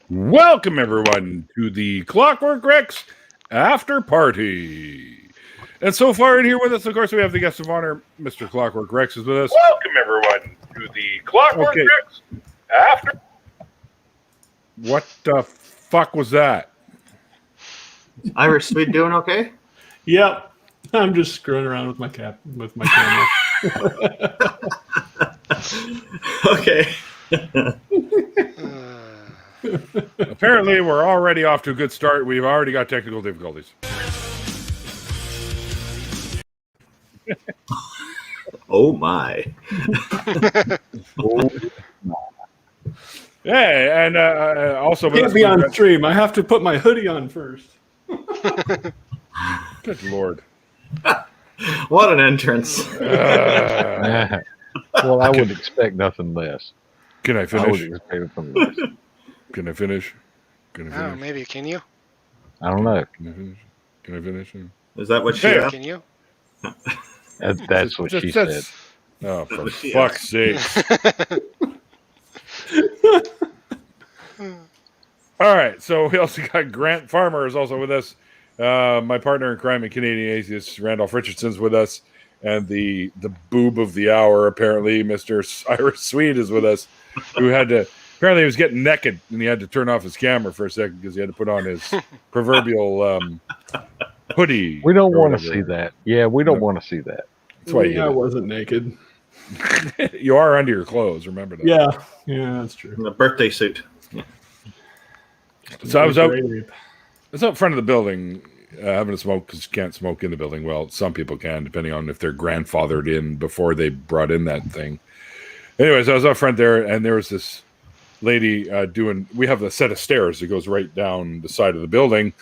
Welcome, everyone, to the Clockwork Rex After Party. And so far in here with us, of course, we have the guest of honor, Mr. Clockwork Rex is with us. Welcome, everyone, to the Clockwork Rex After. What the fuck was that? Irish Sweet doing okay? Yep. I'm just screwing around with my camera. Okay. Apparently, we're already off to a good start. We've already got technical difficulties. Oh my. Hey, and also... Can't be on stream. I have to put my hoodie on first. Good Lord. What an entrance. Well, I would expect nothing less. Can I I finish? would expect nothing less. Can I finish? Can I Oh, finish? maybe. Can you? I don't know. Can I finish? Can I finish? Is that what she Hey, asked? Can you? That's what she said. Oh, for what she fuck's sake. All right, so we also got Grant Farmer is also with us. My partner in crime and Canadian Atheist, Randolf Richardson's with us. And the boob of the hour, apparently, Mr. Irish Sweet is with us, who had to... Apparently, he was getting naked, and he had to turn off his camera for a second because he had to put on his proverbial hoodie. We don't or want to whatever. see that. Yeah, we don't want to see that. That's why I wasn't naked. you are under your clothes, remember that. Yeah, that's true. In a birthday suit. So I was out front of the building having a smoke because you can't smoke in the building. Well, some people can, depending on if they're grandfathered in before they brought in that thing. Anyways, I was out front there, and there was this lady we have a set of stairs that goes right down the side of the building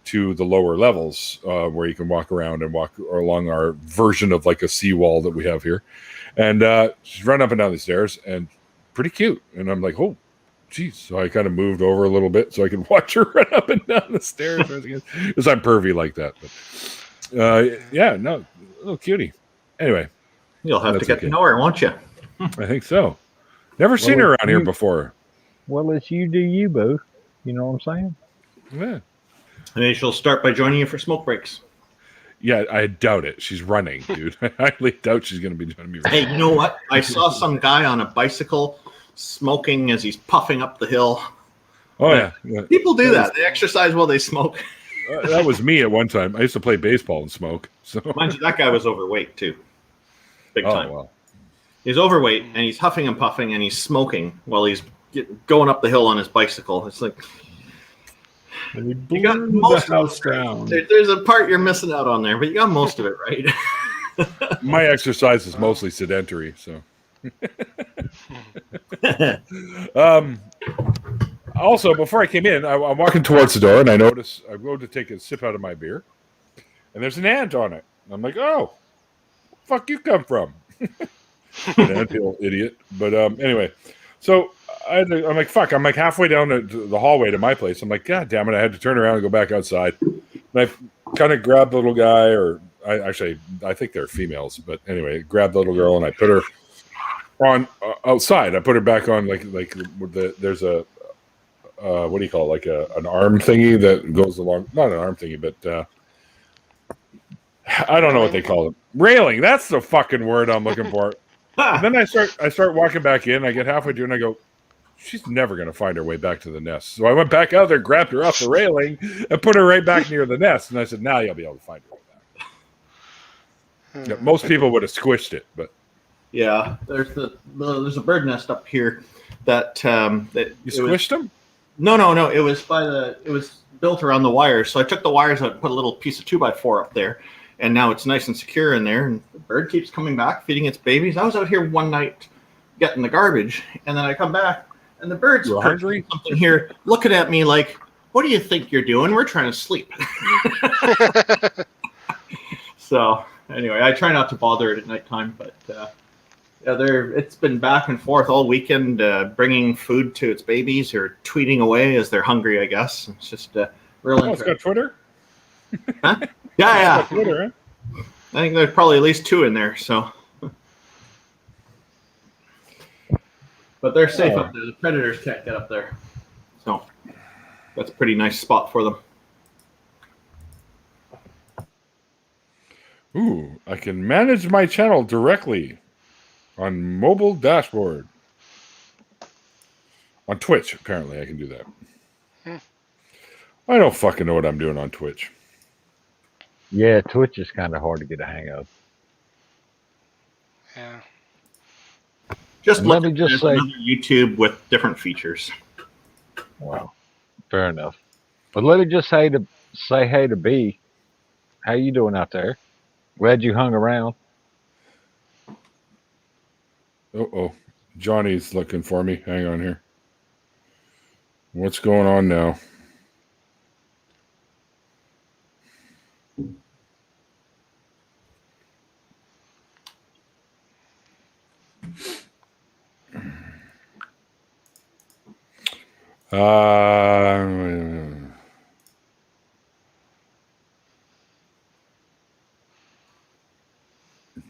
to the lower levels where you can walk around and walk along our version of like a seawall that we have here. And she's running up and down the stairs and pretty cute. And I'm like, oh, geez. So I kind of moved over a little bit so I could watch her run up and down the stairs. Because I'm pervy like that. But yeah, no, a little cutie. Anyway. You'll have to get to know her, won't you? I think so. Never seen her around here before. Well, it's you do you, boo. You know what I'm saying? Yeah. Maybe she'll start by joining you for smoke breaks. Yeah, I doubt it. She's running, dude. I highly doubt she's going to be joining me. Hey, you know what? I saw some guy on a bicycle smoking as he's puffing up the hill. Oh, yeah. People do that. They exercise while they smoke. That was me at one time. I used to play baseball and smoke. So. Mind you, that guy was overweight, too. Big time. Well. He's overweight, and he's huffing and puffing, and he's smoking while he's going up the hill on his bicycle. It's like... And you You got burned most the house of it. down. There's a part you're missing out on there, but you got most of it right. My exercise is mostly sedentary, so. Also, before I came in, I'm walking towards the door, and I notice I go to take a sip out of my beer, and there's an ant on it. And I'm like, oh, fuck you come from? An anthill idiot. But anyway, so I'm like, fuck. I'm like halfway down the hallway to my place. I'm like, God damn it. I had to turn around and go back outside. And I kind of grabbed the little guy, or I think they're females. But anyway, grabbed the little girl and I put her on outside. I put her back on there's a, what do you call it? Like an arm thingy that goes along. Not an arm thingy, but I don't know what they call it. Railing. That's the fucking word I'm looking for. And then I start walking back in. I get halfway through and I go, she's never going to find her way back to the nest. So I went back out there, grabbed her off the railing, and put her right back near the nest. And I said, now you'll be able to find her way back. Yeah, most people would have squished it, but Yeah, there's a bird nest up here that you squished them? No. It was built around the wires. So I took the wires out and put a little piece of 2x4 up there, and now it's nice and secure in there. And the bird keeps coming back, feeding its babies. I was out here one night getting the garbage, and then I come back, and the bird's hungry? something here, looking at me like, "What do you think you're doing? We're trying to sleep." So anyway, I try not to bother it at nighttime, but it's been back and forth all weekend, bringing food to its babies or tweeting away as they're hungry, I guess. It's just real Oh, it's got Twitter? Huh? Yeah. It's got Twitter, huh? I think there's probably at least 2 in there, so. But they're safe up there. The predators can't get up there. So that's a pretty nice spot for them. Ooh, I can manage my channel directly on mobile dashboard. On Twitch, apparently, I can do that. I don't fucking know what I'm doing on Twitch. Yeah, Twitch is kind of hard to get a hang of. Yeah. Just And look let me just at say- another YouTube with different features. Wow, fair enough. But let me just say hey to B. How you doing out there? Glad you hung around. Uh-oh. Johnny's looking for me. Hang on here. What's going on now?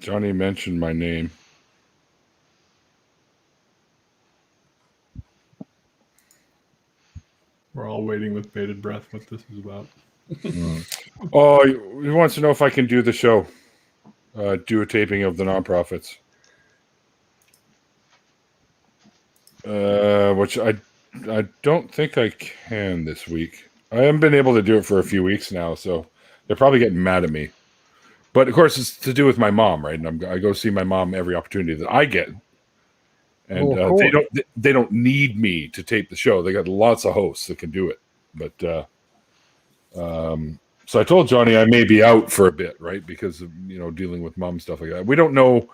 Johnny mentioned my name. We're all waiting with bated breath what this is about. Oh, he wants to know if I can do the show. Do a taping of the nonprofits. Which I don't think I can this week. I haven't been able to do it for a few weeks now, so they're probably getting mad at me. But of course, it's to do with my mom, right? And I go see my mom every opportunity that I get, and Well, they don't need me to tape the show. They got lots of hosts that can do it. But so I told Johnny I may be out for a bit, right? Because of dealing with mom stuff like that. We don't know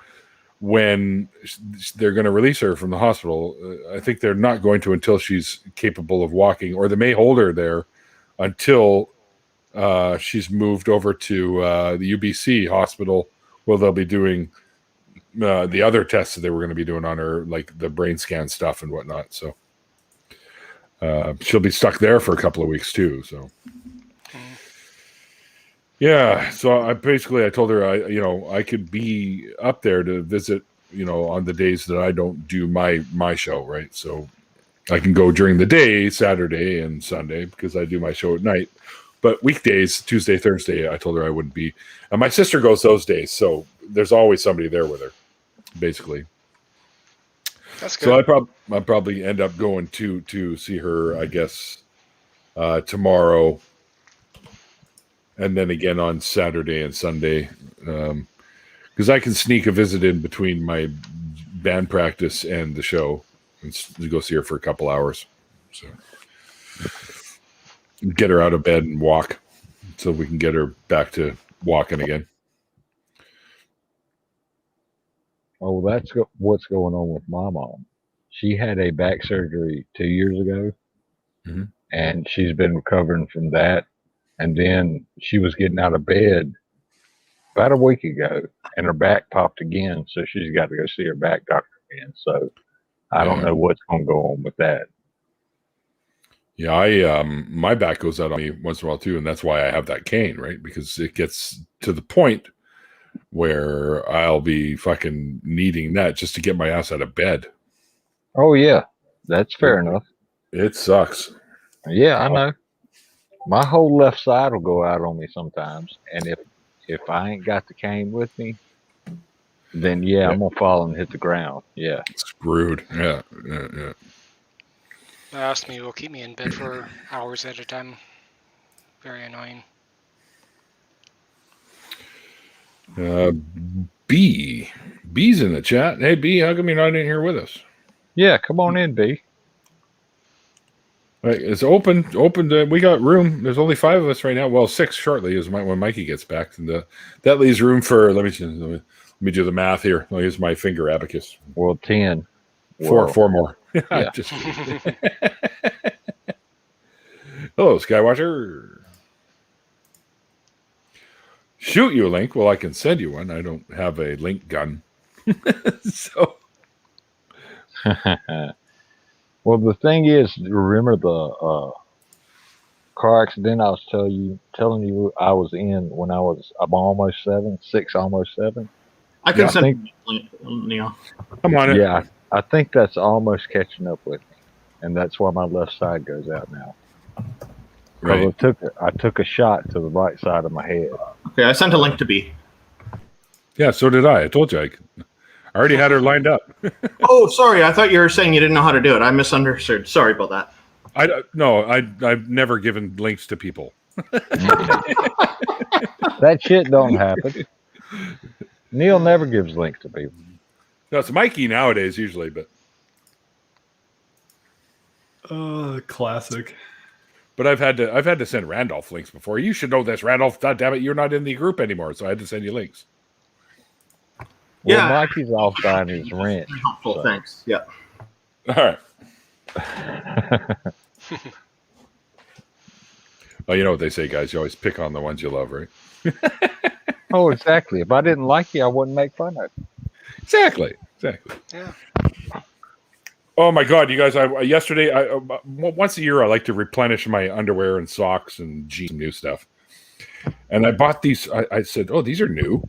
when they're going to release her from the hospital. I think they're not going to until she's capable of walking, or they may hold her there until she's moved over to the UBC hospital, where they'll be doing the other tests that they were going to be doing on her, like the brain scan stuff and whatnot. So she'll be stuck there for a couple of weeks too. So yeah, so I told her I could be up there to visit, on the days that I don't do my show, right? So I can go during the day, Saturday and Sunday, because I do my show at night. But weekdays, Tuesday, Thursday, I told her I wouldn't be. And my sister goes those days, so there's always somebody there with her, basically. That's good. So I probably end up going to see her, I guess, tomorrow, and then again on Saturday and Sunday, because I can sneak a visit in between my band practice and the show, and go see her for a couple hours. So get her out of bed and walk, so we can get her back to walking again. Oh, what's going on with my mom. She had a back surgery 2 years ago, Mhm. and she's been recovering from that. And then she was getting out of bed about a week ago, and her back popped again. So she's got to go see her back doctor again. So I don't know what's going to go on with that. Yeah, my back goes out on me once in a while too, and that's why I have that cane, right? Because it gets to the point where I'll be fucking needing that just to get my ass out of bed. Oh, yeah, that's fair enough. It sucks. Yeah, I know. My whole left side will go out on me sometimes, and if I ain't got the cane with me, then yeah, I'm gonna fall and hit the ground. Yeah, Screwed. Yeah. Asthma will keep me in bed for hours at a time. Very annoying. B's in the chat. Hey, B, how come you're not in here with us? yeah. Come on in, B. Right, it's open. We got room. There's only 5 of us right now. Well, 6 shortly is when Mikey gets back, and that leaves room for. Let me do the math here. I'll use my finger abacus. Well, 10. 4 more. Yeah. Just kidding. Hello, Skywatcher. Shoot you a link. Well, I can send you one. I don't have a link gun. So. Well, the thing is, remember the car accident I was telling you I was in when I'm almost 6, almost 7. I can Yeah, send Neil. Come on. Yeah, I think that's almost catching up with me, and that's why my left side goes out now. Right. I took a shot to the right side of my head. Okay, I sent a link to B. Yeah, so did I. I told you. I already had her lined up. Oh, sorry. I thought you were saying you didn't know how to do it. I misunderstood. Sorry about that. I've never given links to people. That shit don't happen. Neil never gives links to people. No, it's Mikey nowadays usually, but Classic. I've had to send Randolph links before. You should know this, Randolph. God damn it, you're not in the group anymore, so I had to send you links. Well, Yeah. Mikey's off buying his rent. Helpful, so. thanks. Yeah. All right. Well, you know what they say, guys. You always pick on the ones you love, right? Oh, exactly. If I didn't like you, I wouldn't make fun of you. Exactly. Yeah. Oh my God, you guys! Yesterday, once a year, I like to replenish my underwear and socks and jeans, new stuff. And I bought these. I said, "Oh, these are new."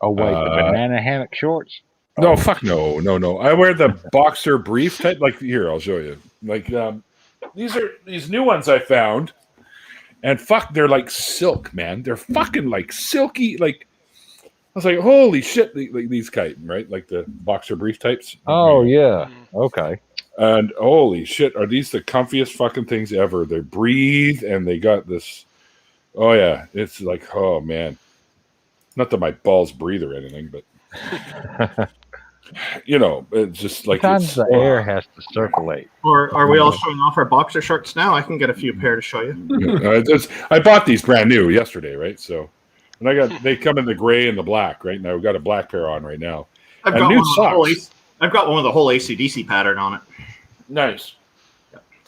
Oh, wait, the banana hammock shorts? No, fuck no. I wear the boxer brief type. Like here, I'll show you. Like these are these new ones I found, and fuck, they're like silk, man. They're fucking like silky. Like I was like, holy shit, these type, right? Like the boxer brief types. Oh, yeah. Okay. And holy shit, are these the comfiest fucking things ever? They breathe, and they got this. Oh yeah, it's like, oh man. Not that my balls breathe or anything, but you know, it's just like Sometimes the air has to circulate. Or are we all showing off our boxer shorts now? I can get a few pair to show you. I bought these brand new yesterday, right? So, and they come in the gray and the black, right? Now I've got a black pair on right now. I've And got, new one with the whole socks. I've got one with the whole AC/DC pattern on it. Nice.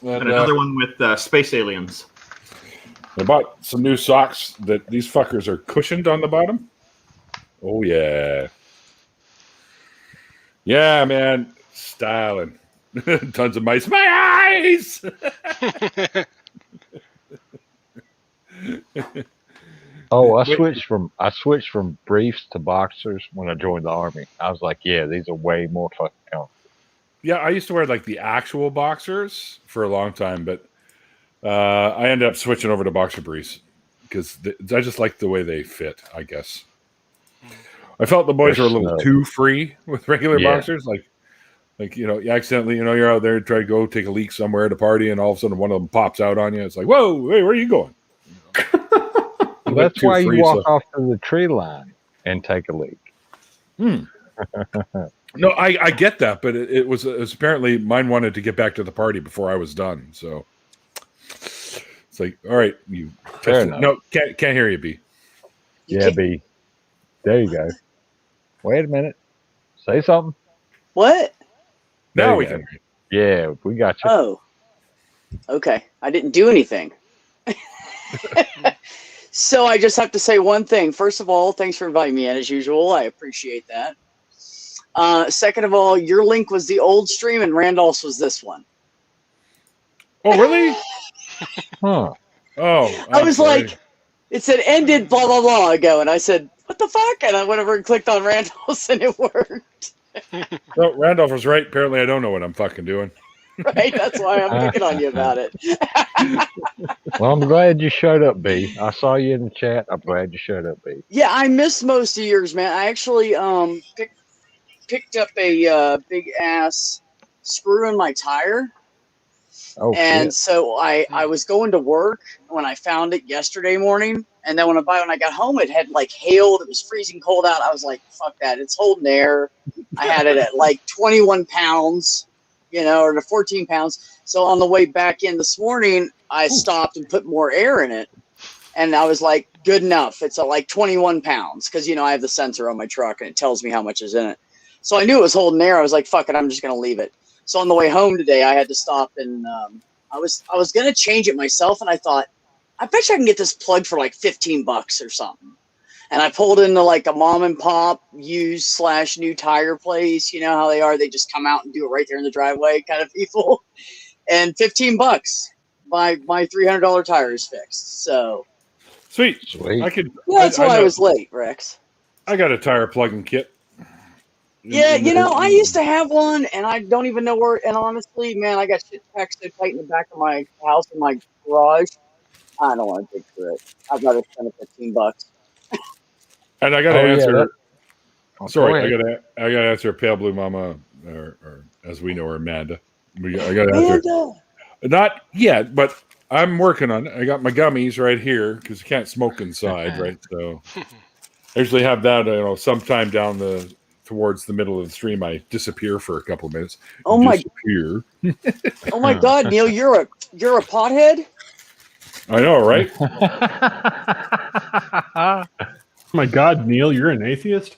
And another one with space aliens. I bought some new socks that these fuckers are cushioned on the bottom. Oh yeah. Yeah, man. Styling. Tons of mice. My eyes! Oh, I switched from briefs to boxers when I joined the army. I was like, yeah, these are way more fucking comfortable. Yeah, I used to wear like the actual boxers for a long time, but I ended up switching over to boxer briefs because I just like the way they fit, I guess. I felt the boys They're were a little snug. too free with regular Yeah. boxers. Like, you know, you accidentally, you know, you're out there try to go take a leak somewhere at a party, and all of a sudden one of them pops out on you. It's like, whoa, hey, where are you going? Well, that's why you walk off to the tree line and take a leak. No, I get that, but it was apparently mine wanted to get back to the party before I was done. So it's like, all right, you. Fair enough. No, can't hear you, B. Yeah, B. There you go. Wait a minute. Say something. What? Now There we you can go. hear you. Yeah, we got you. Oh. Okay. I didn't do anything. So I just have to say one thing. First of all, thanks for inviting me in as usual. I appreciate that. Second of all, your link was the old stream and Randolph's was this one. Oh, really? Huh. Oh, I was sorry. like, it said ended blah, blah, blah ago. And I said, what the fuck? And I went over and clicked on Randolph's and it worked. No, Randolph was right. Apparently, I don't know what I'm fucking doing. Right? That's why I'm picking on you about it. Well, I'm glad you showed up, B. I saw you in the chat. I'm glad you showed up, B. Yeah, I missed most of yours, man. I actually picked up a big ass screw in my tire. Oh, And shit. so I was going to work when I found it yesterday morning. And then when I got home, it had like hailed. It was freezing cold out. I was like, fuck that. It's holding air. I had it at like 21 pounds, you know, or to 14 pounds. So on the way back in this morning, I stopped and put more air in it. And I was like, good enough. It's at like 21 pounds. Cause you know, I have the sensor on my truck and it tells me how much is in it. So I knew it was holding air. I was like, fuck it. I'm just going to leave it. So on the way home today, I had to stop and I was going to change it myself. And I thought, I bet you I can get this plugged for like $15 or something. And I pulled into like a mom and pop used / new tire place. You know how they are. They just come out and do it right there in the driveway kind of people. And $15, my $300 tire is fixed. So Sweet. Sweet. I could. yeah, that's why I know. was late, Rex. I got a tire plugging kit. Yeah, I used to have one, and I don't even know where. And honestly, man, I got shit packed so tight in the back of my house in my garage. I don't want to dig through it. I'd rather spend $15. And I got to Oh, yeah, answer. Go Sorry, ahead. I got to answer Pale Blue Mama, or as we know her, Amanda. I got to answer. Amanda! Not yet, but I'm working on it. I got my gummies right here because you can't smoke inside, right? So I usually have that, sometime towards the middle of the stream. I disappear for a couple of minutes. Oh my! Disappear. Oh my God, Neil, you're a pothead. I know, right? Oh my God, Neil, you're an atheist?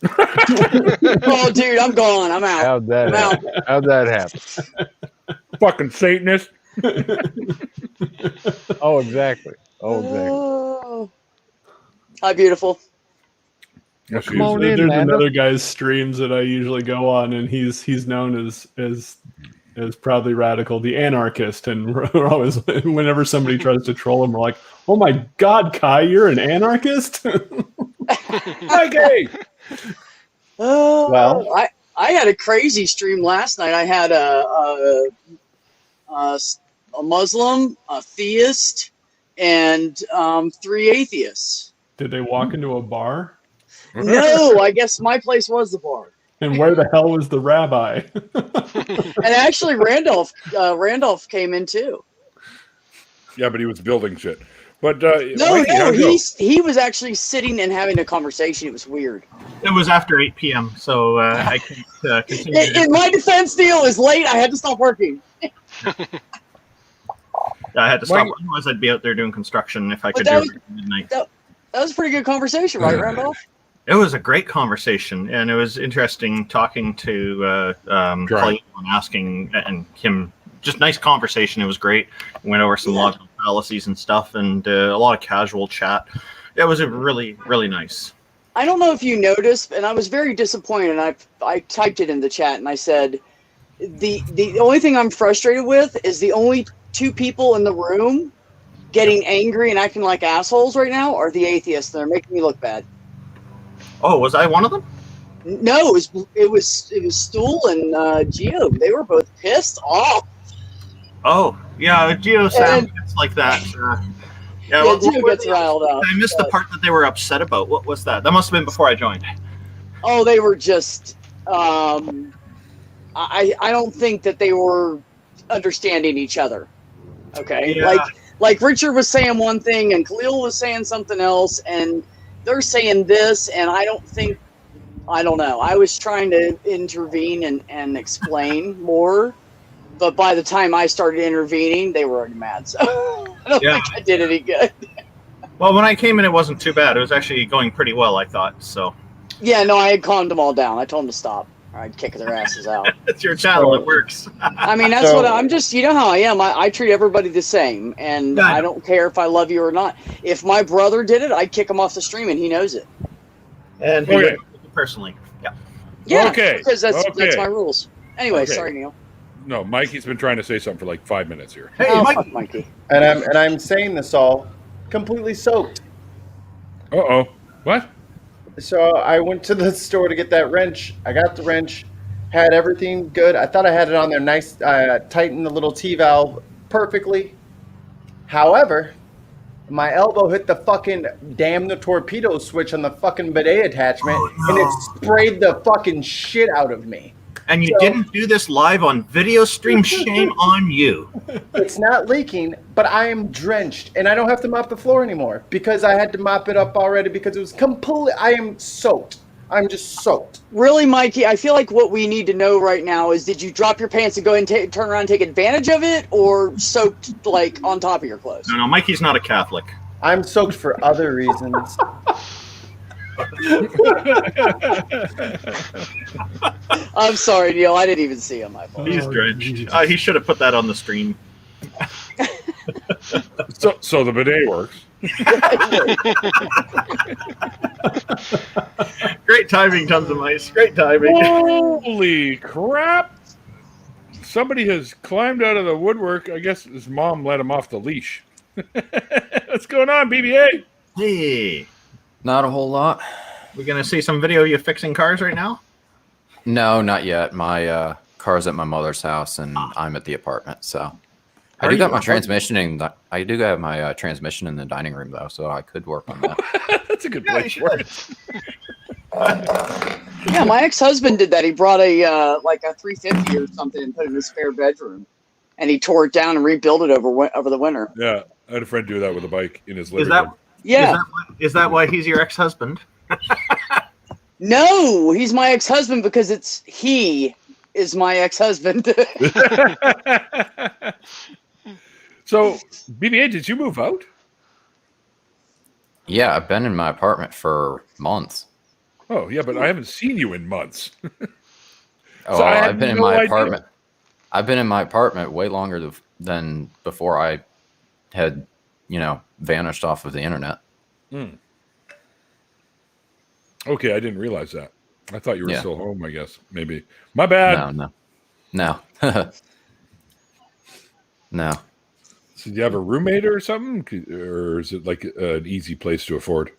Oh, dude, I'm gone. I'm out. How'd that I'm out. happen? How'd that happen? Fucking Satanist. Oh, exactly. Oh, exactly. Oh. Hi, beautiful. Yes, Come on There's in, Amanda. another guy's streams that I usually go on, and he's known as proudly radical, the anarchist, and we're always, whenever somebody tries to troll him, we're like, "Oh my God, Kai, you're an anarchist!" Okay. Oh, Well- I had a crazy stream last night. I had a Muslim, a theist, and 3 atheists. Did they walk into a bar? No, I guess my place was the bar. And where the hell was the rabbi? And actually, Randolph came in too. Yeah, but he was building shit. But No, Mikey, how'd it go? he was actually sitting and having a conversation. It was weird. It was after 8 p.m., so I can't continue. In my defense, Neil, it was late. I had to stop working. I had to stop. Mike- Otherwise, I'd be out there doing construction if I But could that do was- it at midnight. That was a pretty good conversation, right, Randolph? It was a great conversation, and it was interesting talking to Clayton and asking and him. Just nice conversation. It was great. We went over some logical fallacies and stuff, and a lot of casual chat. It was a really, really nice. I don't know if you noticed, and I was very disappointed. And I typed it in the chat, and I said, the only thing I'm frustrated with is the only 2 people in the room getting angry and acting like assholes right now are the atheists. They're making me look bad. Oh, was I one of them? No, it was Stool and Geo. They were both pissed off. Oh, yeah, Geo Sam And- gets like that. Yeah, what Geo were gets they- riled up. I missed the part that they were upset about. What was that? That must have been before I joined. Oh, they were just. I don't think that they were understanding each other. Okay, Yeah. like Richard was saying one thing and Khalil was saying something else, and they're saying this, and I don't know. I was trying to intervene and explain more, but by the time I started intervening, they were already mad. So I don't Yeah. think I did any good. Well, when I came in, it wasn't too bad. It was actually going pretty well, I thought. So Yeah, no, I had calmed them all down. I told them to stop. Or I'd kick their asses out. it's your channel. It works. I mean, that's what I'm just, you know how I am. I treat everybody the same, and Yeah, I I know. don't care if I love you or not. If my brother did it, I'd kick him off the stream, and he knows it. And Okay. he did it personally. Yeah. Yeah, Okay, because that's okay. my rules. Anyway, Okay. sorry, Neil. No, Mikey's been trying to say something for like 5 minutes here. Hey, Oh, Mike. fuck Mikey. And I'm saying this all completely soaked. Uh-oh. What? So I went to the store to get that wrench. I got the wrench, had everything good. I thought I had it on there nice, tightened the little T-valve perfectly. However, my elbow hit the fucking damn the torpedo switch on the fucking bidet attachment, and it sprayed the fucking shit out of me. And you So- didn't do this live on video stream? Shame on you. It's not leaking, but I am drenched, and I don't have to mop the floor anymore because I had to mop it up already because it was completely. I am soaked. I'm just soaked. Really, Mikey, I feel like what we need to know right now is, did you drop your pants and go and turn around and take advantage of it, or soaked, like, on top of your clothes? No, Mikey's not a Catholic. I'm soaked for other reasons. I'm sorry, Neil. I didn't even see him. My fault. He's Oh, drenched. Jesus. He should have put that on the stream. So the bidet works. Great timing, Tons of Mice. Great timing. Holy crap! Somebody has climbed out of the woodwork. I guess his mom let him off the leash. What's going on, BBA? Hey, Not a whole lot. we're gonna see some video of you fixing cars right now. No, not yet. My car's at my mother's house, and I'm at the apartment. So I Are do you? got my transmission in. I do have my transmission in the dining room though, so I could work on that. That's a good Yeah, place you for should. it. Yeah, my ex-husband did that. He brought a like a 350 or something and put it in his spare bedroom, and he tore it down and rebuilt it over the winter. Yeah, I had a friend do that with a bike in his living Is that room. Yeah. is that why he's your ex-husband? No, he's my ex-husband because he is my ex-husband. So, BBA, did you move out? Yeah, I've been in my apartment for months. Oh, yeah, but I haven't seen you in months. Oh, So I had I've been in no my idea. apartment. I've been in my apartment way longer than before I had, vanished off of the internet. Okay, I didn't realize that. I thought you were Yeah. still home, I guess. Maybe. My bad. No. No. So do you have a roommate or something? Or is it like an easy place to afford?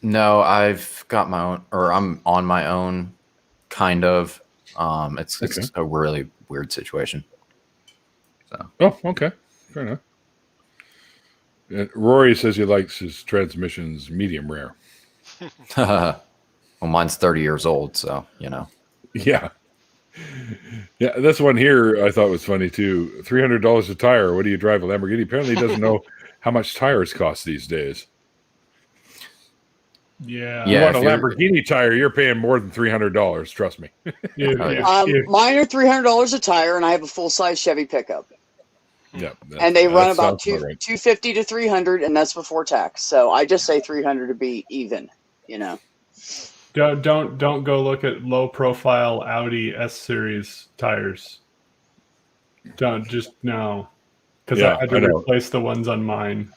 No, I've got my own, or I'm on my own, kind of. It's Okay. a really weird situation. So Oh, okay. Fair enough. Rory says he likes his transmissions medium rare. well, mine's 30 years old, so Yeah. Yeah, this one here I thought was funny too. $300 a tire. What do you drive, a Lamborghini? Apparently he doesn't know how much tires cost these days. Yeah. You Yeah, want a if you're- Lamborghini tire, you're paying more than $300, trust me. If- Oh, yeah. if- Mine are $300 a tire, and I have a full-size Chevy pickup, Yeah. and they run about sounds right. 250 to 300, and that's before tax. So I just say 300 to be even. Don't go look at low profile Audi S series tires. Don't just no, because Yeah, I had I to know. replace the ones on mine.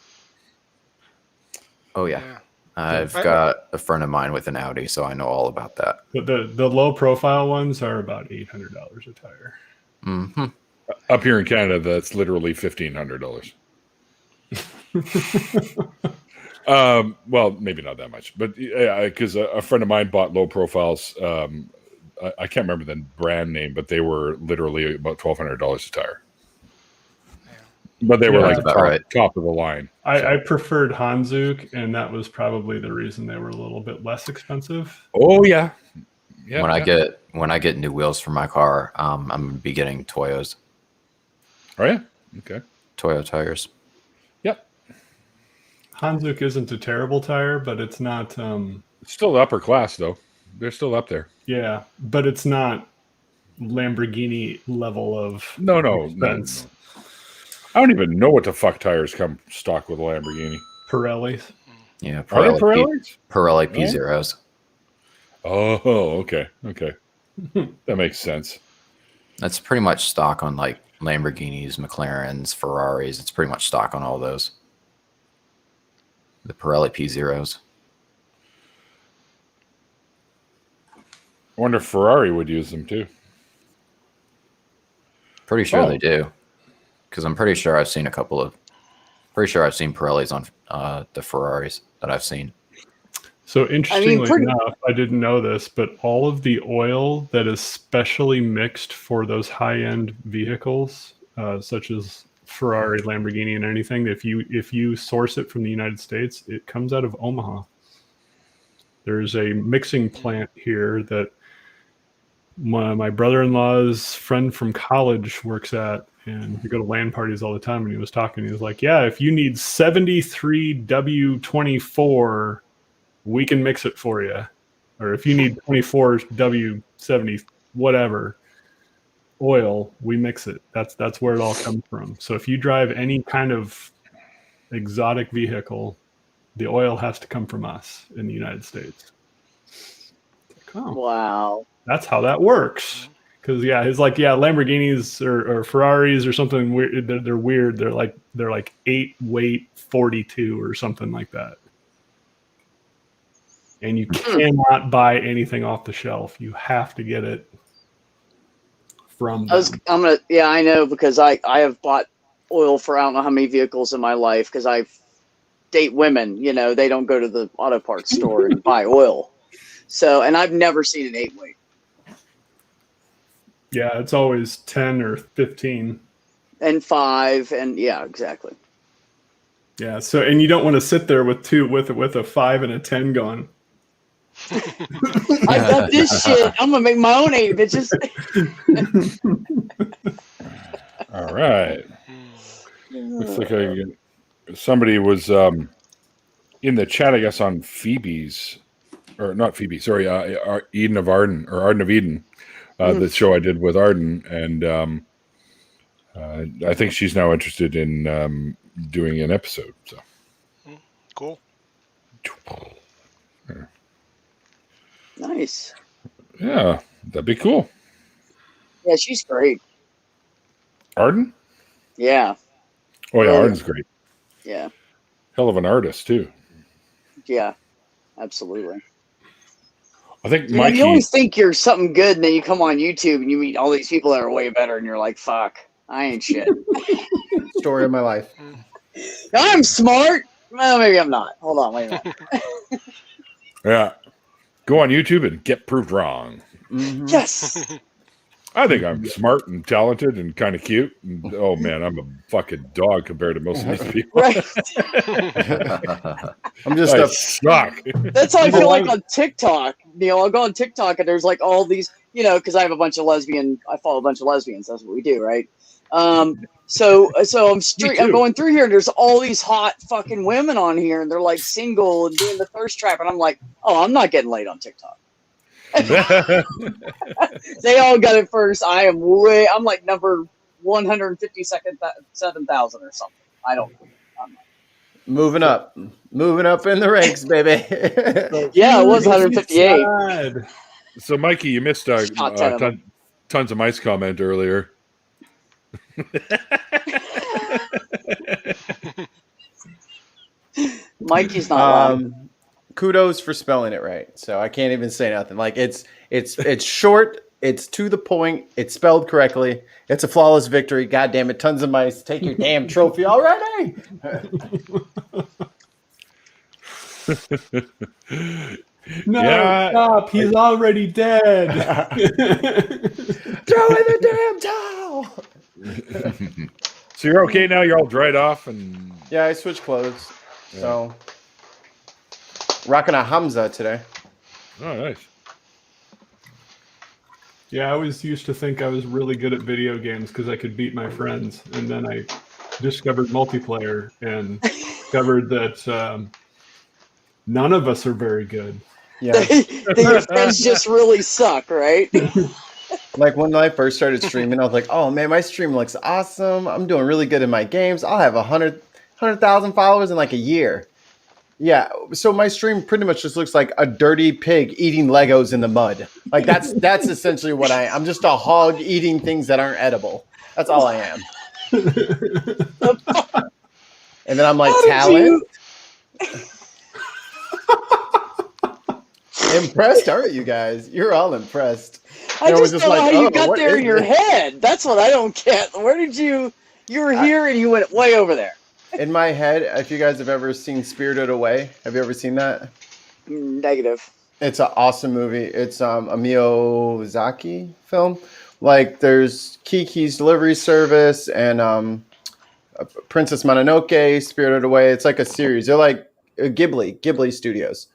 Oh yeah. Yeah. I've got a friend of mine with an Audi, so I know all about that. But the low profile ones are about $800 a tire. Hmm. Up here in Canada, that's literally $1,500. Well, maybe not that much, but because a friend of mine bought low profiles. I can't remember the brand name, but they were literally about $1,200 a tire. But they were Yeah, like that's about right. top of the line. I preferred Hanzook, and that was probably the reason they were a little bit less expensive. Oh yeah, yeah. When I get new wheels for my car, I'm gonna be getting Toyos, Oh yeah, okay. Toyo tires. Yep. Hanzook isn't a terrible tire, but it's not. It's still upper class though. They're still up there. Yeah, but it's not Lamborghini level of No. expense. I don't even know what the fuck tires come stock with a Lamborghini. Pirellis. Yeah, Are they Pirelli Pirellis? P0s. Oh, okay. That makes sense. That's pretty much stock on like Lamborghinis, McLarens, Ferraris. It's pretty much stock on all those. The Pirelli P0s. I wonder if Ferrari would use them too. Pretty sure Oh. they do, because I'm pretty sure I've seen Pirellis on the Ferraris that I've seen. So interestingly pretty- enough, I didn't know this, but all of the oil that is specially mixed for those high-end vehicles, such as Ferrari, Lamborghini, and anything, if you source it from the United States, it comes out of Omaha. There's a mixing plant here that my brother-in-law's friend from college works at, and we go to LAN parties all the time. And he was talking. He was like, "Yeah, if you need 73 W24, we can mix it for you. Or if you need 24 W70 whatever oil, we mix it. That's where it all comes from. So if you drive any kind of exotic vehicle, the oil has to come from us in the United States." Like, oh, Wow. that's how that works. Because he's like, Lamborghinis or Ferraris or something weird. They're weird. They're like 8 weight 42 or something like that. And you cannot buy anything off the shelf. You have to get it from them. I know, because I have bought oil for I don't know how many vehicles in my life, because I date women. They don't go to the auto parts store and buy oil. So, and I've never seen an 8-weight. Yeah, it's always 10 or 15. And 5, and yeah, exactly. Yeah. So, and you don't want to sit there with a 5 and a 10 going. I got this shit. I'm gonna make my own 8 bitches. All right. Looks like somebody was in the chat, I guess, on Phoebe's, or not Phoebe, sorry, Eden of Arden, or Arden of Eden, the show I did with Arden, and I think she's now interested in doing an episode. So Cool. Nice. Yeah, that'd be cool. Yeah, she's great. Arden? Yeah. Oh yeah, Really? Arden's great. Yeah. Hell of an artist too. Yeah. Absolutely. I think You Mikey. always think you're something good, and then you come on YouTube and you meet all these people that are way better, and you're like, "Fuck, I ain't shit." Story of my life. I'm smart. Well, maybe I'm not. Hold on, wait a minute. Yeah, go on YouTube and get proved wrong. Mhm. Yes. I think I'm smart and talented and kind of cute. And, oh man, I'm a fucking dog compared to most of these people. Right. I'm just I a suck. That's how I feel like on TikTok. I'll go on TikTok and there's like all these, because I have a bunch of I follow a bunch of lesbians. That's what we do, right? So I'm going through here and there's all these hot fucking women on here and they're like single and doing the thirst trap. And I'm like, oh, I'm not getting laid on TikTok. They all got it first. I'm like number 157,000 or something. I'm not. moving up in the ranks, baby. Yeah, it was 158. So Mikey, you missed Shot 10 of them. tons of mice comment earlier. Mikey's not lying. Kudos for spelling it right. So I can't even say nothing. Like it's short, it's to the point, it's spelled correctly. It's a flawless victory. God damn it, tons of mice. Take your damn trophy already. No, Yeah. stop! He's already dead. Throw in the damn towel. So you're okay now? You're all dried off and Yeah, I switched clothes. So rocking a Hamza today. oh nice. Yeah, I always used to think I was really good at video games because I could beat my friends, and then I discovered multiplayer and discovered that none of us are very good. Yeah. Your friends just really suck, right? Like when I first started streaming, I was like, oh man, my stream looks awesome. I'm doing really good in my games. I'll have 100,000 followers in like a year. Yeah. So my stream pretty much just looks like a dirty pig eating Legos in the mud. Like that's essentially what I'm just a hog eating things that aren't edible. That's all I am. And then I'm like, talent. Impressed, aren't you guys? You're all impressed. I just don't know how you got what there in is your this? head. That's what I don't get. Where did you were here and you went way over there. In my head, if you guys have ever seen Spirited Away, have you ever seen that? Negative. It's an awesome movie. It's a Miyazaki film. Like there's Kiki's Delivery Service and Princess Mononoke, Spirited Away. It's like a series. They're like Ghibli Studios.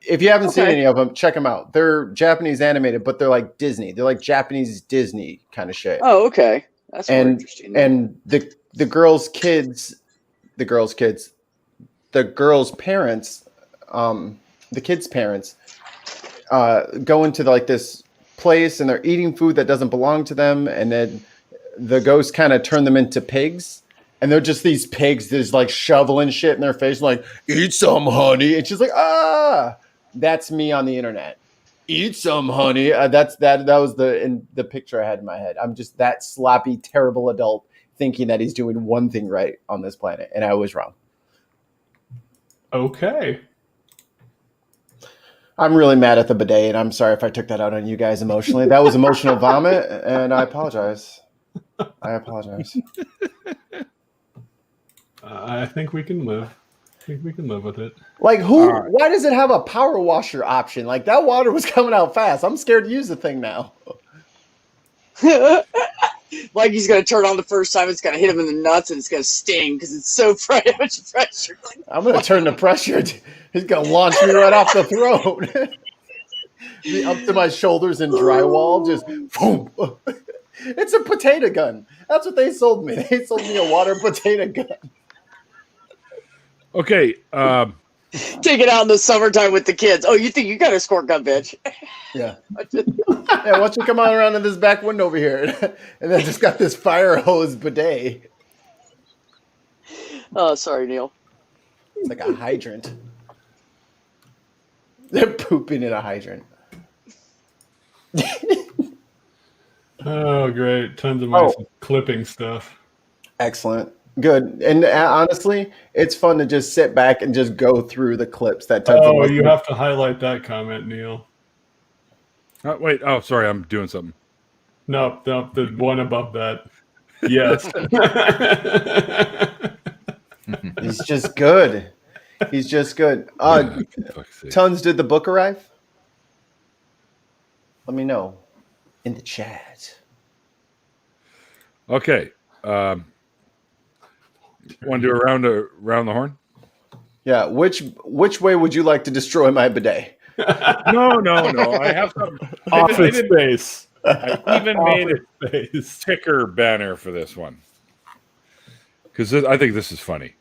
If you haven't seen any of them, check them out. They're Japanese animated, but they're like Disney. They're like Japanese Disney kind of shit. Oh, okay. That's more interesting. And the girls' parents, the kids' parents, go into like this place and they're eating food that doesn't belong to them, and then the ghosts kind of turn them into pigs, and they're just these pigs that's like shoveling shit in their face, like eat some honey, and she's like, ah, that's me on the internet. Eat some honey. That was the picture I had in my head. I'm just that sloppy, terrible adult thinking that he's doing one thing right on this planet, and I was wrong. Okay. I'm really mad at the bidet, and I'm sorry if I took that out on you guys emotionally. That was emotional vomit, and I apologize. I think we can live. We can live with it. Like who? All right. Why does it have a power washer option? Like that water was coming out fast. I'm scared to use the thing now. Like he's gonna turn on the first time, it's gonna hit him in the nuts, and it's gonna sting because it's so much pressure. Like, I'm gonna turn the pressure. He's gonna launch me right off the throat. Be up to my shoulders in drywall. Just boom. It's a potato gun. That's what they sold me. They sold me a water potato gun. Okay. take it out in the summertime with the kids. Oh, you think you got a squirt gun, bitch? Yeah. Yeah, why don't you come on around to this back window over here? And then just got this fire hose bidet. Oh, sorry, Neil. It's like a hydrant. They're pooping in a hydrant. Oh, great. Tons of nice clipping stuff. Excellent. Good. And honestly, it's fun to just sit back and just go through the clips that tons Oh, of you have to highlight that comment, Neil. Wait. Oh, sorry. I'm doing something. No, the one above that. Yes. He's just good. He's just good. For fuck's sake. Tons, did the book arrive? Let me know in the chat. Okay. Want to do a round the horn? Yeah. Which way would you like to destroy my bidet? No. I have some Office space. I even made a Space. sticker banner for this one because I think this is funny.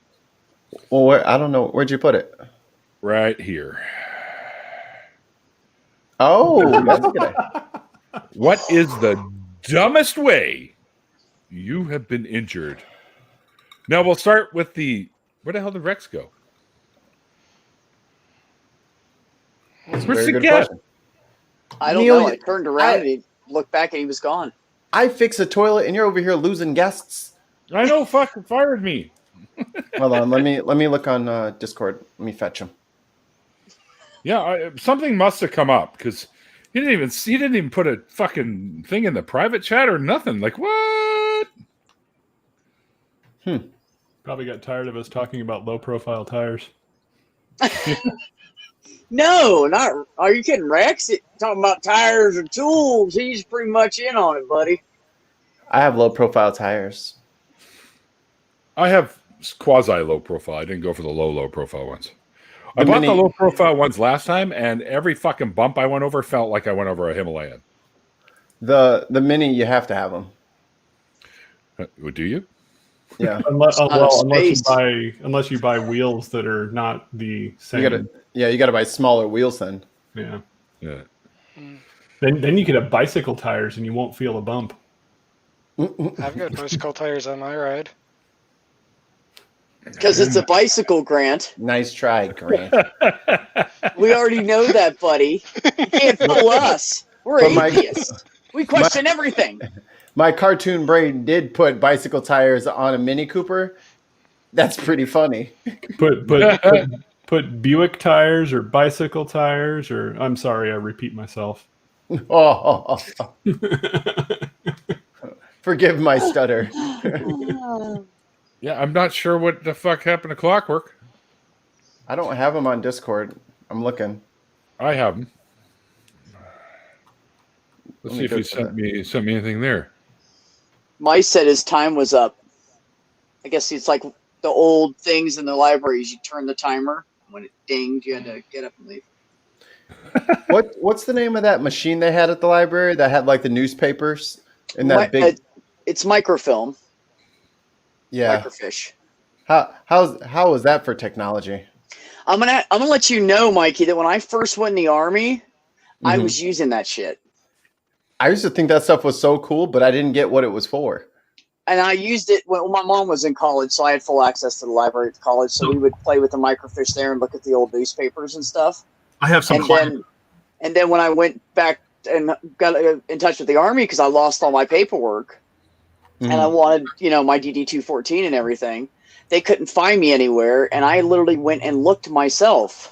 Well, I don't know. Where'd you put it? Right here. Oh, that's a good idea. What is the dumbest way you have been injured? Now we'll start with where the hell did Rex go? That's a Where's very the good cat? question. I don't Neil, know. I turned around and he looked back and he was gone. I fix a toilet and you're over here losing guests. I know, fucking fired me. Hold on, let me look on Discord. Let me fetch him. Yeah, something must have come up because he didn't even put a fucking thing in the private chat or nothing. Like what? Probably got tired of us talking about low-profile tires. No, not. Are you kidding, Rex? Talking about tires or tools, he's pretty much in on it, buddy. I have low profile tires. I have quasi low profile. I didn't go for the low profile ones. I The bought mini- the low profile ones last time, and every fucking bump I went over felt like I went over a Himalayan. The mini, you have to have them. Do you? Yeah, Unless space. you buy wheels that are not the same. you gotta buy smaller wheels then. Yeah. Yeah. Then you could have bicycle tires and you won't feel a bump. I've got bicycle tires on my ride. Because it's a bicycle, Grant. Nice try, Grant. We already know that, buddy. You can't fool us. We're But my- atheists. We question everything. My cartoon brain did put bicycle tires on a Mini Cooper. That's pretty funny. Put Buick tires or bicycle tires or I'm sorry, I repeat myself. Oh. Forgive my stutter. Yeah, I'm not sure what the fuck happened to Clockwork. I don't have them on Discord. I'm looking. I have them. Let's Let me see if go he to sent me anything there. Mice said his time was up. I guess it's like the old things in the libraries. You turn the timer. When it dinged, you had to get up and leave. What's the name of that machine they had at the library that had like the newspapers in that big? It's microfilm. Yeah. Microfiche. How was that for technology? I'm gonna let you know, Mikey, that when I first went in the army, I Mhm. was using that shit. I used to think that stuff was so cool, but I didn't get what it was for. And I used it when my mom was in college, so I had full access to the library at college. So we would play with the microfiche there and look at the old newspapers and stuff. I have some And then when I went back and got in touch with the army because I lost all my paperwork and I wanted, my DD-214 and everything, they couldn't find me anywhere. And I literally went and looked myself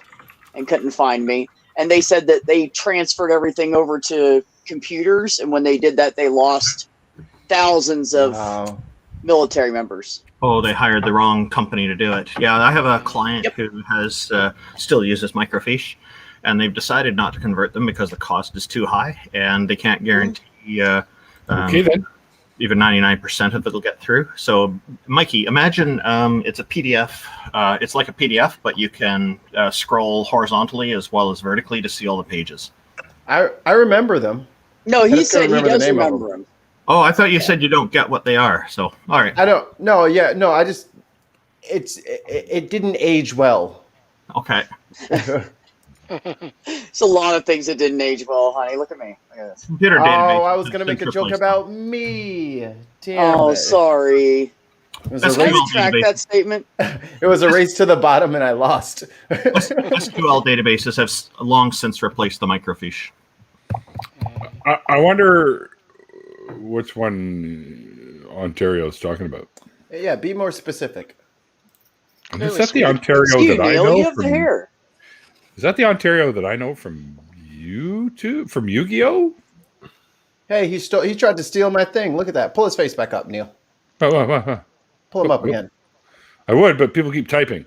and couldn't find me. And they said that they transferred everything over to computers. And when they did that, they lost thousands of Wow. military members. Oh, they hired the wrong company to do it. Yeah, I have a client who has still uses microfiche, and they've decided not to convert them because the cost is too high, and they can't guarantee Okay, then. even 99% of it will get through. So, Mikey, imagine it's a PDF. It's like a PDF, but you can scroll horizontally as well as vertically to see all the pages. I remember them. No, I he just can't said he remember the does name of remember them. him. Oh, I thought you said you don't get what they are. So, all right. I don't. No, yeah, no. I just. It didn't age well. Okay. It's a lot of things that didn't age well, honey. Look at me. Look at this. Computer Oh, database. I was gonna make a joke about me. Damn Oh, it. sorry. It was, That's a Can I race, retract that statement? it was a race to the bottom, and I lost. SQL databases have long since replaced the microfiche. I wonder which one Ontario's talking about. Yeah, be more specific. Is that the Ontario It's you, that I Neil. know You have from? the hair. Is that the Ontario that I know from YouTube? From Yu-Gi-Oh? Hey, he tried to steal my thing. Look at that. Pull his face back up, Neil. Oh. Pull him up again. I would, but people keep typing.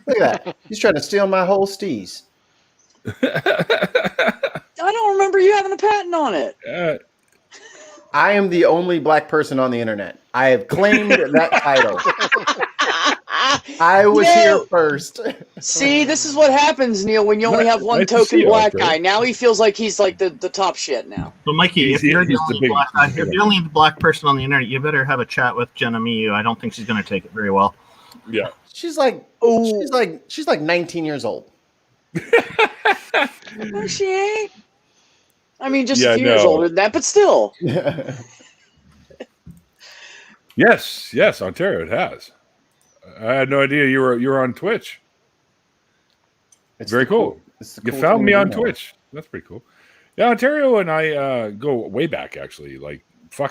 Look at that. He's trying to steal my whole steez. I don't remember you having a patent on it. I am the only black person on the internet. I have claimed that title. I was here first. See, this is what happens, Neil, when you only have one Nice to see token you, black Andre. guy. Now he feels like he's like the top shit now. So, Mikey, if He's you're the the only big- black guy, if you're the only black person on the internet, you better have a chat with Jenna Miu. I don't think she's going to take it very well. Yeah. She's like, Oh, she's like 19 years old. no, she ain't. I mean, just Yeah, a few years no. older than that, but still. Yes, Ontario. It has. I had no idea you were on Twitch. It's Very the cool. it's the You cool found thing me to on do now. Twitch. That's pretty cool. Yeah, Ontario and I go way back, actually. Like,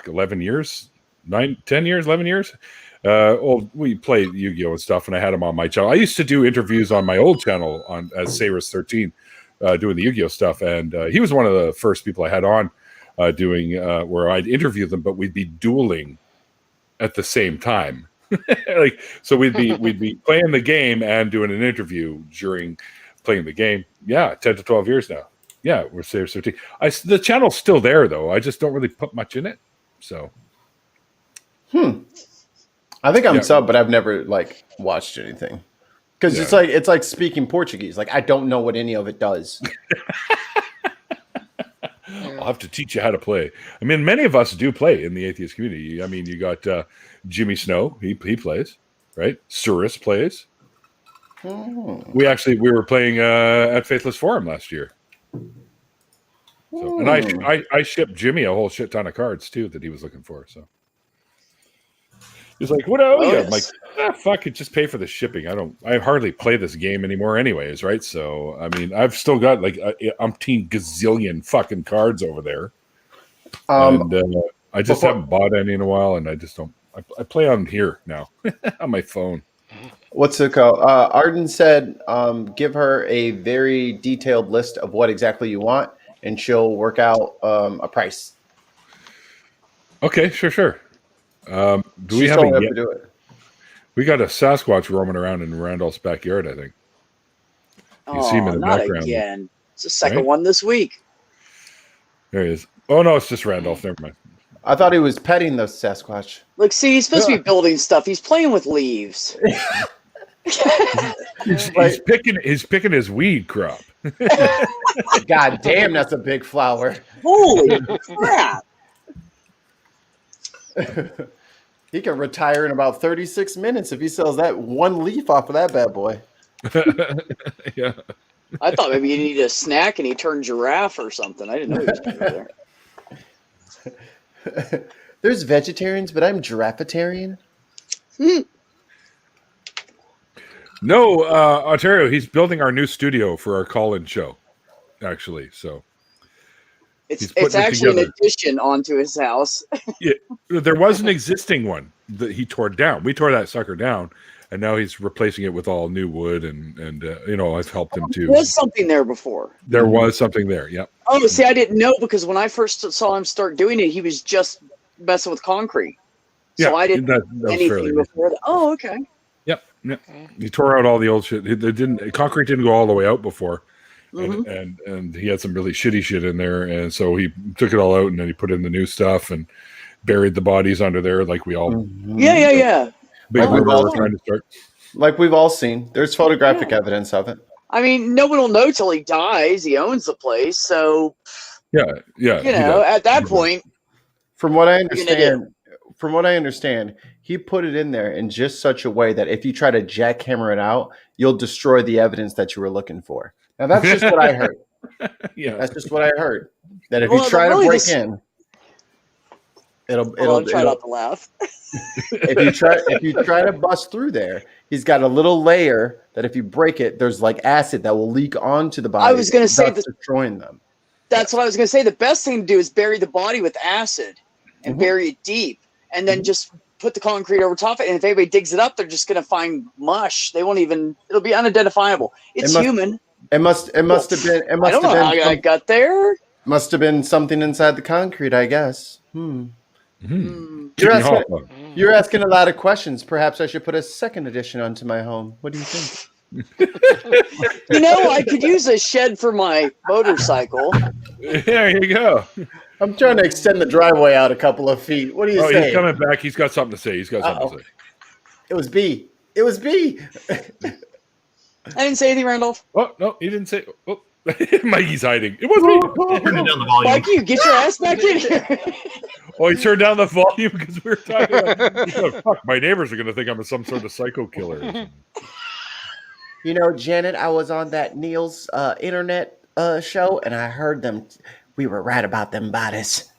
11 years, 10 years, 11 years. We played Yu-Gi-Oh! And stuff, and I had him on my channel. I used to do interviews on my old channel as Sayrus13, doing the Yu-Gi-Oh! Stuff, and he was one of the first people I had on doing where I'd interview them, but we'd be dueling at the same time. Like, so we'd be playing the game and doing an interview during playing the game. Yeah, 10 to 12 years now. Yeah, we're Sayrus13. The channel's still there, though. I just don't really put much in it. So, I think I'm Yeah. sub, but I've never like watched anything because Yeah. it's like speaking Portuguese. Like I don't know what any of it does. I'll have to teach you how to play. I mean, many of us do play in the atheist community. I mean, you got Jimmy Snow. He plays, right? Surus plays. We were playing at Faithless Forum last year. So, and I shipped Jimmy a whole shit ton of cards too that he was looking for. So he's like, "What are you?" I'm like, "Fuck it, just pay for the shipping." I hardly play this game anymore, anyways, right? So I mean, I've still got like umpteen gazillion fucking cards over there, and I just haven't bought any in a while, and I just don't. I play on here now on my phone. What's it called? Arden said, give her a very detailed list of what exactly you want, and she'll work out a price. Okay, sure. Do we She's have told a me yet? to do it. We got a Sasquatch roaming around in Randolph's backyard, I think. You see him in the not background. again. It's the second Right? one this week. There he is. Oh no, it's just Randolph. Never mind. I thought he was petting the Sasquatch. Look, see, he's supposed to be building stuff. He's playing with leaves. He's picking his weed crop. God damn, that's a big flower. Holy crap! He can retire in about 36 minutes if he sells that one leaf off of that bad boy. Yeah. I thought maybe you needed a snack and he turned giraffe or something. I didn't know he was over there. There's vegetarians, but I'm giraffetarian. No, Ontario, he's building our new studio for our call-in show, actually. So He's It's putting it actually an together. addition onto his house. there was an existing one that he tore down. We tore that sucker down, and now he's replacing it with all new wood, and I've helped him There too. was something there before. There was something there. Yep. Oh, see, I didn't know because when I first saw him start doing it, he was just messing with concrete. So I didn't that do was fairly anything before that. Oh, okay. Yep. He tore out all the old shit. Concrete didn't go all the way out before, and he had some really shitty shit in there, and so he took it all out, and then he put in the new stuff and buried the bodies under there, like we all. Yeah. Big Like we've all trying to start. Like we've all seen. There's photographic evidence of it. I mean, no one will know till he dies. He owns the place, so Yeah. you know, at that point, From what I What are you gonna understand, he put it in there in just such a way that if you try to jackhammer it out, you'll destroy the evidence that you were looking for. Now that's just what I heard. Yeah. That's just what I heard. That if Well, you try really to break just- in, I'll try it'll not to laugh. if you try to bust through there, he's got a little layer that if you break it, there's like acid that will leak onto the body. I was gonna say thus destroying them. That's what I was going to say. The best thing to do is bury the body with acid and bury it deep, and then just put the concrete over top of it. And if anybody digs it up, they're just going to find mush. They won't even. It'll be unidentifiable. It's human. It must have been. It I must don't have know how I been. got there. Must have been something inside the concrete, I guess. You're asking a lot of questions. Perhaps I should put a second addition onto my home. What do you think? You know, I could use a shed for my motorcycle. There you go. I'm trying to extend the driveway out a couple of feet. What do you say? He's coming back. He's got something to say. It was B. It was B. I didn't say anything, Randolph. Oh no, he didn't say. Oh, Mikey's hiding. It was me. Turning down the volume. Mikey, get your ass back in here. Oh, he turned down the volume because we were talking about. Fuck, my neighbors are going to think I'm some sort of psycho killer. You know, Janet, I was on that Neil's internet show, and I heard them. We were right about them bodies.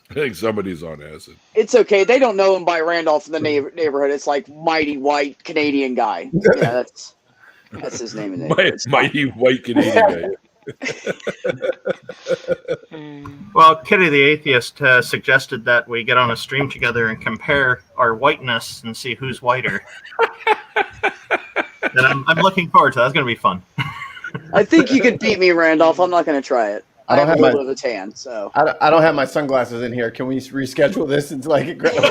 I think somebody's on acid. It's okay. They don't know him by Randolph in the neighborhood. It's like mighty white Canadian guy. Yeah, that's his name in there. Mighty white Canadian guy. Well, Kitty the Atheist suggested that we get on a stream together and compare our whiteness and see who's whiter. And I'm looking forward to that. That's going to be fun. I think you could beat me, Randolph. I'm not going to try it. I have a little bit of a tan, so. I don't have my sunglasses in here. Can we reschedule this until I get grabbed?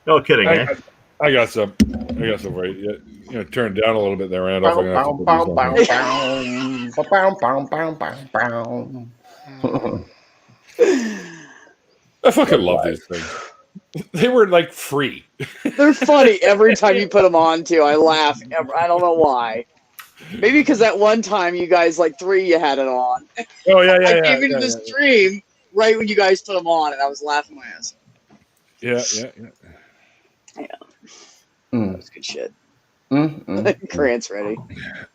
No kidding, eh? I got some. Right. You know, turn it down a little bit there, Randolph. I fucking love these things. They were like free. They're funny every time you put them on, too. I laugh. I don't know why. Maybe because that one time you guys, like three, you had it on. Oh, yeah. I came into the stream right when you guys put them on, and I was laughing my ass off. Yeah. That was good shit. Grant's ready.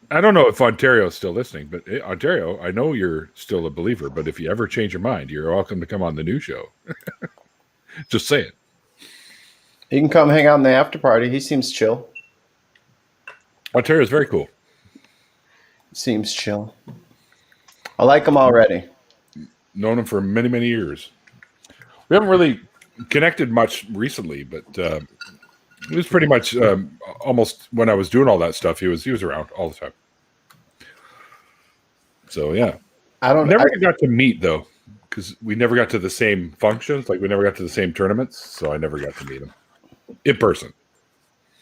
I don't know if Ontario's still listening, but Ontario, I know you're still a believer, but if you ever change your mind, you're welcome to come on the new show. Just say it. He can come hang out in the after party. He seems chill. Ontario's very cool. Seems chill. I like him already. Known him for many, many years. We haven't really connected much recently, but it was pretty much almost when I was doing all that stuff. He was around all the time. So yeah, I never got to meet though, because we never got to the same functions. Like we never got to the same tournaments, so I never got to meet him in person.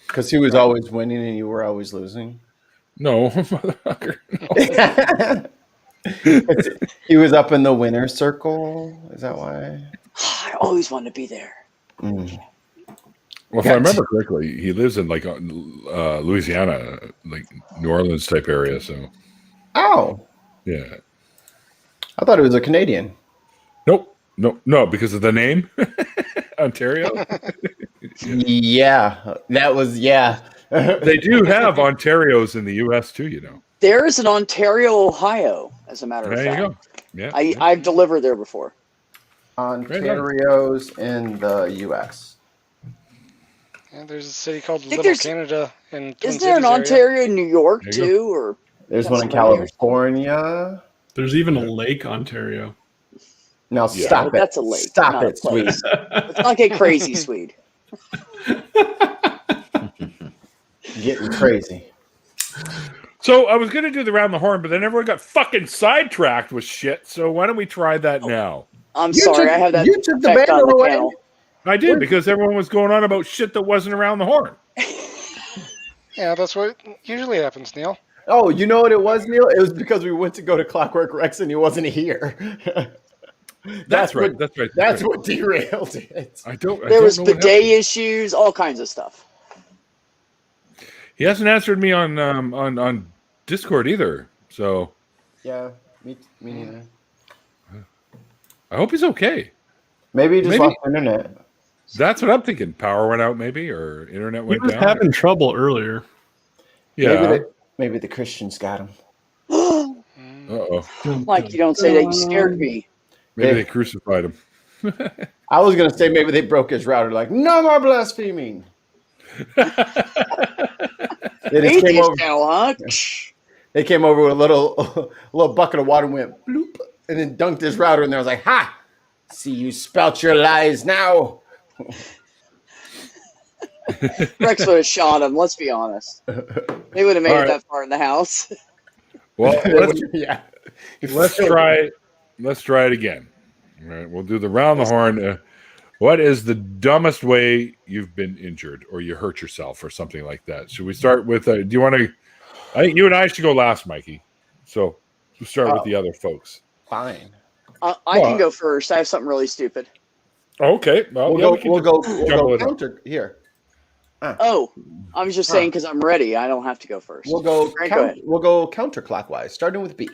Because he was always winning and you were always losing. No, motherfucker. No. He was up in the winner's circle. Is that why? I always wanted to be there. Well, if I remember correctly, he lives in like Louisiana, like New Orleans type area. So, yeah. I thought he was a Canadian. Nope, no, because of the name, Ontario. Yeah, that was They do have Ontarios in the U.S. too, you know. There is an Ontario, Ohio, as a matter of fact. There you go. Yeah, I've delivered there before. Ontario's in the U.S. And there's a city called Little Canada in Twin Isn't there an Cities Ontario in New York too? Or there's one in California. There's even a Lake Ontario. Now stop it. That's a lake. Stop not it, Swede. Let's not get crazy, Swede. Getting crazy. So I was going to do the round the horn, but then everyone got fucking sidetracked with shit. So why don't we try that now? I'm sorry, I have that. You took the effect banner on the away. panel. I did because everyone was going on about shit that wasn't around the horn. Yeah, that's what usually happens, Neil. Oh, you know what it was, Neil? It was because we went to go to Clockwork Rex and he wasn't here. That's right. That's right. That's what derailed it. There was bidet issues, all kinds of stuff. He hasn't answered me on Discord either. So Yeah, me neither. I hope he's okay. Maybe he just lost internet. That's what I'm thinking. Power went out, maybe, or internet He went was down. having trouble earlier. Yeah. Maybe the Christians got him. Uh-oh. Like you don't say that, you scared me. Maybe they crucified him. I was gonna say maybe they broke his router. Like, no more blaspheming. They just came over. Now, huh? They came over with a little bucket of water and went bloop, and then dunked his router in there. I was like, ha! See you spout your lies now. Rex would have shot him, let's be honest. They would have made it that far in the house. Well, yeah. let's try it again. All right, we'll do the round the horn. What is the dumbest way you've been injured or you hurt yourself or something like that? Should we start with, do you want to, I think you and I should go last, Mikey. So we'll start with the other folks. Fine. I can go first. I have something really stupid. Okay. Well, we'll go counter here. Oh, I was just saying because I'm ready. I don't have to go first. We'll go. Go ahead. We'll go counterclockwise, starting with B.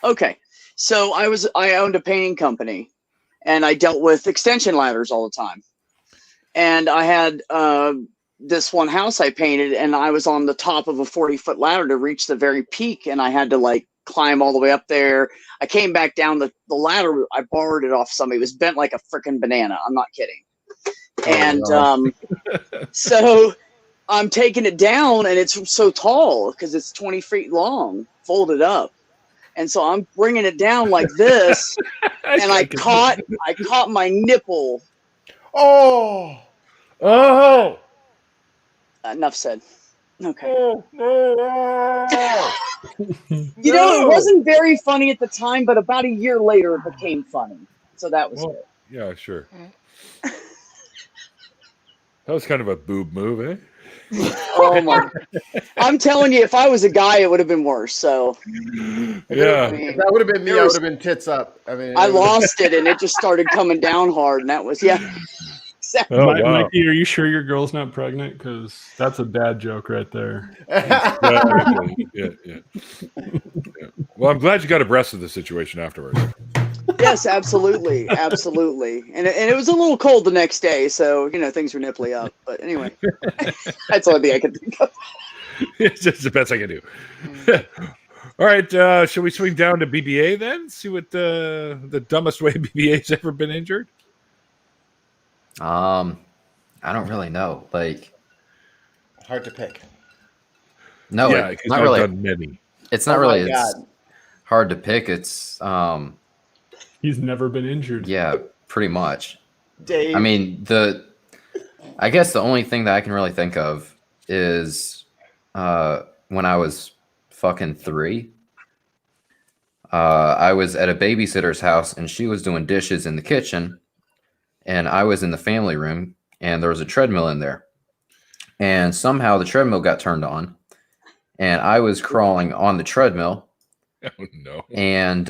Okay, so I owned a painting company, and I dealt with extension ladders all the time. And I had this one house I painted, and I was on the top of a 40-foot ladder to reach the very peak, and I had to like climb all the way up there. I came back down the ladder. I borrowed it off somebody. It was bent like a freaking banana. I'm not kidding. And so I'm taking it down, and it's so tall because it's 20 feet long, folded up. And so I'm bringing it down like this, and I caught my nipple. Oh. Enough said. Okay. You know, it wasn't very funny at the time, but about a year later, it became funny. So that was good. Yeah, sure. That was kind of a boob move, eh? Oh my! I'm telling you, if I was a guy, it would have been worse. So yeah, if that would have been me, I would have been tits up. I mean, I lost it, and it just started coming down hard, and that was Exactly. Oh, wow. Mikey, are you sure your girl's not pregnant? Because that's a dad joke right there. Yeah. Well, I'm glad you got abreast of the situation afterwards. Yes, absolutely, absolutely. And it was a little cold the next day, so things were nipply up. But anyway, that's the only thing I could think of. It's just the best I can do. All right, shall we swing down to BBA then? See what the dumbest way BBA's ever been injured? I don't really know. Like, hard to pick. No, yeah, it's not really. Done many. It's not really. It's hard to pick. It's He's never been injured. Yeah, pretty much. Dave. I mean, I guess the only thing that I can really think of is when I was fucking 3. I was at a babysitter's house, and she was doing dishes in the kitchen, and I was in the family room, and there was a treadmill in there. And somehow the treadmill got turned on, and I was crawling on the treadmill. Oh, no. And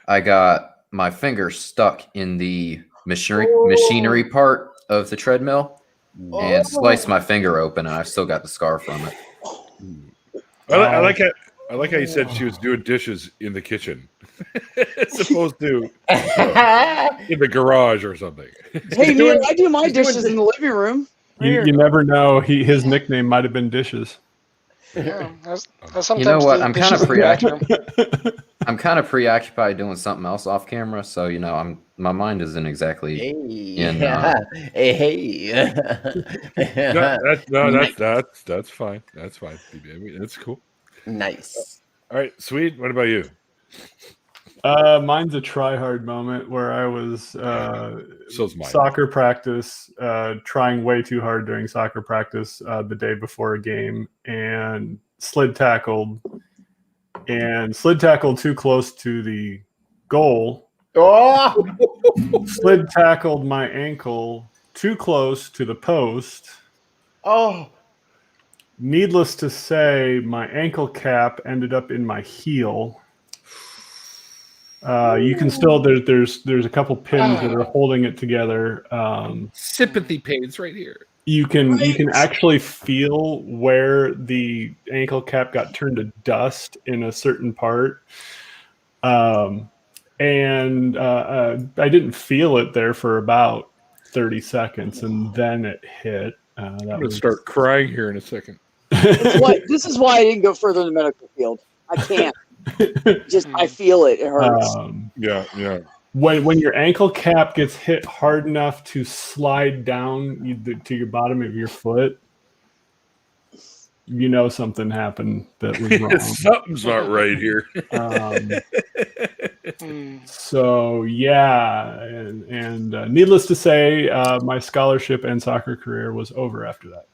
I got my finger stuck in the machinery part of the treadmill and sliced my finger open, and I've still got the scar from it. I like how you said she was doing dishes in the kitchen, as opposed to in the garage or something. Hey, Neil, I do my dishes in the living room. You never know. His nickname might have been Dishes. Yeah, you know what? I'm kind of preoccupied. I'm kind of preoccupied doing something else off camera, so my mind isn't exactly in. That's fine. That's fine. That's cool. Nice. All right, sweet. What about you? Mine's a try-hard moment where I was soccer practice, trying way too hard during soccer practice the day before a game, and slid tackled too close to the goal Oh, Slid tackled my ankle too close to the post. oh, Needless to say, my ankle cap ended up in my heel. You can still there's a couple pins that are holding it together. Sympathy pains right here. You can actually feel where the ankle cap got turned to dust in a certain part. I didn't feel it there for about 30 seconds, and then it hit. I'm going to start crying here in a second. This is why I didn't go further in the medical field. I can't. I feel it. It hurts. Yeah. When your ankle cap gets hit hard enough to slide down to your bottom of your foot, you know something happened that was wrong. Something's not right here. So yeah, and needless to say, my scholarship and soccer career was over after that.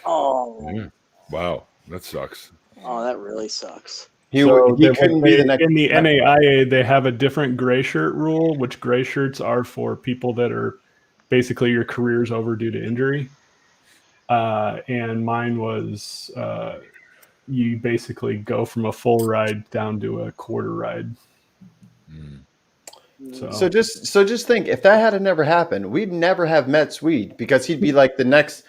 Oh, wow, that sucks. Oh, that really sucks. He couldn't be the next. In the NAIA, they have a different gray shirt rule, which gray shirts are for people that are basically your career's over due to injury. And mine was you basically go from a full ride down to a quarter ride. So just think, if that had never happened, we'd never have met Swede, because he'd be like the next.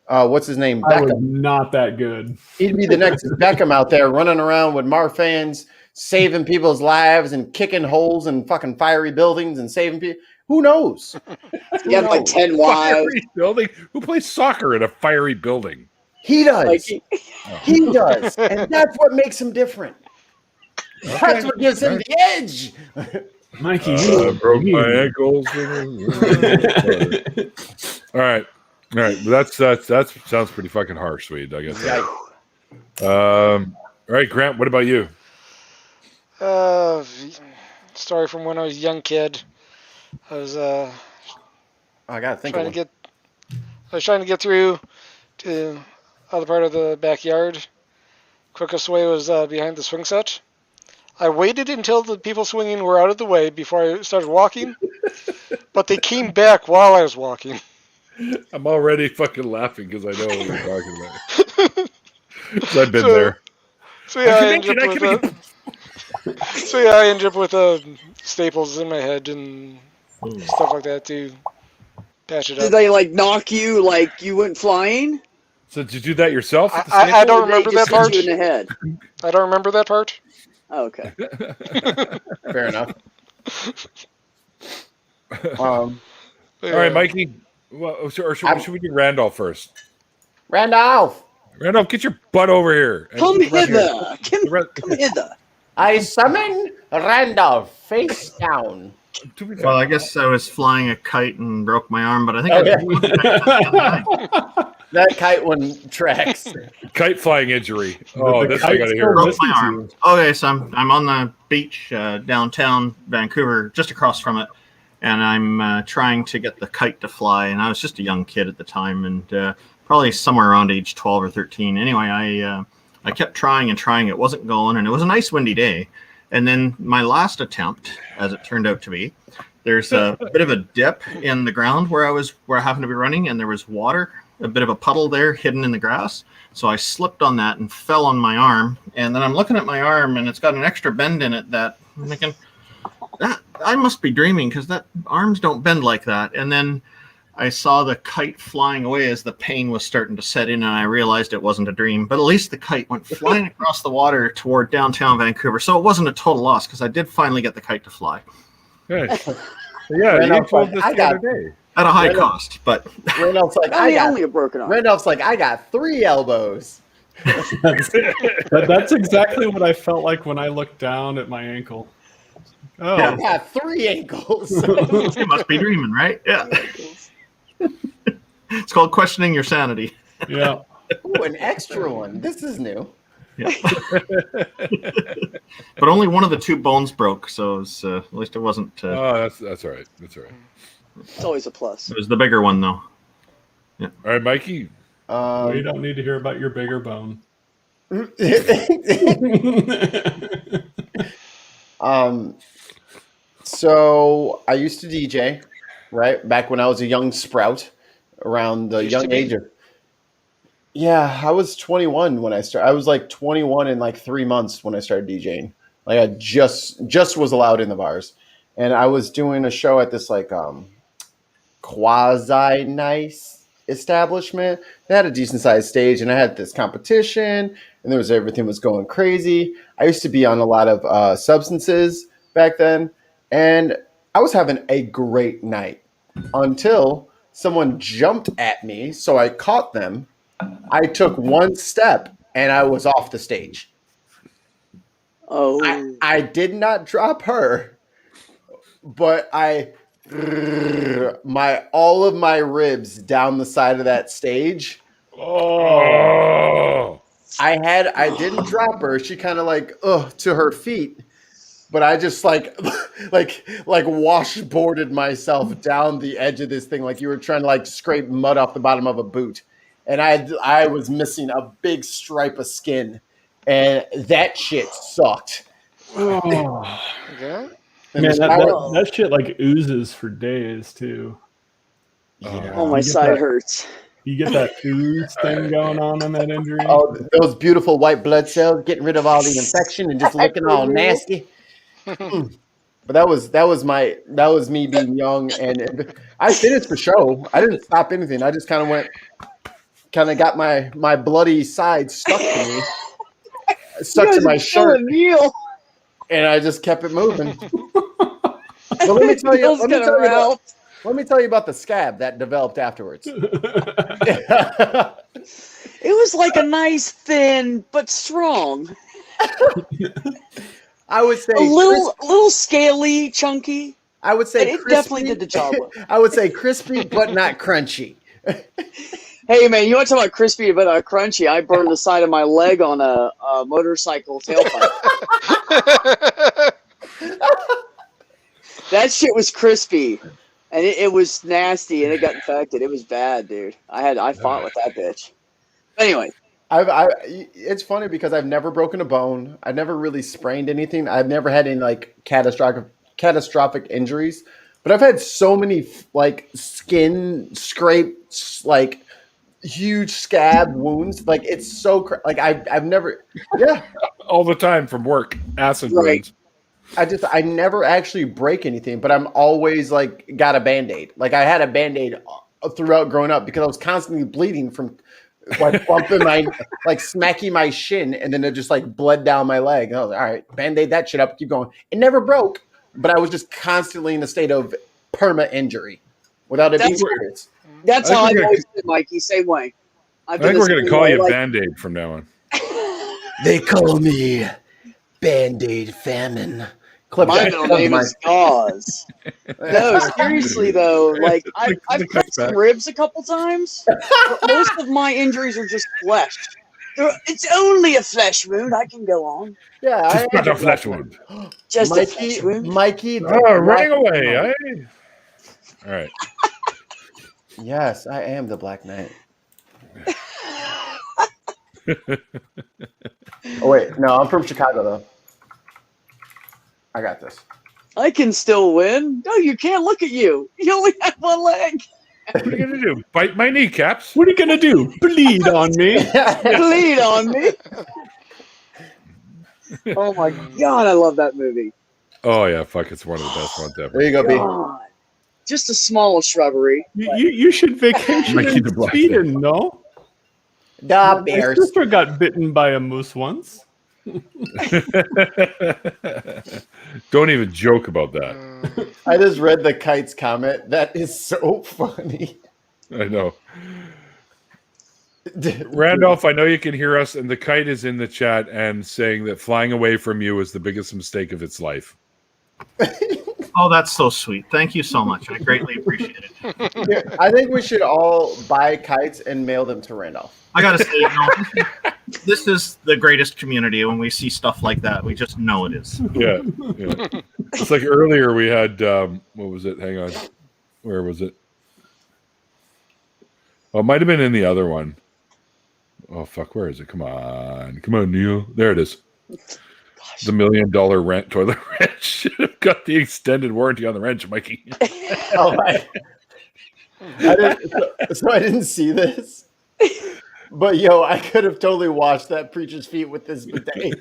What's his name? I was Beckham. not that good. He'd be the next Beckham out there running around with Marfans, saving people's lives and kicking holes in fucking fiery buildings and saving people. Who knows? He had like 10 wives. Fiery building? Who plays soccer in a fiery building? He does. Like, He does. And that's what makes him different. That's what gives him the edge. Mikey, I broke my ankles. All right. That sounds pretty fucking harsh, Swede. I guess. All right, Grant. What about you? Story from when I was a young kid. I was I gotta think. I was trying to get through to the other part of the backyard. Quickest way was behind the swing set. I waited until the people swinging were out of the way before I started walking, but they came back while I was walking. I'm already fucking laughing because I know what you're talking about. 'Cause I've been there. So yeah, I ended up with staples in my head and stuff like that to patch it up. did they like knock you like you went flying? So did you do that yourself? I don't Or did remember they that just part. hit you in the head? I don't remember that part. Oh, okay. Fair enough. All right, Mikey. Well, should we do Randolph first? Randolph, Get your butt over here. Come hither. Come hither. I summon Randolph face down. Well, I guess I was flying a kite and broke my arm, but I think That kite one tracks. Kite flying injury. Oh, this I gotta hear. broke my arm. Okay, so I'm on the beach downtown Vancouver, just across from it, and I'm trying to get the kite to fly. And I was just a young kid at the time, and probably somewhere around age 12 or 13. Anyway, I kept trying and trying. It wasn't going, and it was a nice windy day. And then my last attempt, as it turned out to be, there's a bit of a dip in the ground where I happened to be running, and there was water, a bit of a puddle there hidden in the grass. So I slipped on that and fell on my arm. And then I'm looking at my arm, and it's got an extra bend in it that I'm thinking, I must be dreaming, because that arms don't bend like that. And then I saw the kite flying away as the pain was starting to set in, and I realized it wasn't a dream. But at least the kite went flying across the water toward downtown Vancouver. So it wasn't a total loss, because I did finally get the kite to fly. Good. Yeah, you told this the other day. At a high cost, but Randolph's like, Only a broken arm. Randolph's like, I got 3 elbows. That's exactly what I felt like when I looked down at my ankle. Oh, I got 3 ankles. you must be dreaming, right? Yeah. It's called questioning your sanity. yeah. Ooh, an extra one. This is new. Yeah. But only one of the 2 bones broke, so it was, at least it wasn't. Oh, that's all right. That's all right. It's always a plus. It was the bigger one, though. All right, Mikey. Well, you don't need to hear about your bigger bone. So I used to DJ, right? Back when I was a young sprout, around the Used to young be? age of. Yeah, I was 21 when I started. I was like 21 in like 3 months when I started DJing. Like I just was allowed in the bars, and I was doing a show at this like quasi nice establishment. They had a decent sized stage, and I had this competition, and there was everything was going crazy. I used to be on a lot of substances back then, and I was having a great night until someone jumped at me. So I caught them. I took one step, and I was off the stage. Oh, I did not drop her, but all of my ribs down the side of that stage. Oh, I didn't drop her. She kind of like to her feet, but I just like washboarded myself down the edge of this thing like you were trying to like scrape mud off the bottom of a boot. And I was missing a big stripe of skin, and that shit sucked. Oh, Okay. And man, the that, sky- that, that shit like oozes for days too. oh, my You get side that- hurts. You get that ooze thing going on that injury. Oh, those beautiful white blood cells, getting rid of all the infection and just looking all nasty. But that was me being young, and I finished the show. I didn't stop anything. I just kind of got my bloody side stuck to me, stuck to my shirt, Neil. and I just kept it moving. But let me tell you, Neil's gonna let me tell you about the scab that developed afterwards. It was like a nice, thin but strong, I would say a little scaly, chunky. I would say And it definitely crispy. did the job well. I would say crispy, but not crunchy. Hey man, you want to talk about crispy but crunchy? I burned the side of my leg on a motorcycle tailpipe. That shit was crispy, and it was nasty, and it got infected. It was bad, dude. I fought with that bitch. Anyway, It's funny because I've never broken a bone. I've never really sprained anything. I've never had any like catastrophic injuries, but I've had so many like skin scrapes, like huge scab wounds. Like it's so like I've never, yeah. all the time from work, acid Right. wounds. I never actually break anything, but I'm always like got a Band-Aid. Like I had a Band-Aid throughout growing up because I was constantly bleeding from like bumping my like smacking my shin, and then it just like bled down my leg. And I was like, all right, Band-Aid that shit up, keep going. It never broke, but I was just constantly in a state of perma injury without it being That's- serious. that's I how think I've we're always been, Mikey. Same way. I think we're going to call you like, Band-Aid from now on. They call me Band-Aid Famine. My middle name is Gauze. No, seriously though, like I've cracked some ribs a couple times, but most of my injuries are just flesh. It's only a flesh wound. I can go on. Yeah, I Just put have a flesh wound. Just a flesh wound. Mikey. Oh, running away. All right. Yes, I am the Black Knight. Oh wait, no, I'm from Chicago though. I got this. I can still win. No, you can't. Look at you. You only have one leg. What are you going to do? Bite my kneecaps? What are you gonna do? Bleed on me? Bleed on me. Oh my god, I love that movie. Oh, yeah. Fuck. It's one of the best ones ever. There you go, B. God. Just a small shrubbery. You should vacation Might keep in the black Sweden, no? Da My bears. sister got bitten by a moose once. Don't even joke about that. I just read the Kite's comment. That is so funny. I know. Randolph, I know you can hear us, and the Kite is in the chat and saying that flying away from you is the biggest mistake of its life. Oh, that's so sweet. Thank you so much. I greatly appreciate it. Here, I think we should all buy kites and mail them to Randolph. I gotta say, this is the greatest community. When we see stuff like that, we just know it is. Yeah. It's like earlier we had, what was it? Hang on. Where was it? Oh, it might have been in the other one. Oh, fuck. Where is it? Come on. Come on, Neil. There it is. The $1 million rent toilet wrench should have got the extended warranty on the wrench, Mikey. Oh, so I didn't see this. But yo, I could have totally washed that preacher's feet with this bidet.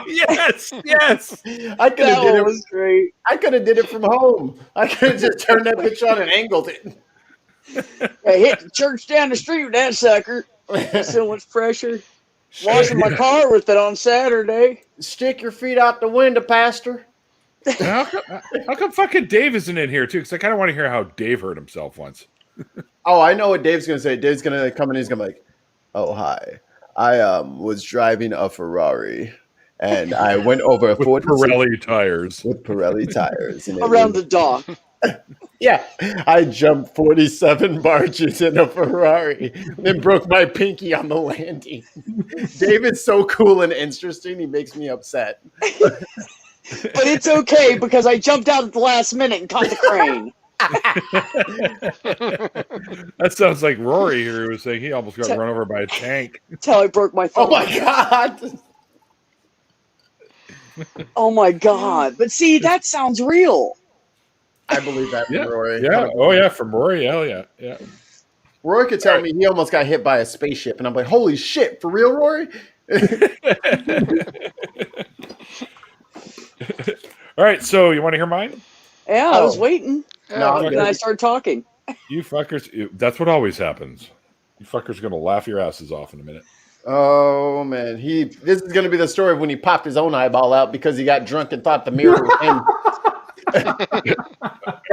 Yes. I could have That did it. was great. I could have did it from home. I could have just turned that bitch on and angled it. I hit the church down the street with that sucker. So much pressure. Washing my car with it on Saturday. Stick your feet out the window, Pastor. How come fucking Dave isn't in here too? Because I kind of want to hear how Dave hurt himself once. Oh, I know what Dave's gonna say. Dave's gonna come in. He's gonna be like, "Oh, hi. I was driving a Ferrari, and I went over With 46 Pirelli tires. with Pirelli tires and Around the dock. Yeah, I jumped 47 barges in a Ferrari, then broke my pinky on the landing. David's so cool and interesting. He makes me upset. But it's okay because I jumped out at the last minute and caught the crane. That sounds like Rory here, who was saying he almost got run over by a tank. That's how I broke my thumb. Oh my god! Oh my god. But see, that sounds real. I believe that from Rory. Yeah. Oh yeah, from Rory. Hell yeah. Yeah. Rory could tell me he almost got hit by a spaceship, and I'm like, holy shit, for real, Rory? All right, so you want to hear mine? Yeah, I was waiting. No, And then I started talking. You fuckers, that's what always happens. You fuckers are going to laugh your asses off in a minute. Oh man, this is gonna be the story of when he popped his own eyeball out because he got drunk and thought the mirror was him.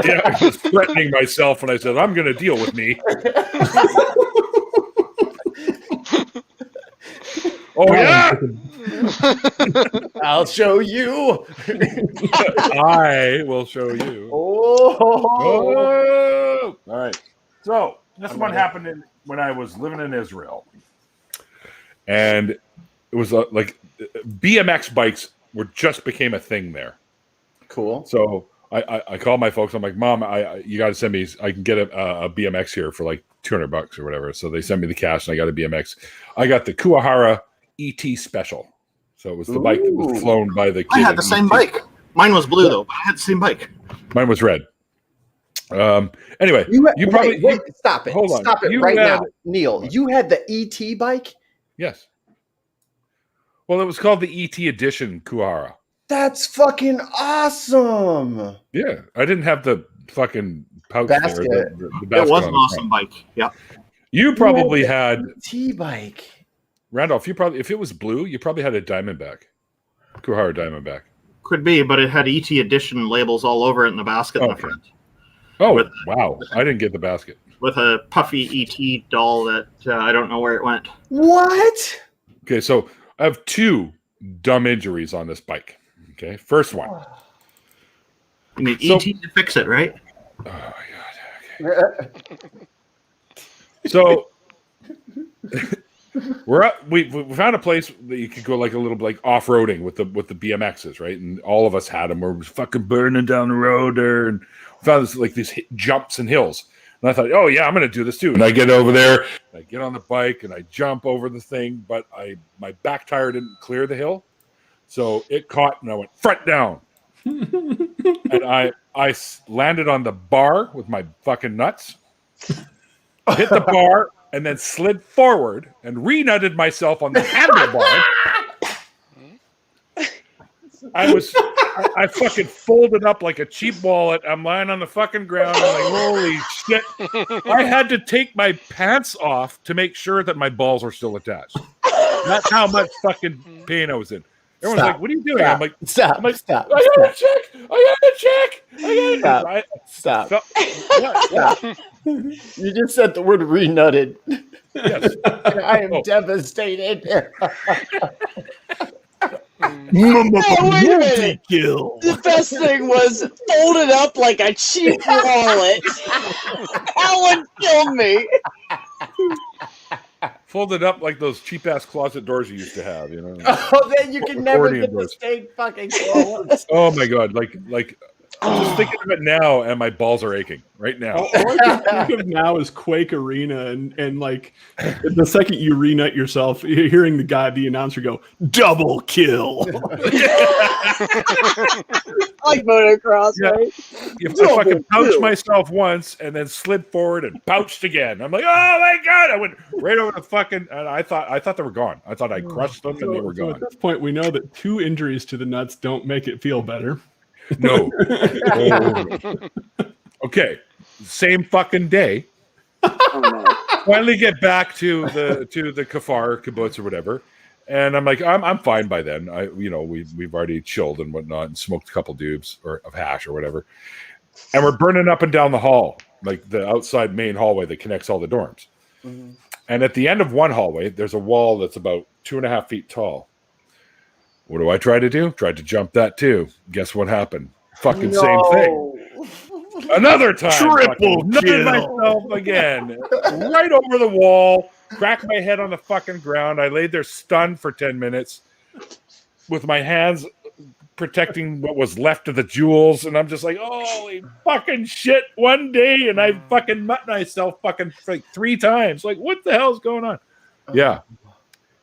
Yeah, I was threatening myself when I said, I'm going to deal with me. Oh, yeah? I'll show you. I will show you. Oh. Oh. All right. So, this one happened when I was living in Israel. And it was like BMX bikes just became a thing there. Cool. So I called my folks. I'm like, Mom, you got to send me. I can get a BMX here for like $200 or whatever. So they sent me the cash, and I got a BMX. I got the Kuwahara ET Special. So it was the bike that was flown by the kid. I had the same bike. Mine was blue though, but I had the same bike. Mine was red. Anyway, you probably stop it. Hold on. Stop it You right had- now, Neil. You had the ET bike. Yes. Well, it was called the ET Edition Kuwahara. That's fucking awesome. Yeah, I didn't have the fucking pouch Basket. there. The It basket was on an the awesome front. bike. Yeah. You probably had ET bike. Randolph. You probably, if it was blue, you probably had a Diamondback, Kuwahara Diamondback. Could be, but it had ET edition labels all over it in the basket in the Okay. front. Oh, With- wow! I didn't get the basket. With a puffy ET doll that I don't know where it went. What? Okay, so I have two dumb injuries on this bike. Okay, first one. You need So- ET to fix it, right? Oh my god. So we found a place that you could go like a little like off-roading with the BMXs, right? And all of us had them. We're fucking burning down the road there, and we found this like these jumps and hills. And I thought, oh yeah, I'm gonna do this too. And I get over there, I get on the bike, and I jump over the thing, but my back tire didn't clear the hill, so it caught, and I went front down, and I landed on the bar with my fucking nuts, hit the bar, and then slid forward and re-nutted myself on the handlebar. I fucking folded up like a cheap wallet. I'm lying on the fucking ground. I'm like, holy shit. I had to take my pants off to make sure that my balls were still attached. That's how much fucking pain I was in. Everyone's Stop. like, what are you doing? I'm like, Stop. I'm like, Stop. I got a check. I got a check. Stop. What? Stop. You just said the word renutted. Yes. I am devastated. Oh, wait a minute. The best thing was folded up like a cheap wallet. That one killed me. Folded up like those cheap ass closet doors you used to have, Oh, then you can never Accordion get the doors. steak fucking close. Oh my god, like I'm just thinking of it now, and my balls are aching right now. All I can think of now is Quake Arena, and like the second you renut yourself, you're hearing the announcer go, "Double kill." Like motocross, Yeah. right? If I fucking pouched myself once and then slid forward and pouched again, I'm like, oh my god! I went right over the fucking. And I thought they were gone. I thought I crushed them and they were So gone. at this point, we know that 2 injuries to the nuts don't make it feel better. No. Okay. Same fucking day. Oh, no. Finally get back to the kafar kibbutz or whatever, and I'm like, I'm fine by then. We've already chilled and whatnot and smoked a couple dubs of hash or whatever, and we're burning up and down the hall, like the outside main hallway that connects all the dorms. Mm-hmm. And at the end of one hallway, there's a wall that's about 2.5 feet tall. What do I try to do? Tried to jump that too. Guess what happened? Fucking same thing. Another time. Triple nutted kill. myself again. Right over the wall. Cracked my head on the fucking ground. I laid there stunned for 10 minutes with my hands protecting what was left of the jewels. And I'm just like, holy fucking shit. One day and I fucking mutt myself fucking like 3 times. Like, what the hell's going on? Yeah.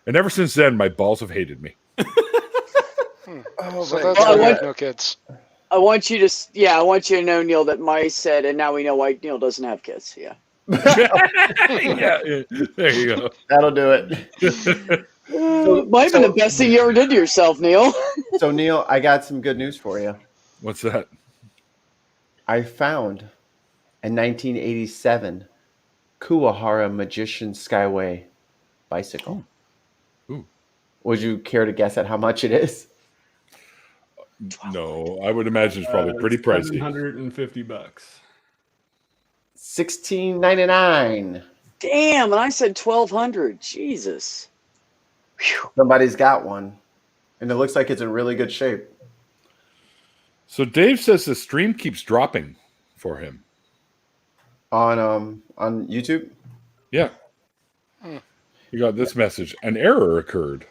And ever since then, my balls have hated me. Oh, So my that's God. why you have no kids. I want you to know, Neil, that Mai said, and now we know why Neil doesn't have kids. Yeah. Yeah, there you go. That'll do it. Might have been the best thing you ever did to yourself, Neil. So, Neil, I got some good news for you. What's that? I found a 1987 Kuwahara Magician Skyway bicycle. Ooh. Would you care to guess at how much it is? No, I would imagine it's probably pretty pricey. $750. $16.99. Damn, and I said 1,200. Jesus. Whew. Somebody's got one, and it looks like it's in really good shape. So Dave says the stream keeps dropping for him. On YouTube. Yeah. You got this message. An error occurred.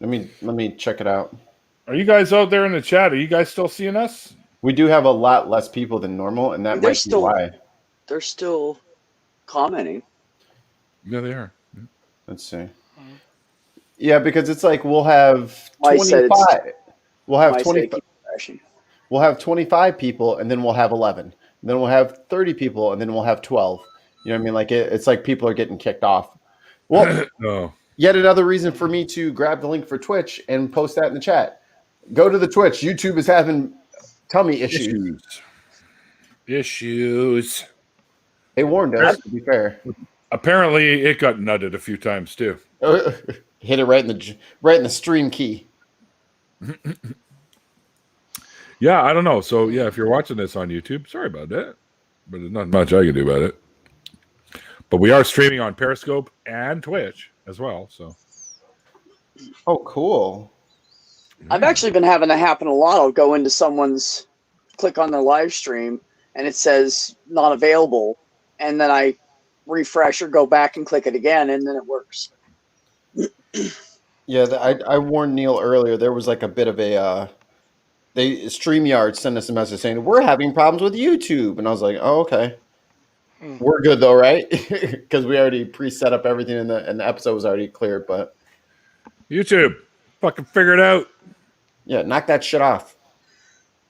Let me check it out. Are you guys out there in the chat? Are you guys still seeing us? We do have a lot less people than normal, and that They're might still- be why. They're still commenting. Yeah, they are. Let's see. Yeah, because it's like we'll have Why said it's- 25. We'll have Mai said 20. it keeps crashing. We'll have 25 people, and then we'll have 11. And then we'll have 30 people, and then we'll have 12. You know what I mean? Like it's like people are getting kicked off. Well, No. yet another reason for me to grab the link for Twitch and post that in the chat. Go to the Twitch. YouTube is having tummy issues. Issues. They warned us, to be fair. Apparently, it got nutted a few times too. Hit it right in the stream key. Yeah, I don't know. So yeah, if you're watching this on YouTube, sorry about that, but there's not much I can do about it. But we are streaming on Periscope and Twitch as well. So Oh, cool. I've actually been having that happen a lot. I'll go into someone's, click on their live stream, and it says not available. And then I refresh or go back and click it again, and then it works. Yeah, I warned Neil earlier. There was like a bit of a StreamYard sent us a message saying we're having problems with YouTube, and I was like, oh, okay. We're good though, right? Because we already pre-set up everything, and the episode was already cleared. But YouTube, fucking figure it out. yeah, knock that shit off.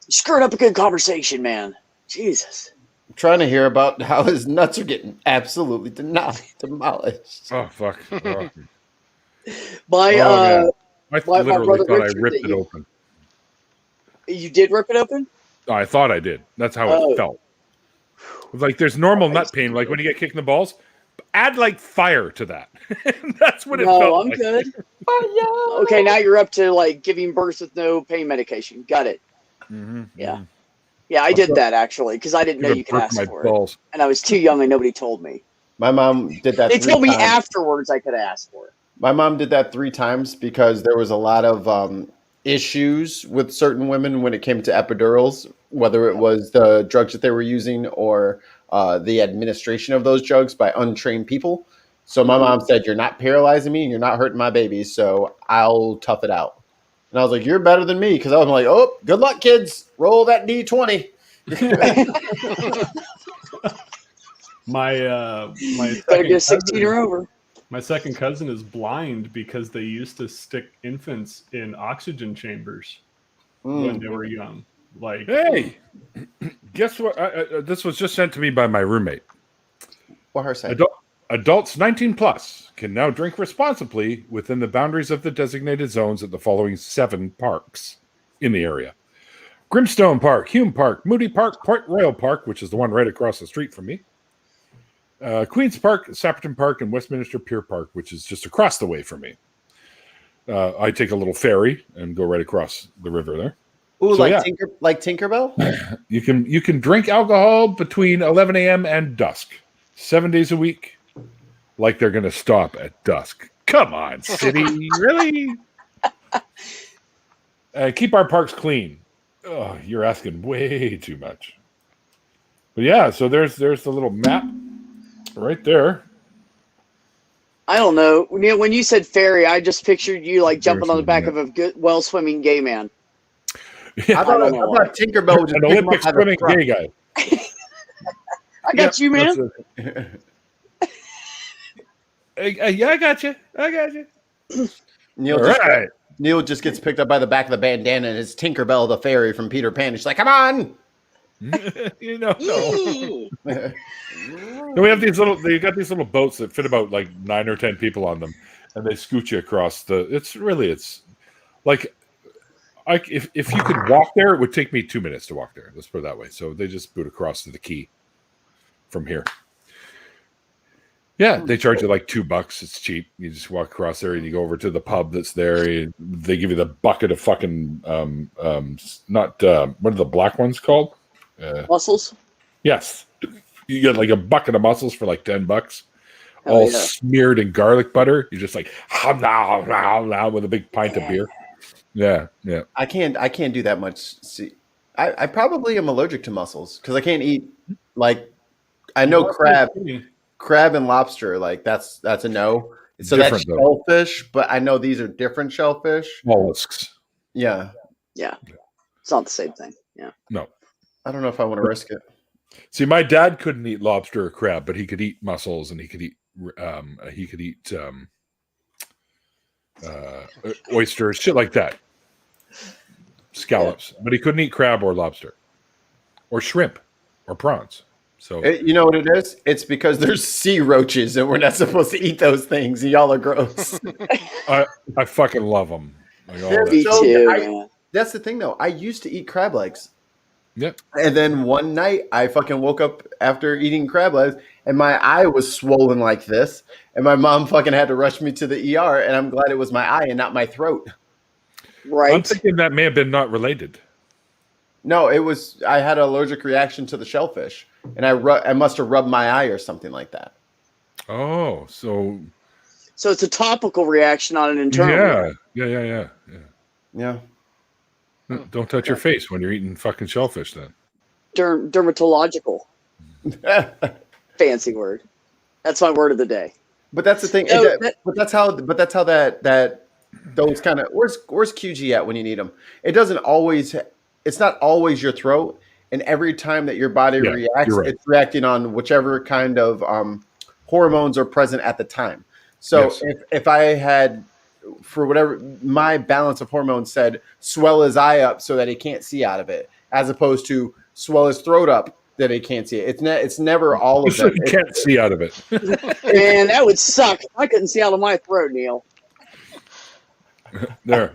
You screwed up a good conversation, man. Jesus. I'm trying to hear about how his nuts are getting absolutely demolished. Oh fuck! Oh, My man. I my literally brother thought I Richard ripped that it open. you did rip it open? Oh, I thought I did. That's how Oh. it felt. It was like there's normal nut pain, like when you get kicked in the balls. Add like fire to that. That's what it No, felt I'm like. good. Okay, now you're up to like giving birth with no pain medication. Got it. Mm-hmm. Yeah. Yeah, I did that actually because I didn't know you could ask for it, balls. and I was too young and nobody told me. My mom did that. They 3 told me times. afterwards I could ask for it. My mom did that 3 times because there was a lot of issues with certain women when it came to epidurals, whether it was the drugs that they were using or the administration of those drugs by untrained people. So my mom said, "You're not paralyzing me, and you're not hurting my babies, so I'll tough it out." And I was like, "You're better than me," because I was like, "Oh, good luck, kids. Roll that D20." My Better second get a 16 or cousin, over. my second cousin is blind because they used to stick infants in oxygen chambers when they were young. Like, Hey, guess what? This was just sent to me by my roommate. What her say? Adults 19 plus can now drink responsibly within the boundaries of the designated zones at the following 7 parks in the area: Grimstone Park, Hume Park, Moody Park, Port Royal Park, which is the one right across the street from me, Queen's Park, Sapperton Park, and Westminster Pier Park, which is just across the way from me. I take a little ferry and go right across the river there. Ooh, So, like yeah. Tinkerbell? You can drink alcohol between 11 a.m. and dusk, 7 days a week, like they're going to stop at dusk. Come on, city, really? Keep our parks clean. Oh, you're asking way too much. But yeah, so there's the little map right there. I don't know. Neil, when you said ferry, I just pictured you like jumping on the back Yeah. of a good, well-swimming gay man. Yeah, I thought Tinkerbell would just an pick him Olympic up out of swimming the front. gay guy. I got you, man. Yeah, I got you. Neil All just, right. Neil just gets picked up by the back of the bandana, and it's Tinkerbell the fairy from Peter Pan. She's like, "Come on!" You know, no. Yee. And we have these they got these little boats that fit about like 9 or 10 people on them, and they scoot you across it's like, if you could walk there, it would take me 2 minutes to walk there. Let's put it that way. So they just boot across to the quay from here. Yeah, they charge you like $2. It's cheap. You just walk across there and you go over to the pub that's there. They give you the bucket of fucking what are the black ones called? Muscles? Yes. You get like a bucket of mussels for like $10, Hell all yeah. smeared in garlic butter. You're just like now with a big pint of beer. Yeah. I can't do that much. See, I probably am allergic to mussels because I can't eat like I know crab and lobster. Like that's a no. So that's Different, though. shellfish, but I know these are different shellfish. Mollusks. Yeah, Yeah. It's not the same thing. Yeah. No. I don't know if I want to risk it. See, my dad couldn't eat lobster or crab, but he could eat mussels and he could eat oysters, shit like that. Scallops. But he couldn't eat crab or lobster. Or shrimp. Or prawns. So You know what it is? It's because there's sea roaches and we're not supposed to eat those things. And y'all are gross. I fucking love them. Like all Me that. too. I- That's the thing, though. I used to eat crab legs. Yep. And then one night I fucking woke up after eating crab legs and my eye was swollen like this. And my mom fucking had to rush me to the ER. And I'm glad it was my eye and not my throat. I'm Right. thinking that may have been not related. No, it was, I had an allergic reaction to the shellfish. And I must have rubbed my eye or something like that. Oh, so So it's a topical reaction, not an internal. yeah. Yeah. Don't touch your face when you're eating fucking shellfish then. Dermatological. Fancy word. That's my word of the day. But that's the thing. No, But that's how that those kind of where's QG at when you need them? It's not always your throat, and every time that your body Yeah, reacts, you're right. it's reacting on whichever kind of hormones are present at the time. So Yes. if I had, for whatever, my balance of hormones said swell his eye up so that he can't see out of it, as opposed to swell his throat up that he can't see it. It's never all of So them. you can't see out of it. And that would suck. I couldn't see out of my throat, Neil. There.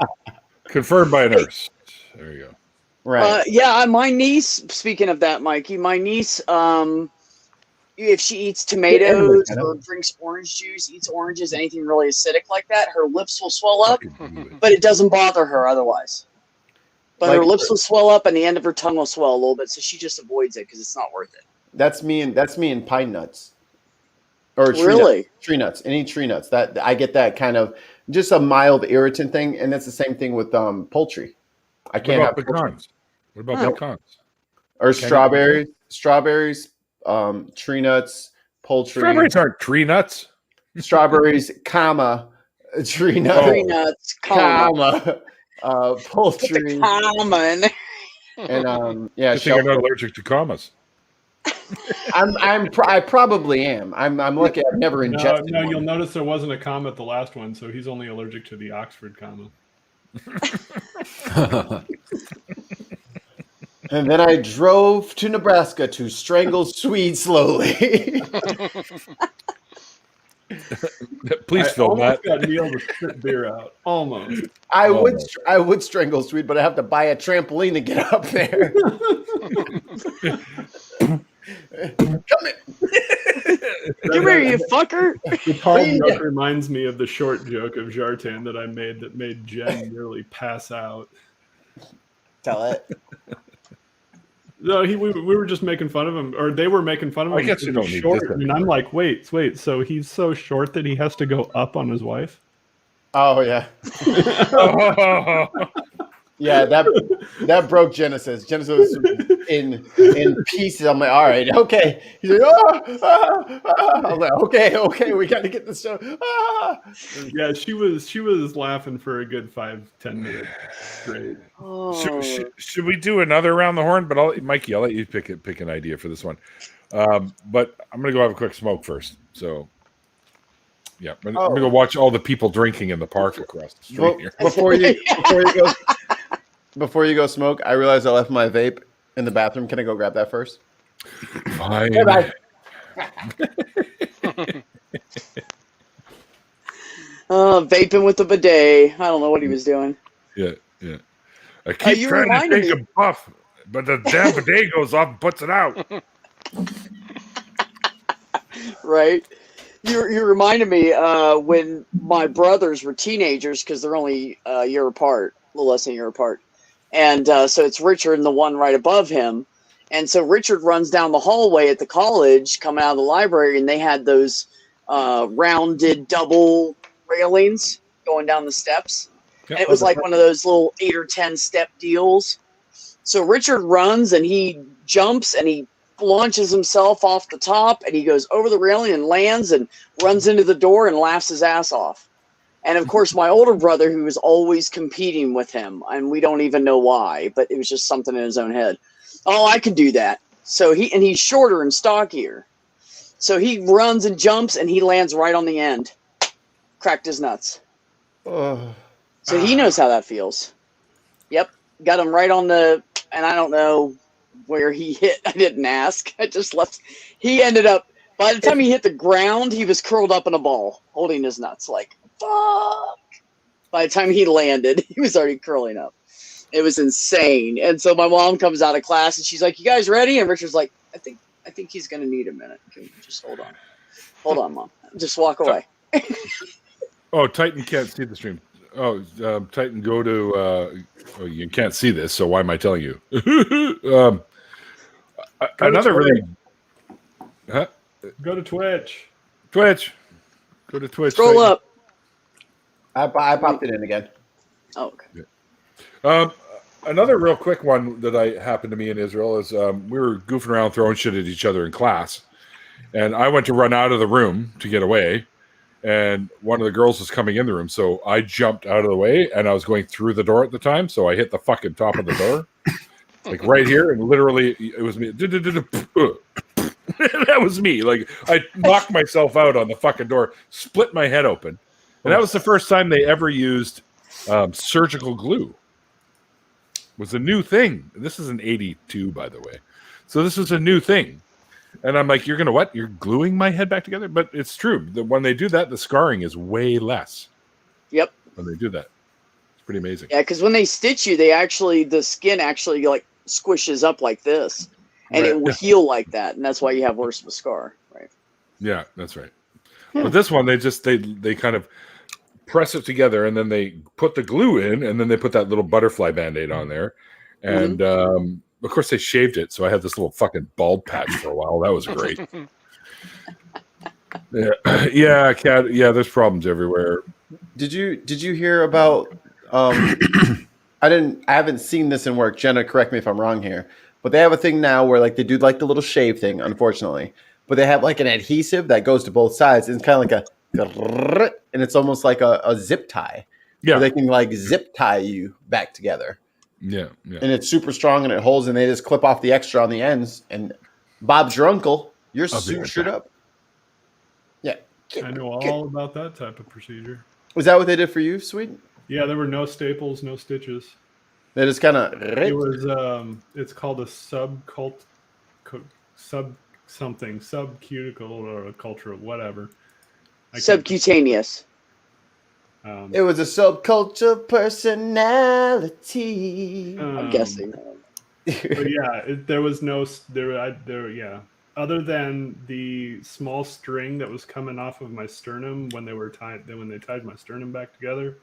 Confirmed by a nurse. There you go. Right. Yeah, my niece, speaking of that, Mikey, my niece, if she eats tomatoes or drinks orange juice, eats oranges, anything really acidic like that, her lips will swell up, Fucking do it. but it doesn't bother her otherwise. But her Like- lips will swell up and the end of her tongue will swell a little bit, so she just avoids it because it's not worth it. That's me and pine nuts. Or Really? tree nuts. Any tree nuts. That I get that kind of just a mild irritant thing, and that's the same thing with poultry. I What can't about have poultry. pecans? What about pecans? Or Can you- strawberries, tree nuts, poultry, Strawberries aren't tree nuts. strawberries, comma, tree nuts, Oh. Tree nuts, comma. poultry, Common. and I think I'm not allergic to commas. I probably am. I'm lucky. I've never ingested. No, one. you'll notice there wasn't a comma at the last one, so he's only allergic to the Oxford comma. And then I drove to Nebraska to strangle Swede slowly. Please film that. I got Neil to spit beer out. Almost. I would strangle Swede, but I have to buy a trampoline to get up there. Come Come here, you fucker. The Paul joke reminds me of the short joke of Jartan that I made that made Jen nearly pass out. Tell it. No, we were just making fun of him, or they were making fun of him. I guess you don't need short, this and I'm like, wait. So he's so short that he has to go up on his wife? Oh yeah. Yeah, that broke Genesis. Genesis was in pieces. I'm like, all right, okay. He's like, I'm like, okay, we got to get this show. Yeah, she was laughing for a good 5-10 minutes straight. Oh. Should we do another around the horn? But Mikey, I'll let you pick an idea for this one. But I'm gonna go have a quick smoke first. So yeah, I'm gonna go watch all the people drinking in the park across the street here. Before you go smoke, I realized I left my vape in the bathroom. Can I go grab that first? Fine. Bye. Vaping with the bidet. I don't know what he was doing. Yeah. I keep you trying to reminded take me. a puff, but the damn bidet goes off and puts it out. Right. You reminded me when my brothers were teenagers, because they're only a year apart, a little less than a year apart. And so it's Richard and the one right above him. And so Richard runs down the hallway at the college coming out of the library, and they had those rounded double railings going down the steps. Yep. And it was like one of those little 8 or 10 step deals. So Richard runs and he jumps and he launches himself off the top, and he goes over the railing and lands and runs into the door and laughs his ass off. And of course, my older brother, who was always competing with him, and we don't even know why, but it was just something in his own head. Oh, I could do that. So he's shorter and stockier. So he runs and jumps and he lands right on the end. Cracked his nuts. So he knows how that feels. Yep. Got him right on the, and I don't know where he hit. I didn't ask. I just left. He ended up, by the time he hit the ground, he was curled up in a ball, holding his nuts like, fuck. By the time he landed, he was already curling up. It was insane. And so my mom comes out of class and she's like, you guys ready? And Richard's like, I think he's going to need a minute. Can you just hold on. Hold on, Mom. Just walk away. Oh, Titan can't see the stream. Oh, Titan, go to. You can't see this, so why am I telling you? Another really. Huh? Go to Twitch. Go to Twitch. Scroll Titan. up. I popped it in again. Oh, okay. Another real quick one that happened to me in Israel is we were goofing around throwing shit at each other in class, and I went to run out of the room to get away, and one of the girls was coming in the room, so I jumped out of the way, and I was going through the door at the time, so I hit the fucking top of the door, like right here, and literally it was me. That was me. Like I knocked myself out on the fucking door, split my head open, and that was the first time they ever used surgical glue. Was a new thing. This is an 82, by the way. So this is a new thing. And I'm like, you're going to what? You're gluing my head back together? But it's true. When they do that, the scarring is way less. Yep. When they do that. It's pretty amazing. Yeah, because when they stitch you, the skin actually like squishes up like this. And Right. it will heal like that. And that's why you have worse of a scar. Right. Yeah, that's right. But this one, they kind of press it together, and then they put the glue in, and then they put that little butterfly Band-Aid on there. And of course they shaved it, so I had this little fucking bald patch for a while. That was great. Yeah, cat. Yeah, there's problems everywhere. Did you hear about? I haven't seen this in work. Jenna, correct me if I'm wrong here, but they have a thing now where like they do like the little shave thing, unfortunately, but they have like an adhesive that goes to both sides, and it's kind of like and it's almost like a zip tie. Yeah. where they can like zip tie you back together. Yeah. And it's super strong and it holds, and they just clip off the extra on the ends. And Bob's your uncle. You're I'll be right sutured back. up. Yeah. I know all about that type of procedure. Was that what they did for you, Sweden? Yeah, there were no staples, no stitches. They just kind of. It was it's called a subcuticle or a culture, whatever. Subcutaneous. It was a subculture personality. I'm guessing. But yeah, there was no yeah. Other than the small string that was coming off of my sternum when they tied my sternum back together,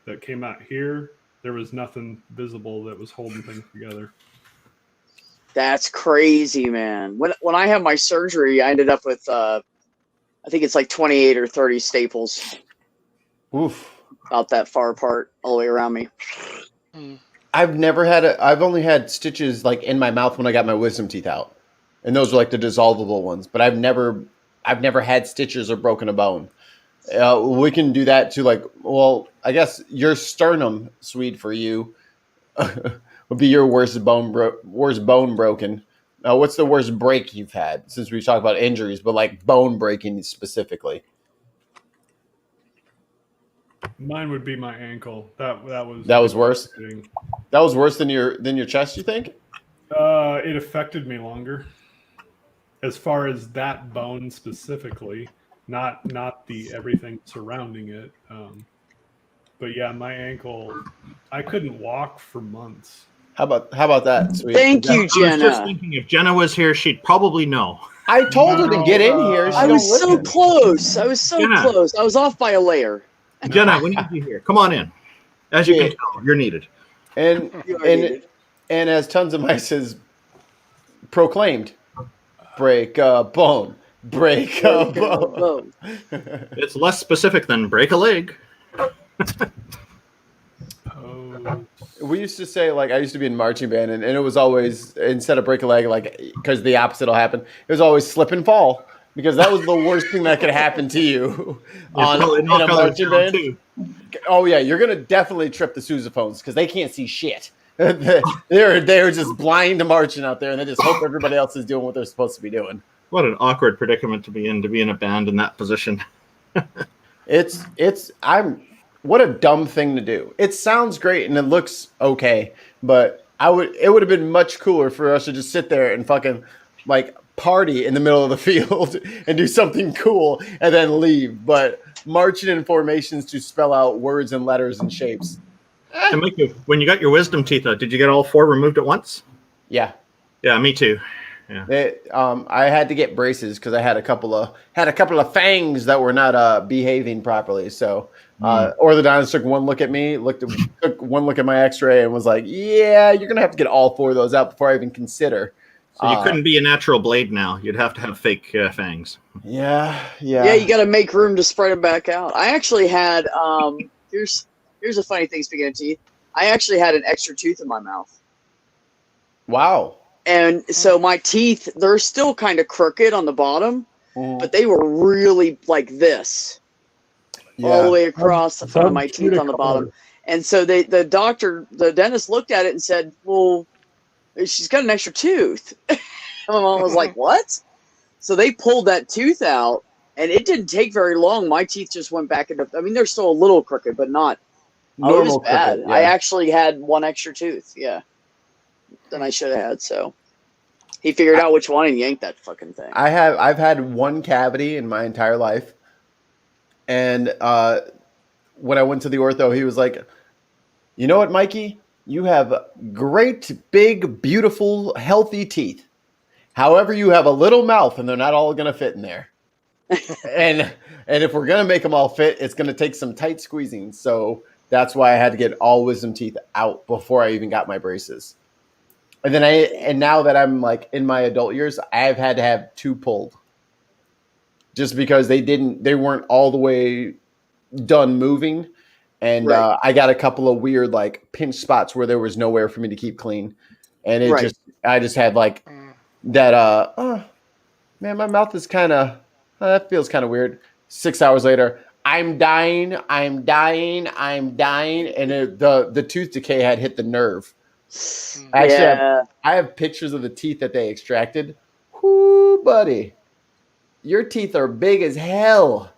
that came out here, there was nothing visible that was holding things together. That's crazy, man. When I had my surgery, I ended up with I think it's like 28 or 30 staples. Oof. About that far apart, all the way around me. I've only had stitches like in my mouth when I got my wisdom teeth out, and those were like the dissolvable ones. But I've never had stitches or broken a bone. We can do that too. Like, well, I guess your sternum, Swede, for you would be your worst bone broken. What's the worst break you've had? Since we've talked about injuries, but like bone breaking specifically. Mine would be my ankle. That was worse. That was worse than your chest, you think? It affected me longer. As far as that bone specifically, not the everything surrounding it. But yeah, my ankle, I couldn't walk for months. How about that, Sweet? Thank you, I was Jenna. just thinking if Jenna was here, she'd probably know. I told her to get in here. She I was don't so listen. close. I was so Jenna. close. I was off by a layer. Jenna, we need you here. Come on in. As you can tell, you're needed. And You are and needed. and as Tons of Mice has proclaimed, break a bone, break a bone. It's less specific than break a leg. We used to say, like, I used to be in marching band, and it was always, instead of break a leg, like, because the opposite will happen, it was always slip and fall, because that was the worst thing that could happen to you in a marching band. Too. Oh, yeah, you're going to definitely trip the sousaphones, because they can't see shit. they're just blind to marching out there, and they just hope everybody else is doing what they're supposed to be doing. What an awkward predicament to be in a band in that position. What a dumb thing to do. It sounds great and it looks okay, but it would have been much cooler for us to just sit there and fucking like party in the middle of the field and do something cool and then leave. But marching in formations to spell out words and letters and shapes. And Mike, when you got your wisdom teeth out, did you get all 4 removed at once? Yeah. Yeah, me too. Yeah. I had to get braces because I had a couple of fangs that were not behaving properly. So orthodontist took one look at me, took one look at my X-ray, and was like, "Yeah, you're gonna have to get all 4 of those out before I even consider." So you couldn't be a natural blade now. You'd have to have fake fangs. Yeah. Yeah, you got to make room to spread them back out. I actually had here's a funny thing. Speaking of teeth, I actually had an extra tooth in my mouth. Wow. And so my teeth, they're still kind of crooked on the bottom, but they were really like this, all the way across the front of my teeth on the bottom. And so the dentist looked at it and said, "Well, she's got an extra tooth." And my mom was like, "What?" So they pulled that tooth out, and it didn't take very long. My teeth just went back into, I mean, they're still a little crooked, but not normal bad. Crooked, yeah. I actually had 1 extra tooth, than I should have had. So he figured out which one and yanked that fucking thing. I've had 1 cavity in my entire life, and when I went to the ortho, he was like, "You know what, Mikey? You have great, big, beautiful, healthy teeth. However, you have a little mouth, and they're not all going to fit in there. and if we're going to make them all fit, it's going to take some tight squeezing. So that's why I had to get all wisdom teeth out before I even got my braces. And now that I'm like in my adult years, I've had to have 2 pulled, just because they weren't all the way done moving, and Right. I got a couple of weird like pinch spots where there was nowhere for me to keep clean, and I just had like that. Man, my mouth is kind of that feels kind of weird. 6 hours later, I'm dying, I'm dying, I'm dying, and the tooth decay had hit the nerve. Actually, I have pictures of the teeth that they extracted. Whoo, buddy, your teeth are big as hell,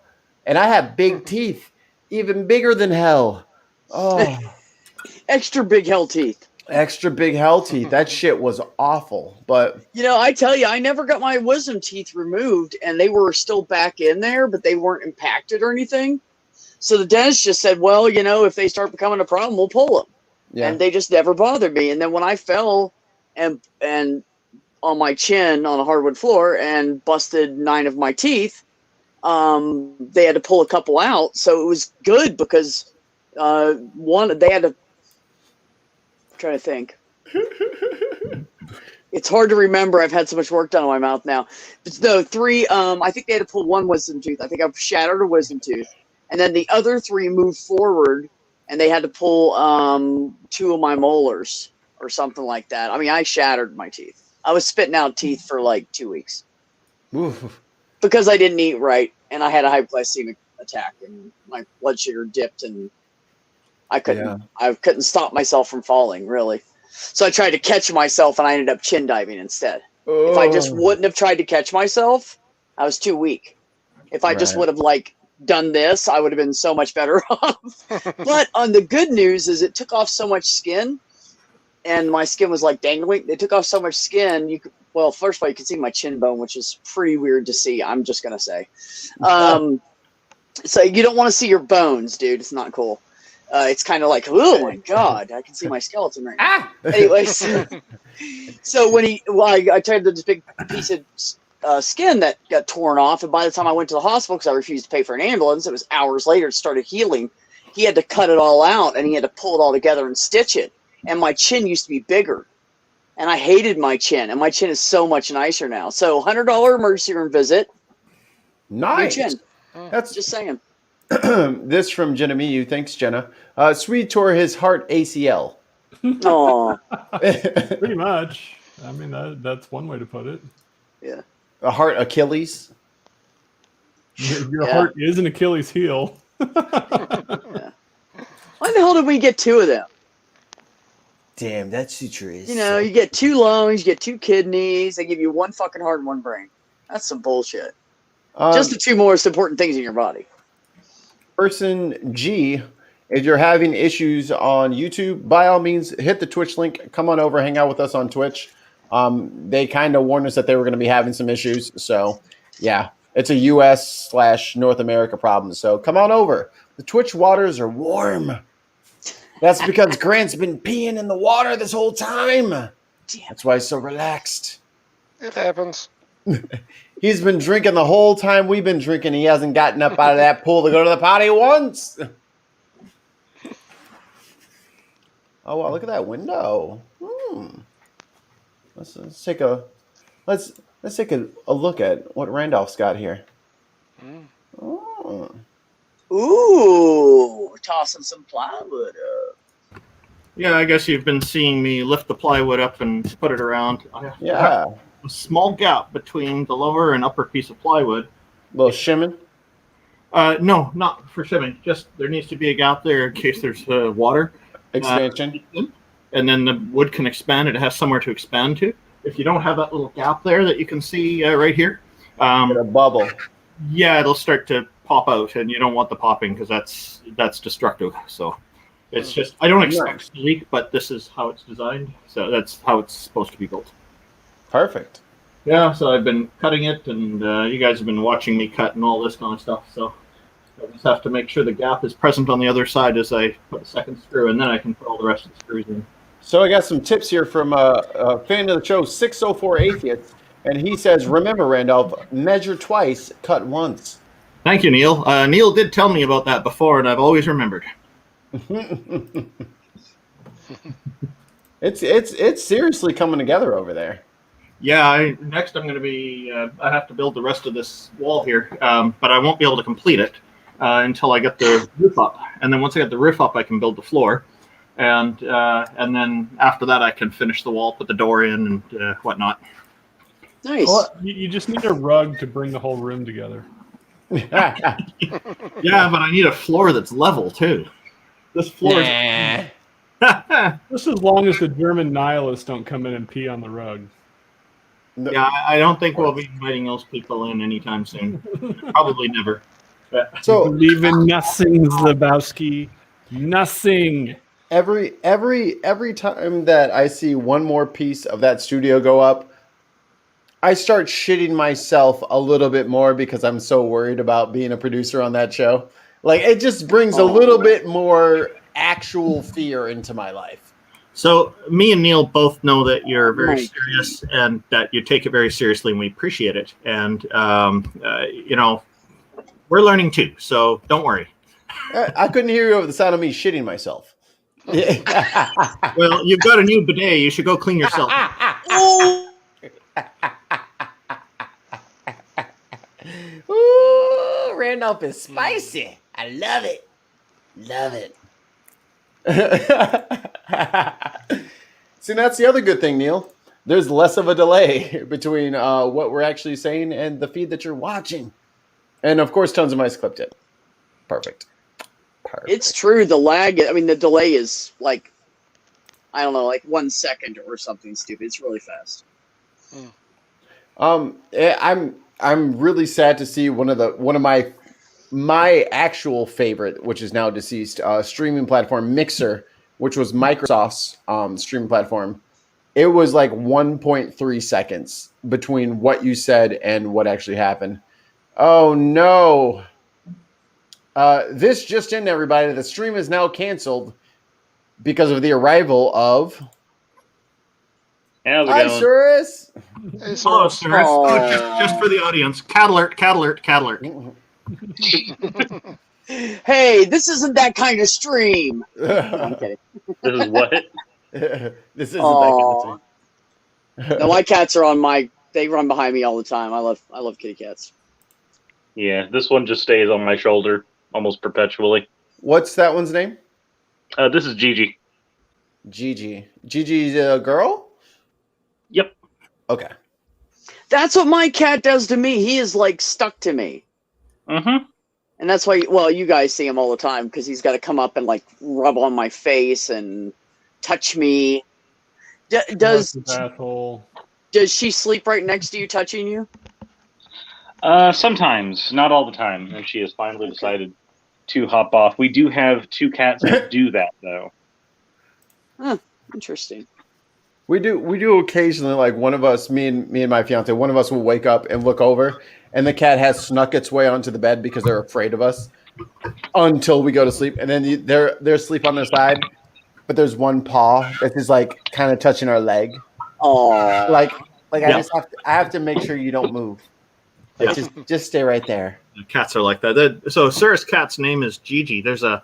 and I have big teeth, even bigger than hell. Oh, Extra big hell teeth. extra big hell teeth. That shit was awful. But You know, I tell you, I never got my wisdom teeth removed, and they were still back in there, but they weren't impacted or anything. So the dentist just said, well, you know, if they start becoming a problem, we'll pull them. yeah, And they just never bothered me. And then when I fell and on my chin on a hardwood floor and busted 9 of my teeth, they had to pull a couple out. So it was good because one, they had to. I'm trying to think. It's hard to remember. I've had so much work done on my mouth now. But no, 3. I think they had to pull 1 wisdom tooth. I think I've shattered a wisdom tooth, and then the other 3 moved forward, and they had to pull 2 of my molars or something like that. I mean, I shattered my teeth. I was spitting out teeth for like 2 weeks oof. because I didn't eat right, and I had a hypoglycemic attack, and my blood sugar dipped, and I couldn't stop myself from falling, really. So I tried to catch myself, and I ended up chin diving instead. Oh. If I just wouldn't have tried to catch myself, I was too weak. If I just would have done this, I would have been so much better off. But on the good news is it took off so much skin, and my skin was like dangling. They took off so much skin. Well, first of all, you can see my chin bone, which is pretty weird to see. I'm just gonna say. So you don't want to see your bones, dude. It's not cool. It's kind of like, oh my god, I can see my skeleton right now. Anyways, so when I tried this big piece of skin that got torn off, and by the time I went to the hospital because I refused to pay for an ambulance, it was hours later. It started healing. He had to cut it all out, and he had to pull it all together and stitch it. And my chin used to be bigger, and I hated my chin, and my chin is so much nicer now. So $100 emergency room visit. Nice. New chin. That's Just saying. This from Jenna Miu. Thanks, Jenna. Swede tore his heart ACL. Oh, Pretty much. I mean, that's one way to put it. yeah. A heart Achilles. Your heart is an Achilles heel. Yeah. Why the hell did we get 2 of them? Damn, that suture is. You know, you get 2 lungs, you get 2 kidneys. They give you 1 fucking heart and 1 brain. That's some bullshit. Just the 2 most important things in your body. Person G, if you're having issues on YouTube, by all means, hit the Twitch link. Come on over, hang out with us on Twitch. They kind of warned us that they were going to be having some issues. So, yeah, it's a US/North America problem. So come on over. The Twitch waters are warm. That's because Grant's been peeing in the water this whole time. That's why he's so relaxed. It happens. He's been drinking the whole time we've been drinking. He hasn't gotten up out of that pool to go to the potty once. Oh wow! Look at that window. Let's take a look at what Randolph's got here. Oh. Ooh, tossing some plywood up. Yeah, I guess you've been seeing me lift the plywood up and put it around. Yeah. A small gap between the lower and upper piece of plywood. Little shimming. No, not for shimming. Just there needs to be a gap there in case there's water. Expansion. And then the wood can expand. It has somewhere to expand to. If you don't have that little gap there that you can see right here. A bubble. Yeah, it'll start to pop out, and you don't want the popping because that's destructive. So it's just, I don't expect to leak, but this is how it's designed. So that's how it's supposed to be built. Perfect. Yeah, so I've been cutting it, and you guys have been watching me cut and all this kind of stuff. So I just have to make sure the gap is present on the other side as I put the second screw, and then I can put all the rest of the screws in. So I got some tips here from a fan of the show, 604 Atheist, and he says, remember, Randolph, measure twice, cut once. Thank you, Neil. Neil did tell me about that before, and I've always remembered. It's seriously coming together over there. Yeah, next I'm going to be, I have to build the rest of this wall here, but I won't be able to complete it until I get the roof up. And then once I get the roof up, I can build the floor. And then after that, I can finish the wall, put the door in and whatnot. Nice. Well, you just need a rug to bring the whole room together. Yeah, but I need a floor that's level too. This floor Nah. Just as long as the German nihilists don't come in and pee on the rug. Yeah, I don't think we'll be inviting those people in anytime soon. Probably never. But So believe in nothing, Lebowski. Nothing. every time that I see one more piece of that studio go up, I start shitting myself a little bit more because I'm so worried about being a producer on that show. Like, it just brings a little bit more actual fear into my life. so me and Neil both know that you're very serious and that you take it very seriously, and we appreciate it. And we're learning too, so don't worry. I couldn't hear you over the sound of me shitting myself. Well, you've got a new bidet. You should go clean yourself. Ooh, Randolph is spicy. I love it. Love it. See, that's the other good thing, Neil. There's less of a delay between what we're actually saying and the feed that you're watching. And of course, Tons of Mice clipped it. Perfect. It's true. The lag, I mean, the delay is like, I don't know, like 1 second or something stupid. It's really fast. I'm really sad to see one of my actual favorite, which is now deceased, streaming platform Mixer, which was Microsoft's streaming platform. It was like 1.3 seconds between what you said and what actually happened. Oh no. This just in, everybody. The stream is now canceled because of the arrival of How's it Hi, going? Cirrus. Hello, sir. Just for the audience. Cat alert, cat alert, cat alert. Hey, this isn't that kind of stream. I'm kidding. This is what? This isn't Aw. that kind No, my cats are on they run behind me all the time. I love kitty cats. Yeah, this one just stays on my shoulder almost perpetually. What's that one's name? This is Gigi. Gigi. Gigi's a girl? Yep. Okay. That's what my cat does to me. He is like stuck to me. Mm-hmm. And that's why, well, you guys see him all the time because he's got to come up and like rub on my face and touch me. Does she sleep right next to you, touching you? Sometimes, not all the time. And she has finally decided to hop off. We do have 2 cats that do that, though. Huh, interesting. We do occasionally, like one of us, me and my fiance, one of us will wake up and look over, and the cat has snuck its way onto the bed because they're afraid of us until we go to sleep, and then they're asleep on their side, but there's one paw that is like kind of touching our leg. Oh, like Yeah. I have to make sure you don't move. Like, just stay right there. The cats are like that. So Sarah's cat's name is Gigi. There's a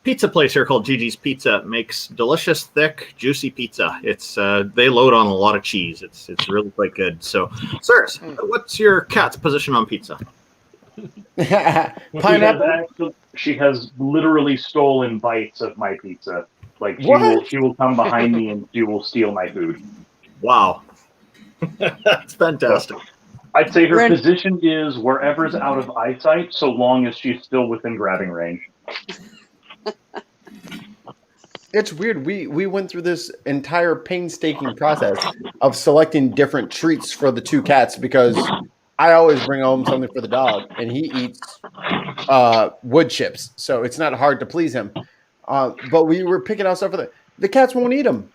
pizza place here called Gigi's Pizza. It makes delicious, thick, juicy pizza. It's they load on a lot of cheese. It's really quite good. So, Sarah's, what's your cat's position on pizza? Pineapple. She has literally stolen bites of my pizza. Like she will come behind me and she will steal my food. Wow, that's fantastic. I'd say her position is wherever's out of eyesight, so long as she's still within grabbing range. It's weird. We went through this entire painstaking process of selecting different treats for the 2 cats because I always bring home something for the dog, and he eats wood chips, so it's not hard to please him. But we were picking out stuff for the cats won't eat them.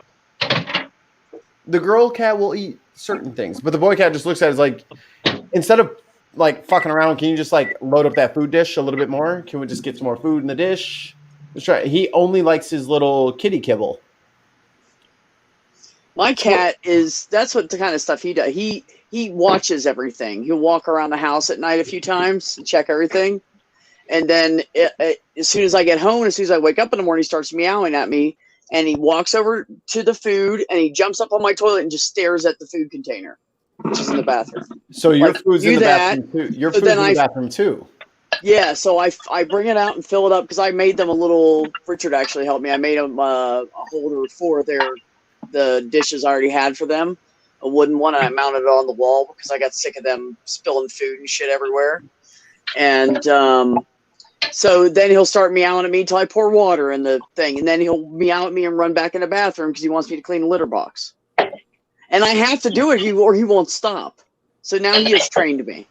The girl cat will eat certain things, but the boy cat just looks at it as like, instead of like fucking around, can you just like load up that food dish a little bit more? Can we just get some more food in the dish? Let's try. He only likes his little kitty kibble. my cat that's what the kind of stuff he does. He watches everything. He'll walk around the house at night a few times and check everything. And then as soon as I get home, as soon as I wake up in the morning, he starts meowing at me. And he walks over to the food and he jumps up on my toilet and just stares at the food container, which is in the bathroom. So your food's in the bathroom too. Your food's in the bathroom too. Yeah, so I bring it out and fill it up because I made them a little. Richard actually helped me. I made them a holder for the dishes I already had for them, a wooden one, and I mounted it on the wall because I got sick of them spilling food and shit everywhere. And so then he'll start meowing at me till I pour water in the thing, and then he'll meow at me and run back in the bathroom because he wants me to clean the litter box. And I have to do it or he won't stop. So now he has trained me.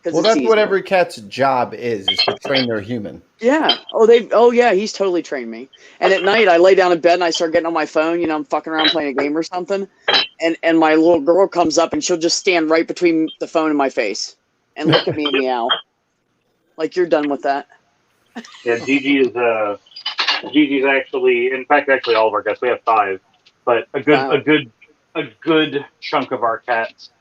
Well, that's what every cat's job is to train their human. Yeah. Oh yeah, he's totally trained me. And at night I lay down in bed and I start getting on my phone, you know, I'm fucking around playing a game or something. And my little girl comes up and she'll just stand right between the phone and my face and look at me and meow. Like, you're done with that. Yeah, Gigi's actually, in fact, actually all of our cats. We have 5, but a good chunk of our cats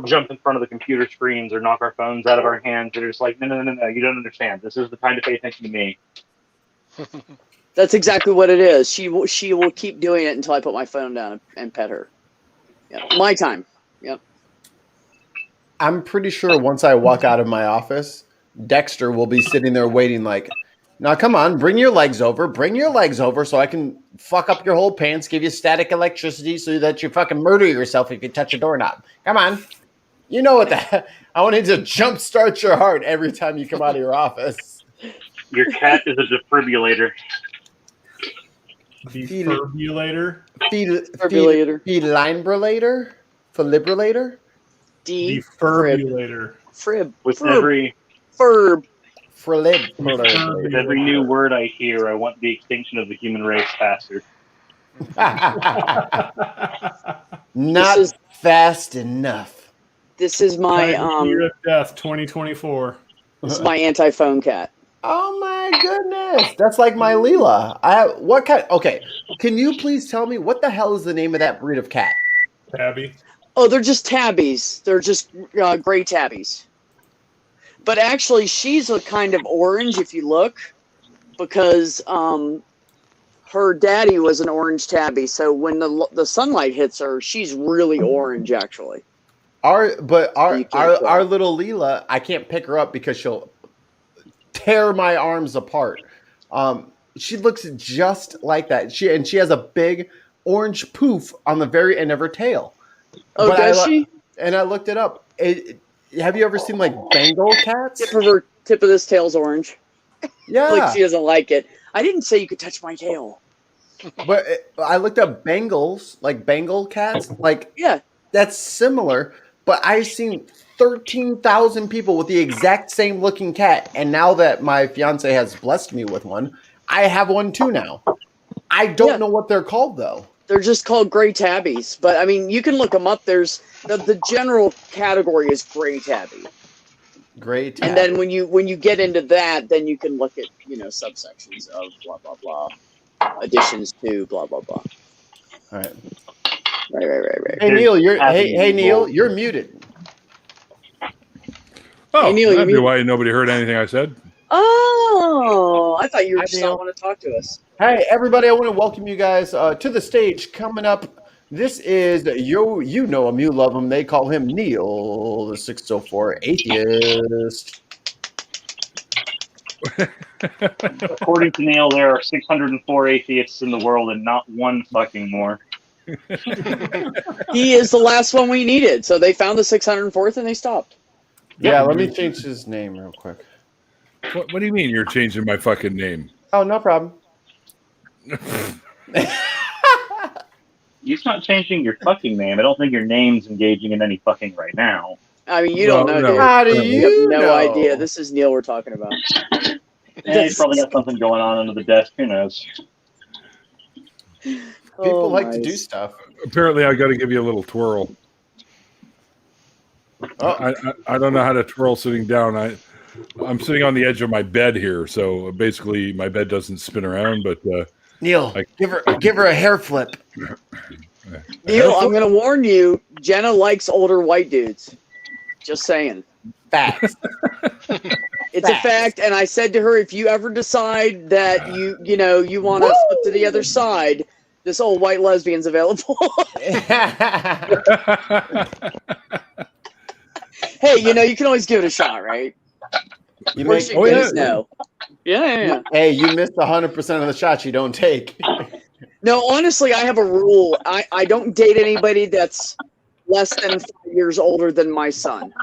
jump in front of the computer screens or knock our phones out of our hands. They're just like, no, you don't understand. This is the time to pay attention to me. That's exactly what it is. She will keep doing it until I put my phone down and pet her. Yeah, my time. Yep. I'm pretty sure once I walk out of my office, Dexter will be sitting there waiting like, now come on, bring your legs over so I can fuck up your whole pants, give you static electricity so that you fucking murder yourself if you touch a doorknob. Come on. You know what that, I wanted to jumpstart your heart every time you come out of your office. Your cat is a defibrillator. Defibrillator? Defibrillator? Fibrillator? Defibrillator. With every new word I hear, I want the extinction of the human race faster. Not fast enough. This is my Year of Death 2024. This is my anti-phone cat. Oh my goodness. That's like my Leela. What kind? Okay. Can you please tell me what the hell is the name of that breed of cat? Tabby. Oh, they're just tabbies. They're just gray tabbies. But actually, she's a kind of orange if you look, because her daddy was an orange tabby. So when the sunlight hits her, she's really orange actually. Our little Leela, I can't pick her up because she'll tear my arms apart. She looks just like that. She has a big orange poof on the very end of her tail. Oh, does she? And I looked it up. Have you ever seen like Bengal cats? Tip of this tail's orange. Yeah. Like she doesn't like it. I didn't say you could touch my tail. But I looked up Bengals, like Bengal cats. Like, yeah, that's similar. But I've seen 13,000 people with the exact same looking cat. And now that my fiance has blessed me with one, I have one too now. I don't know what they're called though. They're just called gray tabbies. But I mean, you can look them up. There's the general category is gray tabby. Gray tabby. And then when you get into that, then you can look at, subsections of blah, blah, blah. Additions to blah, blah, blah. All right. Right. Hey Neil, you're muted. Oh, hey, Neil, that'd be why nobody heard anything I said. Oh, I thought you were just not want to talk to us. Hey everybody, I want to welcome you guys to the stage. Coming up, this is you know him, you love him. They call him Neil, the 604 Atheist. According to Neil, there are 604 atheists in the world and not one fucking more. He is the last one we needed, so they found the 604th and they stopped. Yeah, let me change his name real quick. What do you mean you're changing my fucking name? Oh, no problem. You're not changing your fucking name. I don't think your name's engaging in any fucking right now. I mean, you don't know. No. How do you have no know? idea. This is Neil we're talking about. He's probably got something going on under the desk. Who knows? People like to do stuff. Apparently, I got to give you a little twirl. Oh. I don't know how to twirl sitting down. I'm sitting on the edge of my bed here, so basically my bed doesn't spin around. But Neil, give her a hair flip. Neil, I'm going to warn you. Jenna likes older white dudes. Just saying. Facts. It's a fact, and I said to her, if you ever decide that you want to flip to the other side, this old white lesbian's available. Hey, you can always give it a shot, right? No. Yeah. Hey, you missed 100% of the shots you don't take. No, honestly, I have a rule. I don't date anybody that's less than 5 years older than my son.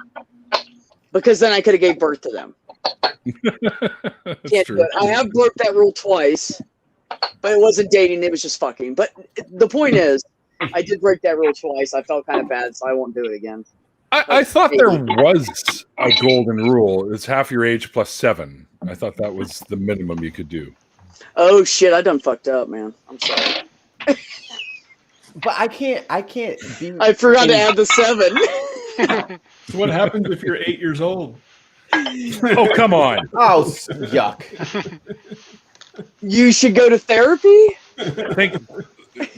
because then I could have gave birth to them. That's Can't true. do it. I have broke that rule twice, but it wasn't dating. It was just fucking. But the point is, I did break that rule twice. I felt kind of bad, so I won't do it again. I thought there was a golden rule. It's half your age plus 7. I thought that was the minimum you could do. Oh shit! I done fucked up, man. I'm sorry. But I can't be. I forgot to add the 7. So what happens if you're 8 years old? Oh, come on. Oh, yuck. You should go to therapy.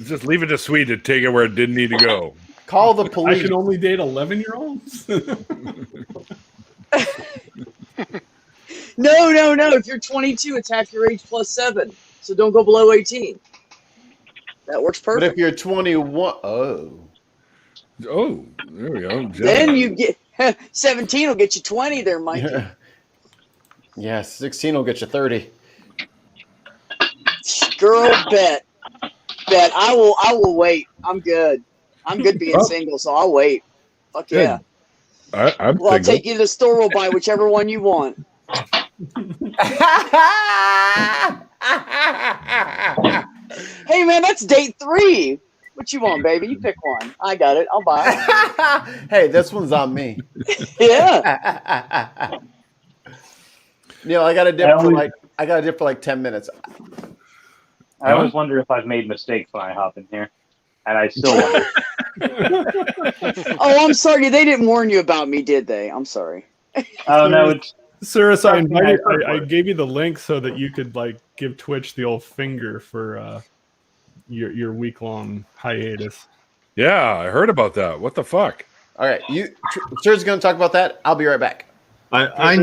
Just leave it to Swede to take it where it didn't need to go. Call the I police. can only date 11-year-olds. No. If you're 22, it's half your age plus 7. So don't go below 18. That works But perfect. if you're 21, Oh, there we go. Then you get 17 will get you 20 there, Mikey. yeah, 16 will get you 30. Girl, bet. I will wait. I'm good. I'm good being single, so I'll wait. Fuck yeah. I'm Well, I'll single. take you to the store. We'll buy whichever one you want. Hey, man, that's date 3. What you want, baby? You pick one. I got it. I'll buy it. Hey, this one's on me. Yeah. Neil, I got a dip for like 10 minutes. I always wonder if I've made mistakes when I hop in here, and I still wonder. Oh, I'm sorry. They didn't warn you about me, did they? I'm sorry. Oh no, it's Cyrus, I gave you the link so that you could like give Twitch the old finger for your week-long hiatus. Yeah, I heard about that. What the fuck? All right, Sir's going to talk about that. I'll be right back. I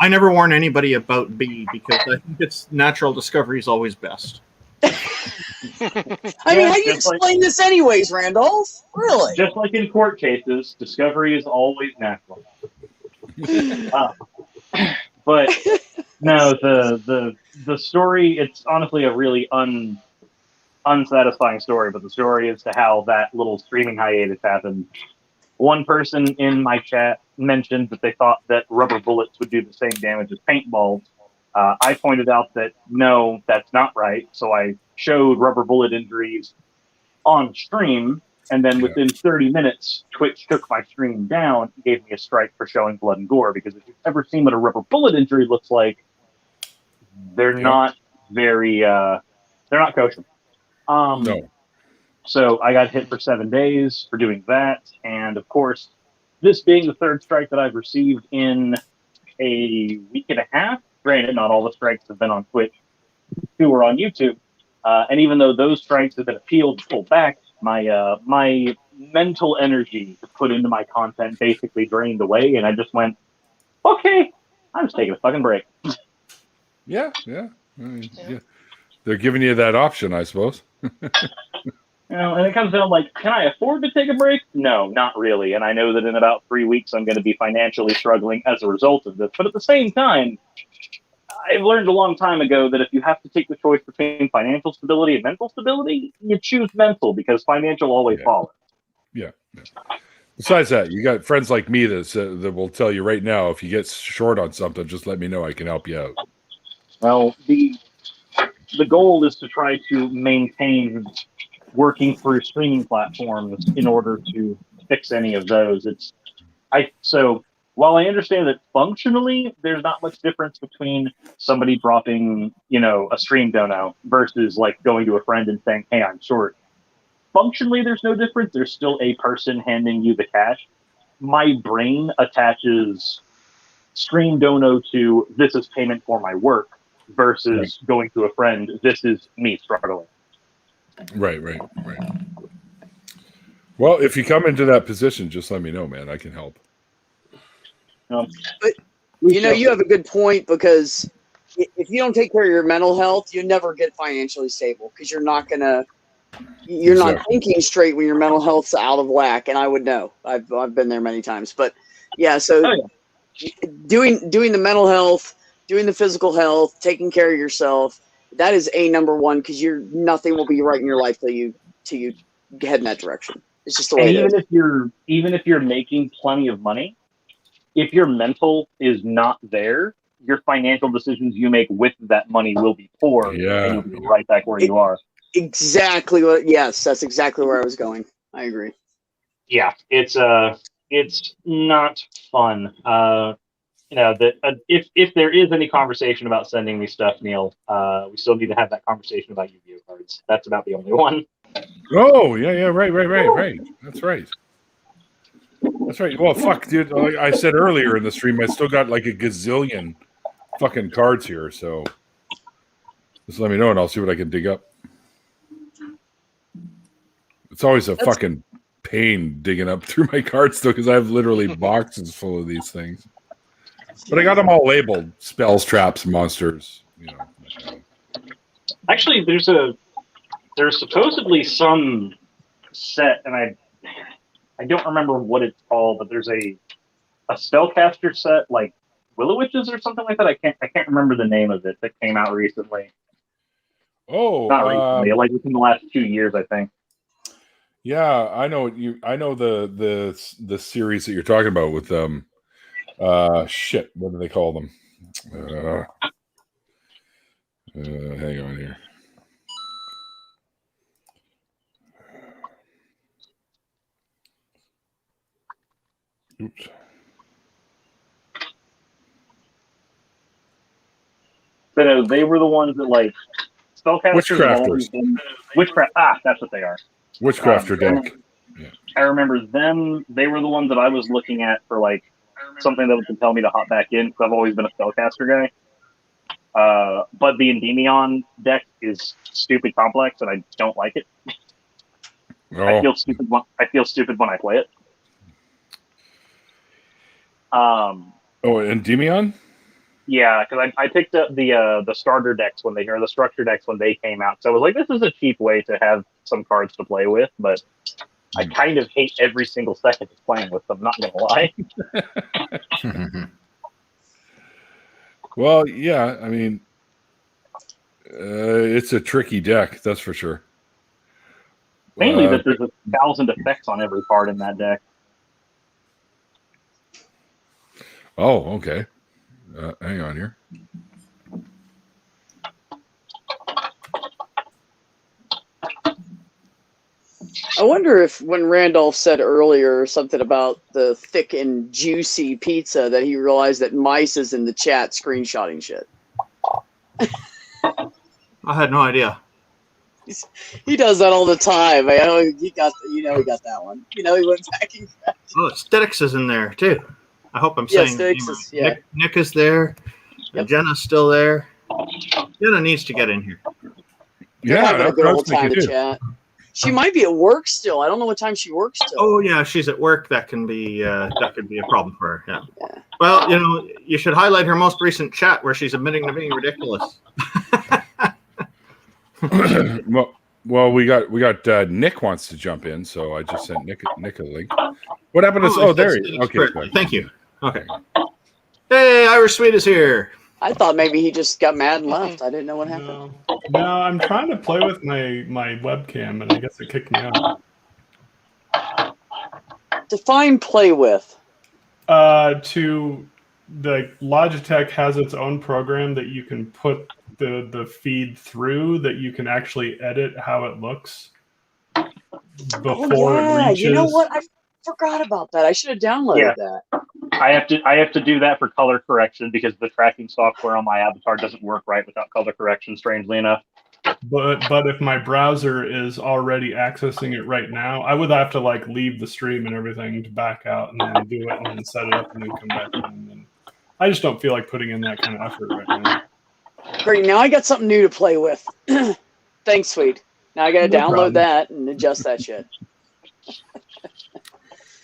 never warn anybody about B because I think it's natural discovery is always best. I mean, how do you explain this anyways, Randolph? Really? just like in court cases, discovery is always natural. But no, the story, it's honestly a really unsatisfying story, but the story as to how that little streaming hiatus happened. One person in my chat mentioned that they thought that rubber bullets would do the same damage as paintballs. I pointed out that no, that's not right. So I showed rubber bullet injuries on stream, and then within 30 minutes, Twitch took my stream down and gave me a strike for showing blood and gore, because if you've ever seen what a rubber bullet injury looks like, they're not very, they're not kosher. No. So I got hit for 7 days for doing that, and of course, this being the third strike that I've received in a week and a half, granted, not all the strikes have been on Twitch, 2 are on YouTube, and even though those strikes have been appealed to pull back, my mental energy to put into my content basically drained away, and I just went, okay, I'm just taking a fucking break. Yeah. I mean, yeah. They're giving you that option, I suppose. You know, and it comes down like, can I afford to take a break? No, not really. And I know that in about 3 weeks, I'm going to be financially struggling as a result of this. But at the same time, I've learned a long time ago that if you have to take the choice between financial stability and mental stability, you choose mental, because financial always follows. Yeah. Besides that, you got friends like me that will tell you right now, if you get short on something, just let me know. I can help you out. Well, the goal is to try to maintain working through streaming platforms in order to fix any of those. So while I understand that functionally there's not much difference between somebody dropping, a stream dono versus like going to a friend and saying, hey, I'm short. Functionally, there's no difference. There's still a person handing you the cash. My brain attaches stream dono to this is payment for my work versus going to a friend, this is me struggling. Right. Well, if you come into that position, just let me know, man. I can help. But you have a good point, because if you don't take care of your mental health, you never get financially stable, because you're not not thinking straight when your mental health's out of whack. And I would know. I've been there many times. But yeah, so doing the mental health, doing the physical health, taking care of yourself, that is number one, because nothing will be right in your life till you head in that direction. It's just the way it is. Even if you're making plenty of money, if your mental is not there, your financial decisions you make with that money will be poor, and you'll be right back where you are. Exactly what. Yes, that's exactly where I was going. I agree. Yeah, it's not fun. If there is any conversation about sending me stuff, Neil, we still need to have that conversation about Yu-Gi-Oh cards. That's about the only one. Oh, yeah, right. That's right. Well, fuck, dude. Like I said earlier in the stream, I still got like a gazillion fucking cards here, so just let me know and I'll see what I can dig up. It's always a fucking pain digging up through my cards, though, because I have literally boxes full of these things. But I got them all labeled: spells, traps, monsters. Actually, there's supposedly some set, and I don't remember what it's called, but there's a spellcaster set like Willow Witches or something like that. I can't remember the name of it that came out recently. Oh, not recently, like within the last 2 years, I think. Yeah, I know the series that you're talking about with shit. What do they call them? Hang on here. Oops. But they were the ones that like spellcasters have always been witchcraft. That's what they are. Witchcrafter deck. I remember them. They were the ones that I was looking at for like something that would compel me to hop back in because I've always been a spellcaster guy. But the Endymion deck is stupid complex, and I don't like it. Oh. I feel stupid when I play it. Endymion? Yeah, because I picked up the starter decks when the structure decks when they came out. So I was like, this is a cheap way to have some cards to play with, but I kind of hate every single second of playing with them. Not gonna lie. Well, yeah, I mean, it's a tricky deck, that's for sure. Mainly that there's 1,000 effects on every card in that deck. Oh, okay. Hang on here. I wonder if when Randolph said earlier something about the thick and juicy pizza that he realized that Mice is in the chat screenshotting shit. I had no idea. He does that all the time. I know he got that one. He went back and Oh, Stedix is in there too. I hope I'm saying. Yeah, Nick is there. Yep. Jenna's still there. Jenna needs to get in here. They're having a good old time to chat. She might be at work still. I don't know what time she works till. Oh yeah, she's at work. That could be a problem for her. Yeah. Well, you should highlight her most recent chat where she's admitting to being ridiculous. well, we got Nick wants to jump in, so I just sent Nick a link. What happened to? Oh, there he is. Okay, thank you. Okay. Hey, Irish Sweet is here. I thought maybe he just got mad and left. I didn't know what happened. No, I'm trying to play with my webcam, and I guess it kicked me out. Define play with. To the Logitech has its own program that you can put the feed through that you can actually edit how it looks before it reaches. You know what? I forgot about that. I should have downloaded that. I have to do that for color correction because the tracking software on my avatar doesn't work right without color correction, strangely enough. But if my browser is already accessing it right now, I would have to leave the stream and everything to back out and then do it and then set it up and then come back in. And I just don't feel like putting in that kind of effort right now. Great. Now I got something new to play with. Thanks, sweet. Now I got to download that and adjust that shit.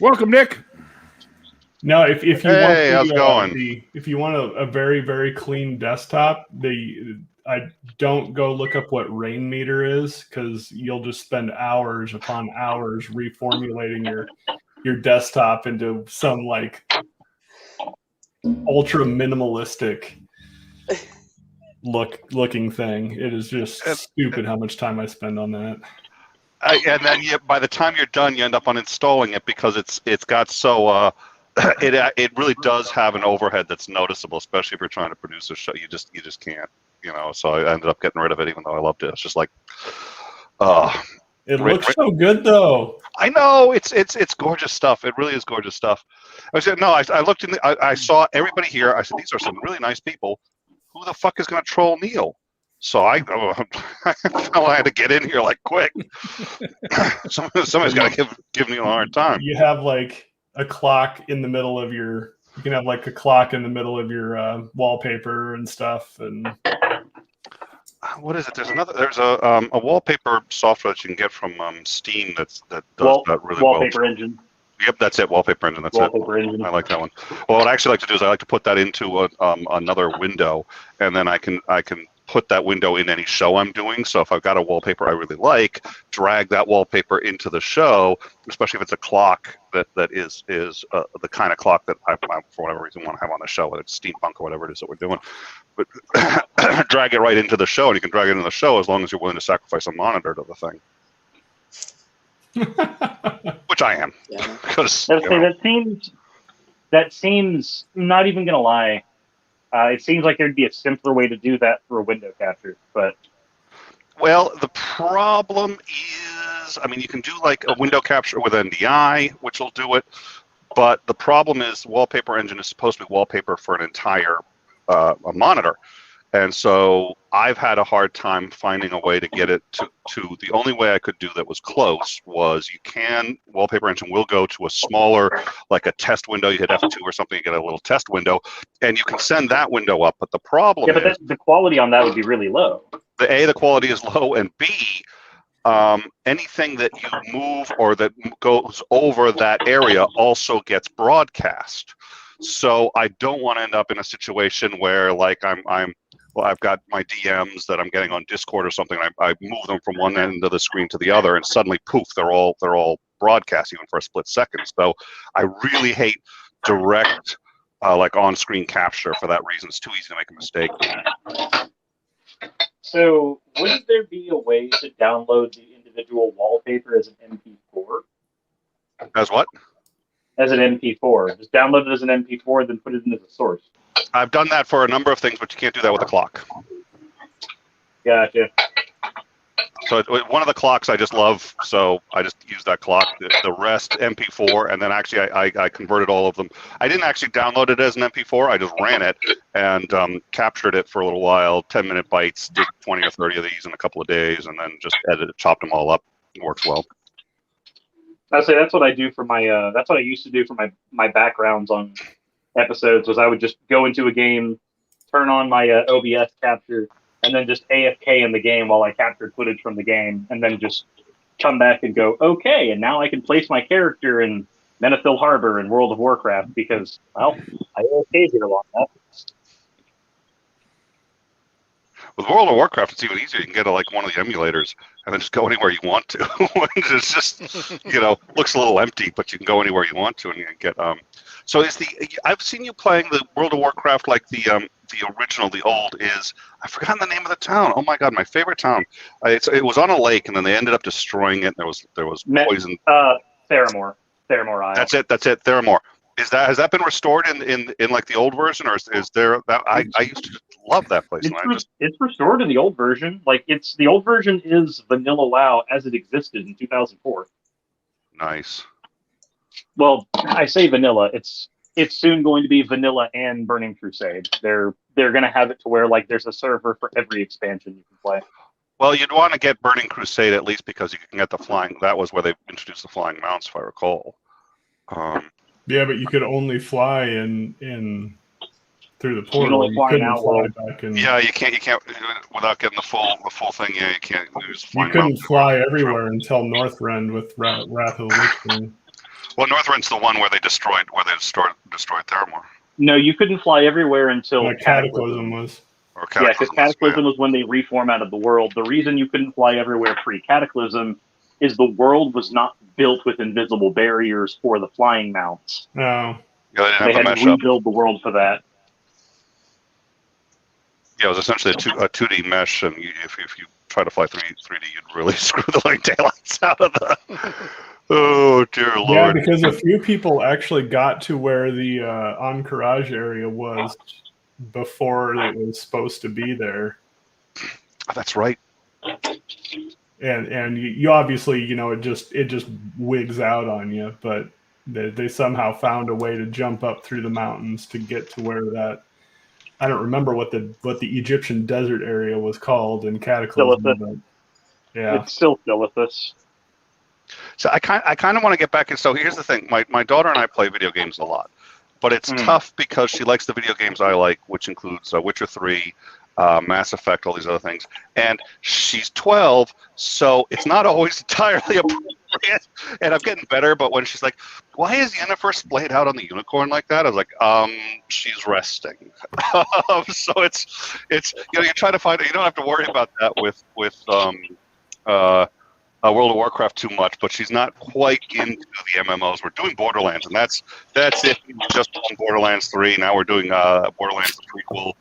Welcome, Nick. No, if you how's it going? If you want a very, very clean desktop, I don't go look up what rain meter is because you'll just spend hours upon hours reformulating your desktop into some ultra minimalistic looking thing. It is just stupid how much time I spend on that. And then by the time you're done, you end up uninstalling it because it's got so it really does have an overhead that's noticeable, especially if you're trying to produce a show. You just can't, So I ended up getting rid of it, even though I loved it. It's just like, it looks so good though. I know it's gorgeous stuff. It really is gorgeous stuff. I said no. I looked I saw everybody here. I said these are some really nice people. Who the fuck is going to troll Neil? So I had to get in here like quick. Somebody's got to give Neil a hard time. You have like a clock in the middle of your. You can have like a clock in the middle of your wallpaper and stuff. And what is it? There's a wallpaper software that you can get from Steam that does that really well. Wallpaper engine. Yep, that's it. Wallpaper engine. That's wallpaper it. Engine. I like that one. Well, what I actually like to do is I like to put that into another window, and then I can put that window in any show I'm doing. So if I've got a wallpaper I really like, drag that wallpaper into the show, especially if it's a clock that is the kind of clock that I for whatever reason want to have on the show, whether it's steampunk or whatever it is that we're doing. But drag it right into the show, and you can drag it into the show as long as you're willing to sacrifice a monitor to the thing. Which I am. Because that seems not even gonna lie. It seems like there'd be a simpler way to do that for a window capture, but well, the problem is, I mean, you can do like a window capture with NDI, which will do it, but the problem is, Wallpaper Engine is supposed to be wallpaper for an entire a monitor, and so I've had a hard time finding a way to get it to the only way I could do that was close was Wallpaper Engine will go to a smaller, like a test window. You hit F2 or something, you get a little test window, and you can send that window up. But the problem is the quality on that would be really low. The quality is low, and B, anything that you move or that goes over that area also gets broadcast. So I don't want to end up in a situation where like I've got my DMs that I'm getting on Discord or something. I move them from one end of the screen to the other, and suddenly, poof, they're all broadcast even for a split second. So I really hate direct like on-screen capture for that reason. It's too easy to make a mistake. So wouldn't there be a way to download the individual wallpaper as an MP4? As what? As an MP4. Just download it as an MP4, then put it in as a source. I've done that for a number of things, but you can't do that with a clock. Gotcha. So one of the clocks I just love, so I just use that clock. The rest MP4, and then actually I converted all of them. I didn't actually download it as an MP4. I just ran it and captured it for a little while, 10-minute bites, did 20 or 30 of these in a couple of days, and then just chopped them all up. It works well. I'd say that's what I do for my. That's what I used to do for my backgrounds on episodes. Was I would just go into a game, turn on my OBS capture, and then just AFK in the game while I captured footage from the game, and then just come back and go, okay, and now I can place my character in Menethil Harbor in World of Warcraft because, well, I AFK'd here long enough. With World of Warcraft, it's even easier. You can get like one of the emulators and then just go anywhere you want to. It's just, looks a little empty, but you can go anywhere you want to and you can get. So I've seen you playing the World of Warcraft like the original, the old is. I've forgotten the name of the town. Oh my god, my favorite town. It was on a lake, and then they ended up destroying it. And there was poison. Theramore Isle. That's it. Theramore. Has that been restored in like the old version, or is there that I used to love that place. It's restored in the old version. Like the old version is vanilla WoW as it existed in 2004. Nice. Well, I say vanilla. It's soon going to be vanilla and Burning Crusade. They're going to have it to where like there's a server for every expansion you can play. Well, you'd want to get Burning Crusade at least because you can get the flying. That was where they introduced the flying mounts, if I recall. Yeah, but you could only fly in through the portal. You can only fly fly back in. Yeah, you can't without getting the full thing. Yeah, you can't. You couldn't fly everywhere until Northrend with Wrath of the Lich King. Well, Northrend's the one where they destroyed destroyed Theramore. No, you couldn't fly everywhere until Cataclysm was. Yeah, because Cataclysm was when they reform out of the world. The reason you couldn't fly everywhere pre-Cataclysm is the world was not built with invisible barriers for the flying mounts. No. Yeah, they had to rebuild the world for that. Yeah, it was essentially a 2D mesh, and if you try to fly 3D, you'd really screw the daylights out of Oh dear Lord! Yeah, because a few people actually got to where the Encourage area was before it was supposed to be there. That's right. And you obviously, it just wigs out on you, but they somehow found a way to jump up through the mountains to get to where that, I don't remember what the Egyptian desert area was called in Cataclysm, but yeah, It's still Philippus. So I kind of want to get back. And so here's the thing: my daughter and I play video games a lot, but it's tough because she likes the video games I like, which includes Witcher 3, Mass Effect, all these other things. And she's 12, so it's not always entirely appropriate. And I'm getting better, but when she's like, "Why is Yennefer splayed out on the unicorn like that?" I was like, she's resting. So it's you try to find it. You don't have to worry about that with World of Warcraft too much, but she's not quite into the MMOs. We're doing Borderlands, and that's it. We just done Borderlands 3. Now we're doing Borderlands the prequel,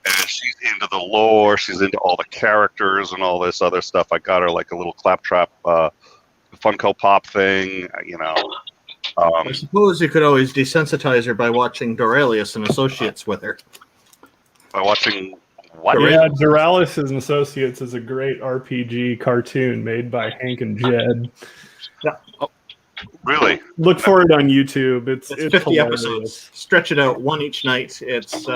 and she's into the lore. She's into all the characters and all this other stuff. I got her like a little Claptrap Funko Pop thing, I suppose you could always desensitize her by watching Dorelius and Associates with her. By watching what? Yeah, Duralis and Associates is a great RPG cartoon made by Hank and Jed. Yeah. Oh, really? Look for it on YouTube. It's 50 hilarious. episodes. Stretch it out, one each night. It's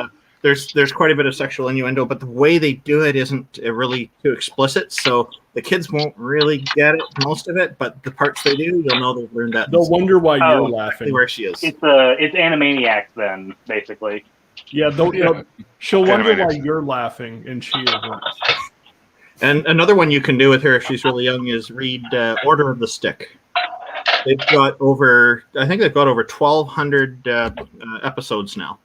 there's quite a bit of sexual innuendo, but the way they do it isn't really too explicit, so the kids won't really get it, most of it, but the parts they do, you'll know they've learned that. They'll wonder why you're Exactly laughing. where she is. It's Animaniacs then, basically. Yeah, she'll wonder why you're laughing, and she isn't. And another one you can do with her if she's really young is read Order of the Stick. They've got over 1,200 episodes now.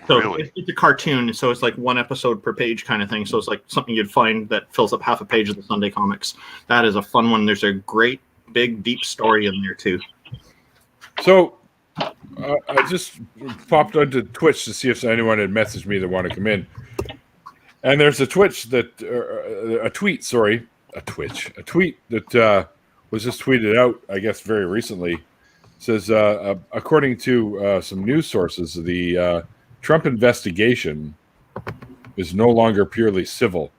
So Really? it's a cartoon, so it's like one episode per page kind of thing. So it's like something you'd find that fills up half a page of the Sunday comics. That is a fun one. There's a great, big, deep story in there too. So I just popped onto Twitch to see if anyone had messaged me that want to come in. And there's a tweet that was just tweeted out, I guess, very recently. It says, according to some news sources, the Trump investigation is no longer purely civil.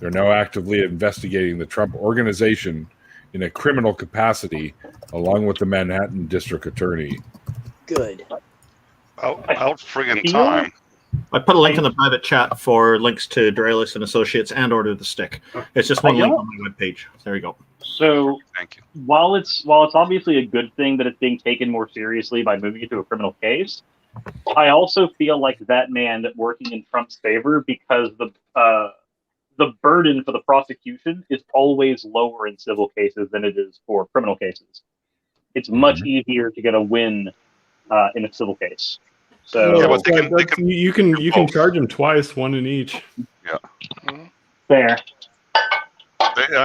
They're now actively investigating the Trump organization in a criminal capacity, along with the Manhattan District Attorney. Good. Out friggin' time. I put a link in the private chat for links to Dorelius and Associates and Order of the Stick. It's just one link on my webpage. There you go. So, Thank you. while it's obviously a good thing that it's being taken more seriously by moving it to a criminal case, I also feel like that man working in Trump's favor because the burden for the prosecution is always lower in civil cases than it is for criminal cases. It's much easier to get a win in a civil case. So Yeah, but you can charge them twice, one in each. Yeah. fair.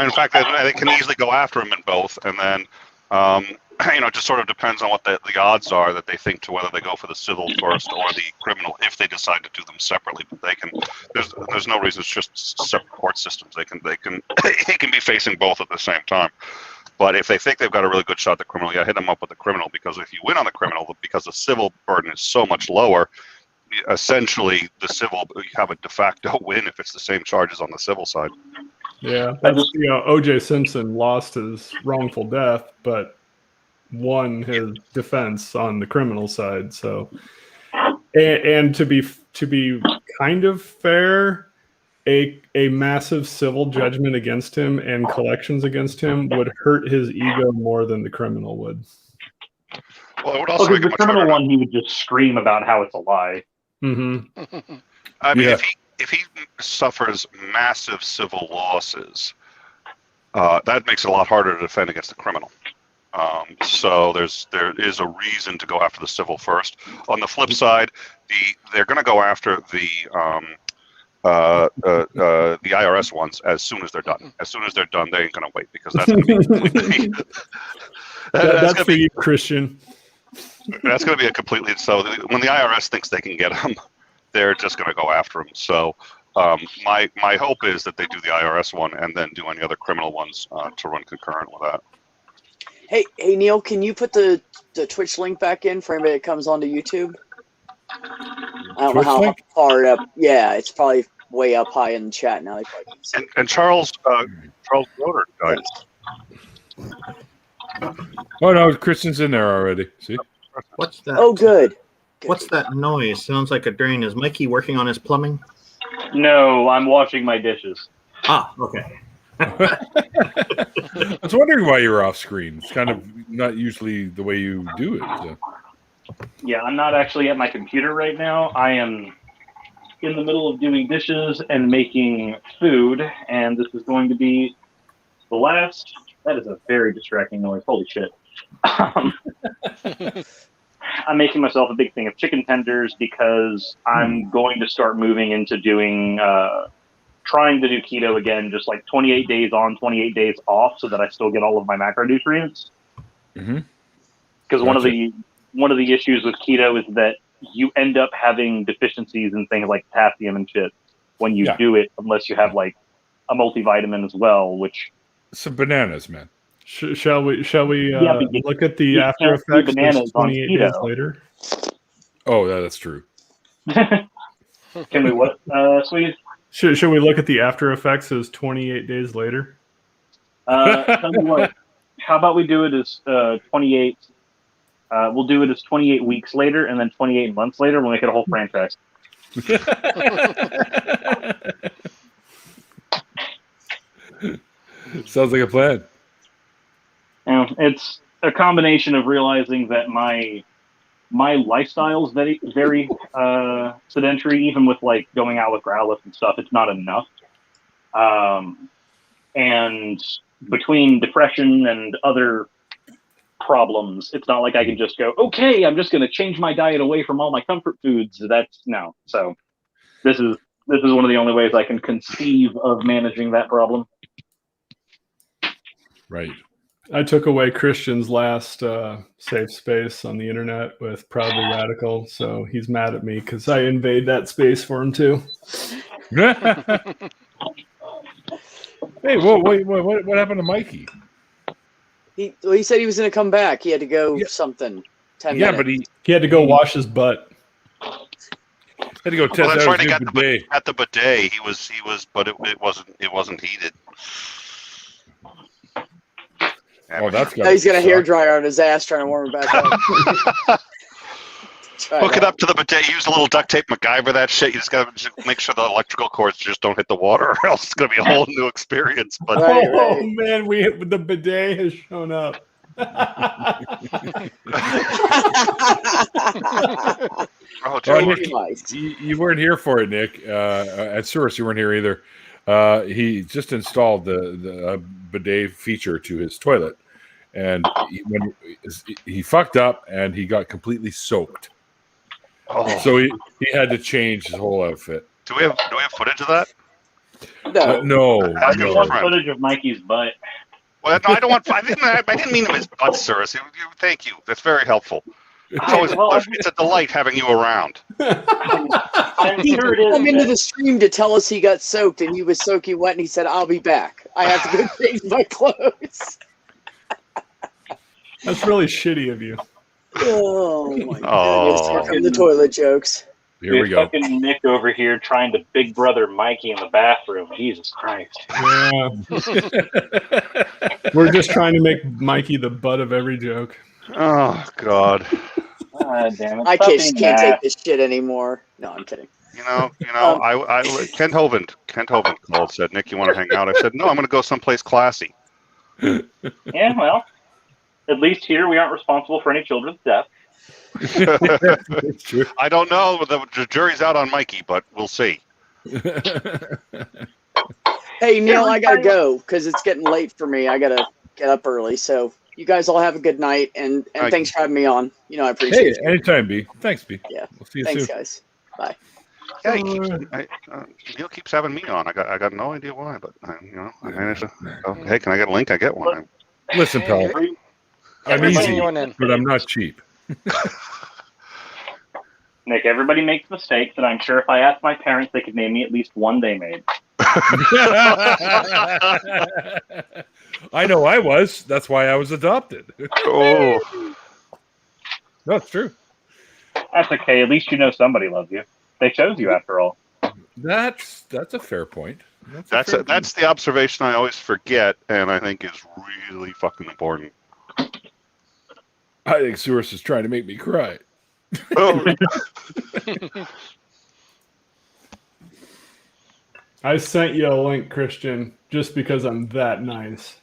In fact, they can easily go after him in both, and then it just sort of depends on what the odds are that they think to whether they go for the civil first or the criminal if they decide to do them separately. But they can. There's no reason. It's just separate court systems. They can be facing both at the same time. But if they think they've got a really good shot at the criminal, you got to hit them up with the criminal, because if you win on the criminal, because the civil burden is so much lower, essentially the civil, you have a de facto win if it's the same charges on the civil side. Yeah, that's, O.J. Simpson lost his wrongful death, but won his defense on the criminal side. So, and to be kind of fair, a massive civil judgment against him and collections against him would hurt his ego more than the criminal would. Well, it would also make the it much criminal harder. one, he would just scream about how it's a lie. Mm-hmm. I mean, Yeah. if he suffers massive civil losses, that makes it a lot harder to defend against the criminal. So there is a reason to go after the civil first. On the flip side, they're going to go after the IRS ones as soon as they're done. As soon as they're done, they ain't going to wait, because that's going to be completely. That's for you, Christian. That's going to be a completely. So when the IRS thinks they can get him, they're just going to go after him. So my hope is that they do the IRS one and then do any other criminal ones to run concurrent with that. Hey, Neil, can you put the Twitch link back in for anybody that comes onto YouTube? I don't know how link? far up. Yeah, it's probably way up high in the chat now. They probably can't see it. And Charles Roder died. Oh no, Kristen's in there already. See? What's that? Oh, good. What's that noise? Sounds like a drain. Is Mikey working on his plumbing? No, I'm washing my dishes. Ah, okay. I was wondering why you were off screen. It's kind of not usually the way you do it. So. Yeah, I'm not actually at my computer right now. I am in the middle of doing dishes and making food, and this is going to be the last. That is a very distracting noise. Holy shit. I'm making myself a big thing of chicken tenders because I'm going to start moving into doing, trying to do keto again, just like 28 days on, 28 days off, so that I still get all of my macronutrients. Mm-hmm. Because one of the issues with keto is that you end up having deficiencies in things like potassium and shit when you do it, unless you have like a multivitamin as well, which. Some bananas, man. Shall we look at the after effects 28 days later? Oh, that's true. Can we what, Sweet? Should we look at the after effects as 28 days later? Tell me what, how about we do it as 28? We'll do it as 28 weeks later, and then 28 months later, we'll make it a whole franchise. Sounds like a plan. It's a combination of realizing that my lifestyle is very, very sedentary, even with like going out with growlers and stuff. It's not enough. And between depression and other problems, it's not like I can just go, okay, I'm just going to change my diet away from all my comfort foods. That's no. So this is one of the only ways I can conceive of managing that problem. Right. I took away Christian's last safe space on the internet with Proudly Radical, so he's mad at me because I invade that space for him too. Hey, what happened to Mikey? He said he was going to come back. He had to go something. 10 minutes. But he had to go wash his butt. Had to go test that's out right. his At new bidet. the bidet, he was, but it wasn't heated. Oh, that's Now he's got a hairdryer on his ass trying to warm it back up. Hook it up to the bidet. Use a little duct tape, MacGyver that shit. You just got to make sure the electrical cords just don't hit the water, or else it's going to be a whole new experience. But oh man, the bidet has shown up. Nick, you weren't here for it, Nick. At Source, you weren't here either. He just installed the bidet feature to his toilet, and he fucked up and he got completely soaked. Oh. So he had to change his whole outfit. Do we have footage of that? No. I just want footage of Mikey's butt. Well, no, I don't want. I didn't mean his butt, sir. Thank you. That's very helpful. It's always it's a delight having you around. He came into the stream to tell us he got soaked and he was soaking wet, and he said, "I'll be back. I have to go change my clothes." That's really shitty of you. Oh my goodness! Here come the toilet jokes. Here we go. Fucking Nick over here trying to big brother Mikey in the bathroom. Jesus Christ. Yeah. We're just trying to make Mikey the butt of every joke. Oh God. Damn it. I can't take this shit anymore. No, I'm kidding. I Kent Hovind called, said, "Nick, you want to hang out?" I said, "No, I'm going to go someplace classy." Yeah, well, at least here we aren't responsible for any children's death. I don't know. The jury's out on Mikey, but we'll see. Hey, Neil, I gotta go because it's getting late for me. I gotta get up early. So you guys all have a good night, and thanks for having me on. I appreciate it. Hey, anytime, B. Thanks, B. Yeah. We'll see you Thanks, soon. guys. Bye. Yeah, Neil keeps having me on. I got no idea why, but I managed to. Hey, can I get a link? I get one. Listen, pal. I'm easy, but I'm not cheap. Nick, everybody makes mistakes, and I'm sure if I asked my parents, they could name me at least one they made. I know I was. That's why I was adopted. Oh, No, it's true. That's okay. At least you know somebody loves you. They chose you after all. That's a fair point. that's the observation I always forget, and I think is really fucking important. I think Source is trying to make me cry. Oh, I sent you a link, Christian, just because I'm that nice.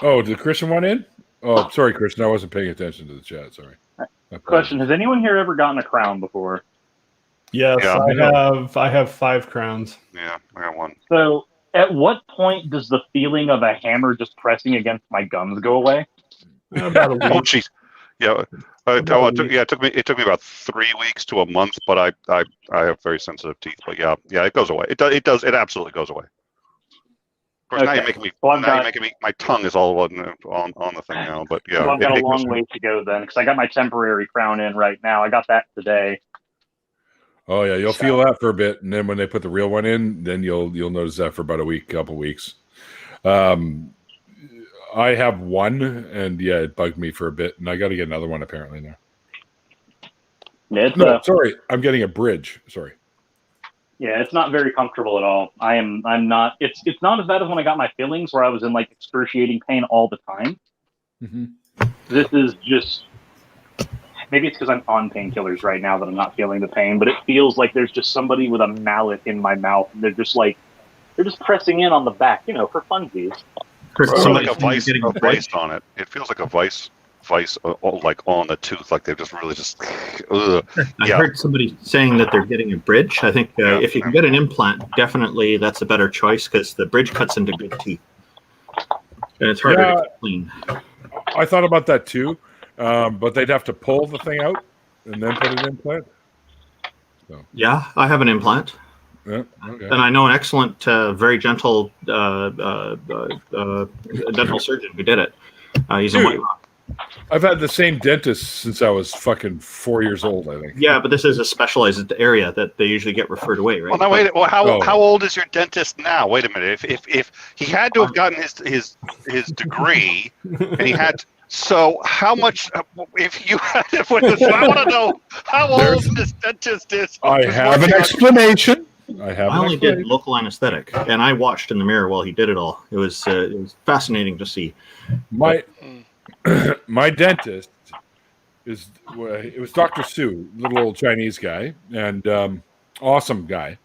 Oh, did Christian want in? Oh, sorry, Christian. I wasn't paying attention to the chat. Sorry. Question: has anyone here ever gotten a crown before? Yes, Yeah. I have 5 crowns. yeah, I got one. So, at what point does the feeling of a hammer just pressing against my gums go away? About a Oh, week. jeez. Yeah. It took me about 3 weeks to a month, but I have very sensitive teeth. But yeah, it goes away. It absolutely goes away. Of course, now you're making me. My tongue is all on the thing now. But yeah, Well, I've got a long way to go then, because I got my temporary crown in right now. I got that today. Oh yeah, you'll feel that for a bit, and then when they put the real one in, then you'll notice that for about a week, couple weeks. I have one, and yeah, it bugged me for a bit, and I got to get another one apparently now. Yeah, sorry, I'm getting a bridge. Sorry. Yeah, it's not very comfortable at all. I'm not. It's not as bad as when I got my fillings, where I was in like excruciating pain all the time. Mm-hmm. This is just. Maybe it's because I'm on painkillers right now that I'm not feeling the pain, but it feels like there's just somebody with a mallet in my mouth. And they're just pressing in on the back, for funsies. It's like a vice on it. It feels like a vice, like on the tooth, like they've just really just. I heard somebody saying that they're getting a bridge. I think if you can get an implant, definitely that's a better choice because the bridge cuts into good teeth, and it's harder to clean. I thought about that too. But they'd have to pull the thing out and then put an implant. So. Yeah, I have an implant. Yeah, okay. And I know an excellent, very gentle dental surgeon who did it. He's in White Rock. I've had the same dentist since I was fucking 4 years old, I think. Yeah, but this is a specialized area that they usually get referred away, right? Well, now wait. Well, how old is your dentist now? Wait a minute. If he had to have gotten his degree, and he had. So how much? If you had, I want to know how old this dentist is. I have an explanation. I only did local anesthetic, and I watched in the mirror while he did it all. It was fascinating to see. My dentist it was Dr. Sue, little old Chinese guy, and awesome guy.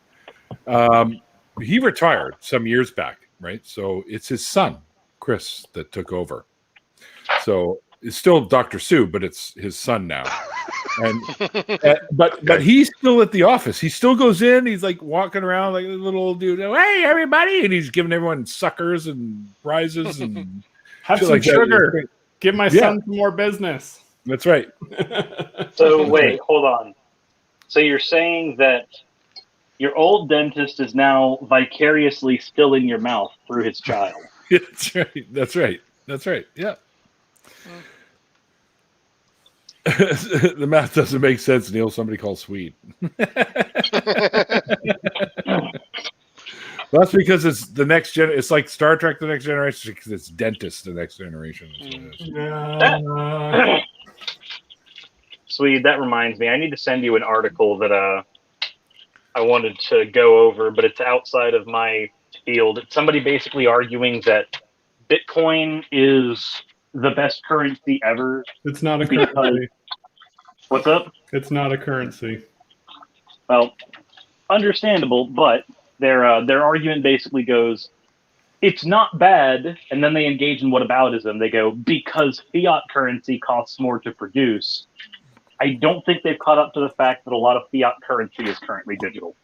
He retired some years back, right? So it's his son, Chris, that took over. So it's still Dr. Sue, but it's his son now. And but he's still at the office. He still goes in. He's like walking around like a little old dude. Hey, everybody! And he's giving everyone suckers and prizes and have some sugar. Give my son some more business. That's right. So wait, hold on. So you're saying that your old dentist is now vicariously still in your mouth through his child? That's right. That's right. That's right. Yeah. The math doesn't make sense, Neil. Somebody called Swede. That's because it's the next gen. It's like Star Trek: The Next Generation because it's Dentist: The Next Generation. Swede, that reminds me. I need to send you an article that I wanted to go over, but it's outside of my field. It's somebody basically arguing that Bitcoin is the best currency ever. It's not a currency. What's up? It's not a currency. Well, understandable, but their argument basically goes, it's not bad, and then they engage in whataboutism. They go, because fiat currency costs more to produce. I don't think they've caught up to the fact that a lot of fiat currency is currently digital.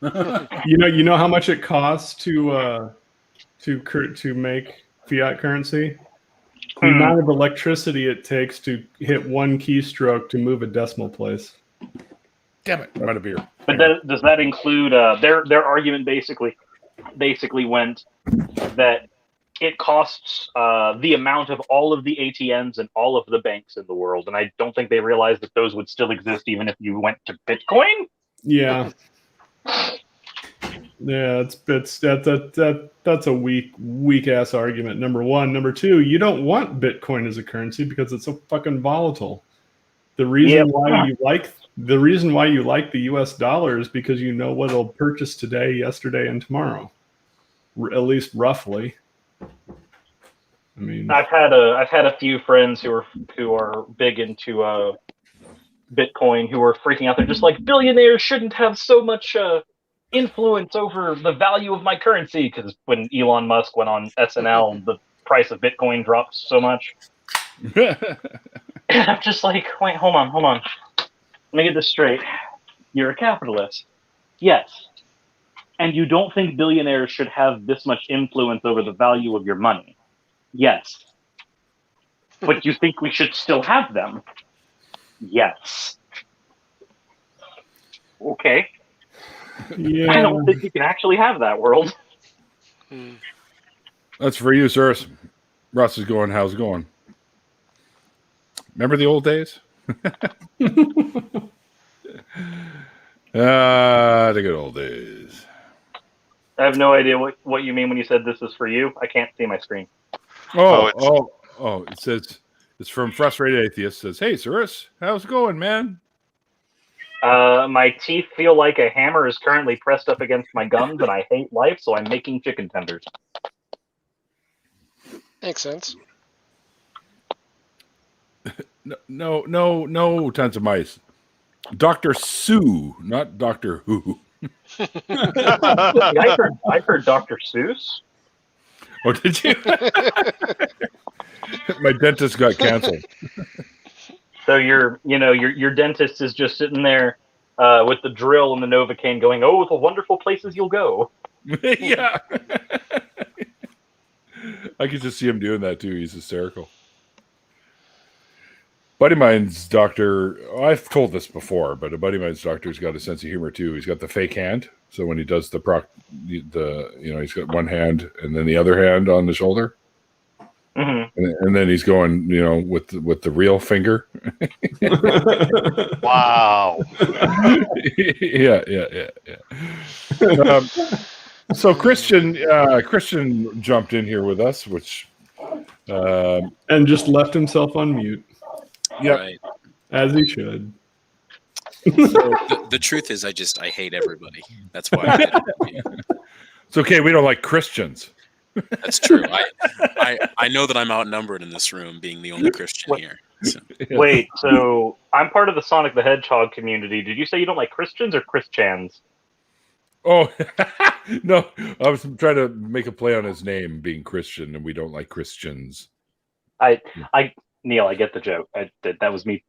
You know how much it costs to make fiat currency? The amount of electricity it takes to hit one keystroke to move a decimal place. Damn it! I'm out of beer. But does that include their argument? Basically went that it costs the amount of all of the ATMs and all of the banks in the world, and I don't think they realized that those would still exist even if you went to Bitcoin. Yeah. Yeah, that's a weak ass argument. Number one. Number two, you don't want Bitcoin as a currency because it's so fucking volatile. The reason why you like the US dollar is because you know what it'll purchase today, yesterday, and tomorrow. At least roughly. I mean, I've had a few friends who are big into Bitcoin who are freaking out. They're just like, billionaires shouldn't have so much influence over the value of my currency, because when Elon Musk went on SNL, the price of Bitcoin dropped so much. And I'm just like, wait, hold on. Let me get this straight. You're a capitalist. Yes. And you don't think billionaires should have this much influence over the value of your money? Yes. But you think we should still have them? Yes. Okay. yeah. I don't think you can actually have that world. That's for you, sir. Russ is going. How's it going? Remember the old days? The good old days. I have no idea what you mean when you said this is for you. I can't see my screen. It says it's from Frustrated Atheist. It says, "Hey, Cyrus, how's it going, man?" My teeth feel like a hammer is currently pressed up against my gums, and I hate life, so I'm making chicken tenders. Makes sense. No, tons of mice. Dr. Sue, not Doctor Who. I heard Dr. Seuss. Oh, did you? My dentist got canceled. So your dentist is just sitting there with the drill and the Novocaine going, "Oh, the wonderful places you'll go." Yeah. I could just see him doing that too. He's hysterical. Buddy of mine's doctor, I've told this before, but a buddy of mine's doctor's got a sense of humor too. He's got the fake hand. So when he does he's got one hand and then the other hand on the shoulder. Mm-hmm. And then he's going, with the real finger. Wow. Yeah. So Christian jumped in here with us, which and just left himself on mute. Yeah, Right. As he should. The truth is, I hate everybody. That's why. It's okay. We don't like Christians. That's true. I know that I'm outnumbered in this room, being the only Christian here. So. Wait, so I'm part of the Sonic the Hedgehog community. Did you say you don't like Christians or Christians? Oh, no. I was trying to make a play on his name being Christian, and we don't like Christians. Neil, I get the joke. That was me.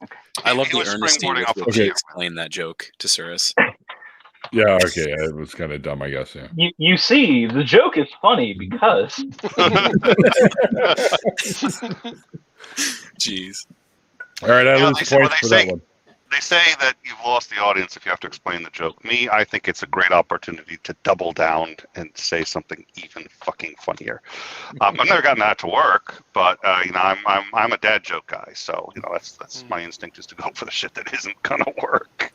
Okay. I love the earnesty with which Okay. you explained that joke to Cyrus. Yeah, okay. It was kind of dumb, I guess. Yeah. You see, the joke is funny because. Jeez. All right, I Yeah, lose points for that one. They say that you've lost the audience if you have to explain the joke. Me, I think it's a great opportunity to double down and say something even fucking funnier. I've never gotten that to work, but I'm a dad joke guy, so that's my instinct is to go for the shit that isn't gonna work,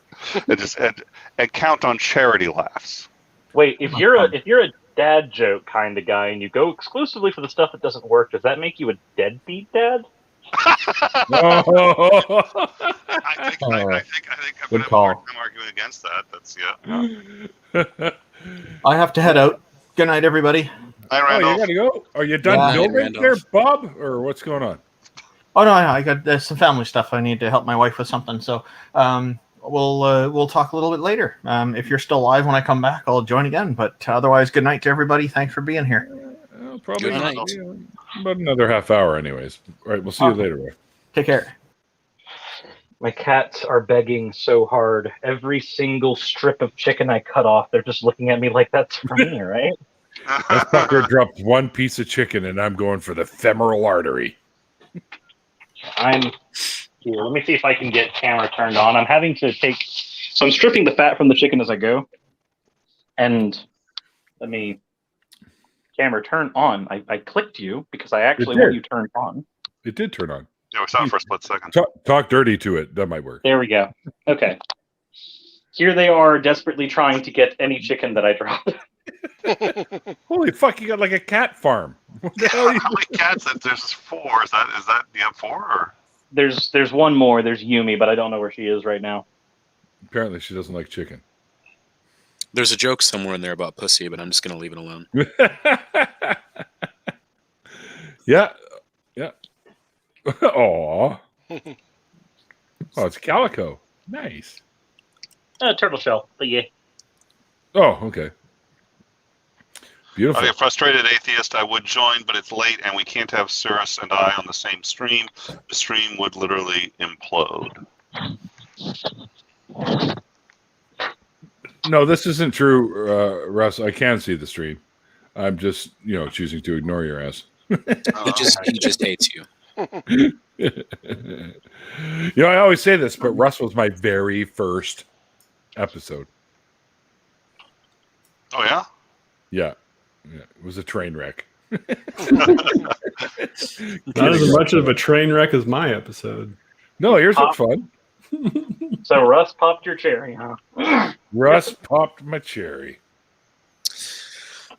and count on charity laughs. Wait, if you're a dad joke kind of guy and you go exclusively for the stuff that doesn't work, does that make you a deadbeat dad? I think Good I'm call. arguing against that. That's yeah. I have to head out. Good night, everybody. Hi, Oh, Randolph. you gotta go? Are you done Yeah. building Randolph. there, Bob? Or what's going on? Oh no, I got there's some family stuff. I need to help my wife with something. So we'll talk a little bit later. If you're still alive when I come back, I'll join again. But otherwise, good night to everybody. Thanks for being here. Probably Good night. about another half hour, anyways. All right, we'll see you later. Ray. Take care. My cats are begging so hard. Every single strip of chicken I cut off, they're just looking at me like that's for me, right? That fucker dropped one piece of chicken, and I'm going for the femoral artery. Here, let me see if I can get camera turned on. I'm having to so I'm stripping the fat from the chicken as I go. And let me, camera turn on. I clicked you because I actually want you turned on. It did turn on. Yeah, we saw it for a split second. Talk dirty to it. That might work. There we go. Okay. Here they are desperately trying to get any chicken that I drop. Holy fuck! You got like a cat farm. What the hell? How many cats? There's 4. Is that you have 4 or? There's one more. There's Yumi, but I don't know where she is right now. Apparently, she doesn't like chicken. There's a joke somewhere in there about pussy, but I'm just gonna leave it alone. Yeah. Aw. Oh, it's calico. Nice. Turtle shell, but yeah. Oh, okay. Beautiful. Okay, frustrated atheist. I would join, but it's late, and we can't have Cirrus and I on the same stream. The stream would literally implode. No, this isn't true, Russ. I can see the stream. I'm just, choosing to ignore your ass. He just hates you. I always say this, but Russ was my very first episode. Oh yeah? Yeah. It was a train wreck. Not as much of a train wreck as my episode. No, yours was fun. So Russ popped your cherry, huh? Russ popped my cherry.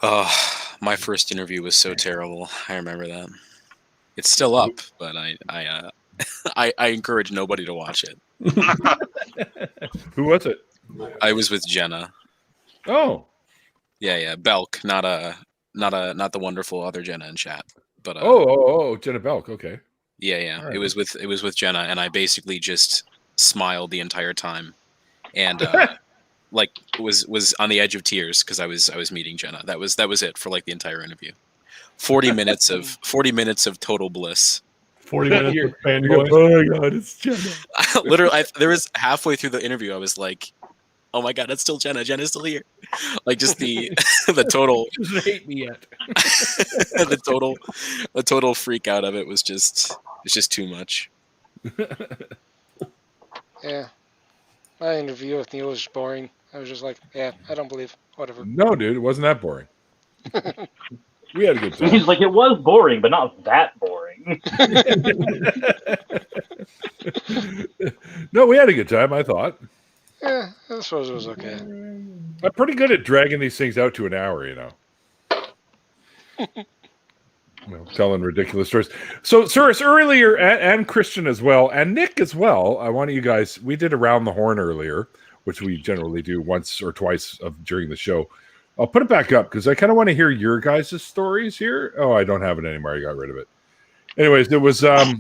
Oh, my first interview was so terrible. I remember that. It's still up, but I encourage nobody to watch it. Who was it? I was with Jenna. Oh. Yeah, Belk, not the wonderful other Jenna in chat, but Jenna Belk. Okay. Yeah. Right. It was with Jenna, and I basically just smiled the entire time, and was on the edge of tears because I was meeting Jenna. That was it for like the entire interview. 40 minutes of total bliss. 40 minutes of fanboy. Oh my god, it's Jenna. Literally, there was halfway through the interview, I was like, "Oh my god, it's still Jenna. Jenna's still here." Like just the total. She doesn't hate me yet. the total freak out of it was it's just too much. Yeah, my interview with Neil was boring. I was just like, yeah, I don't believe. Whatever. No, dude, it wasn't that boring. We had a good time. He's like, it was boring, but not that boring. No, we had a good time, I thought. Yeah, I suppose it was okay. I'm pretty good at dragging these things out to an hour, telling ridiculous stories. So, Cyrus, earlier, and Christian as well, and Nick as well, I want you guys, we did Around the Horn earlier, which we generally do once or twice during the show. I'll put it back up because I kind of want to hear your guys' stories here. Oh, I don't have it anymore. I got rid of it. Anyways, there was, I'll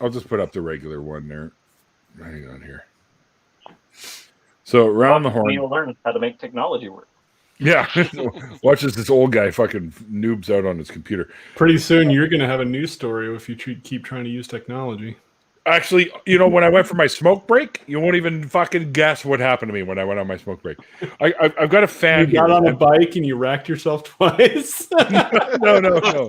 just put up the regular one there. Hang on here. So, Around the Horn. Neil learns how to make technology work. Yeah. Watch as this old guy fucking noobs out on his computer. Pretty soon you're going to have a news story if you keep trying to use technology. Actually, when I went for my smoke break, you won't even fucking guess what happened to me when I went on my smoke break. I've got a fan. You got on a bike and you racked yourself twice? No.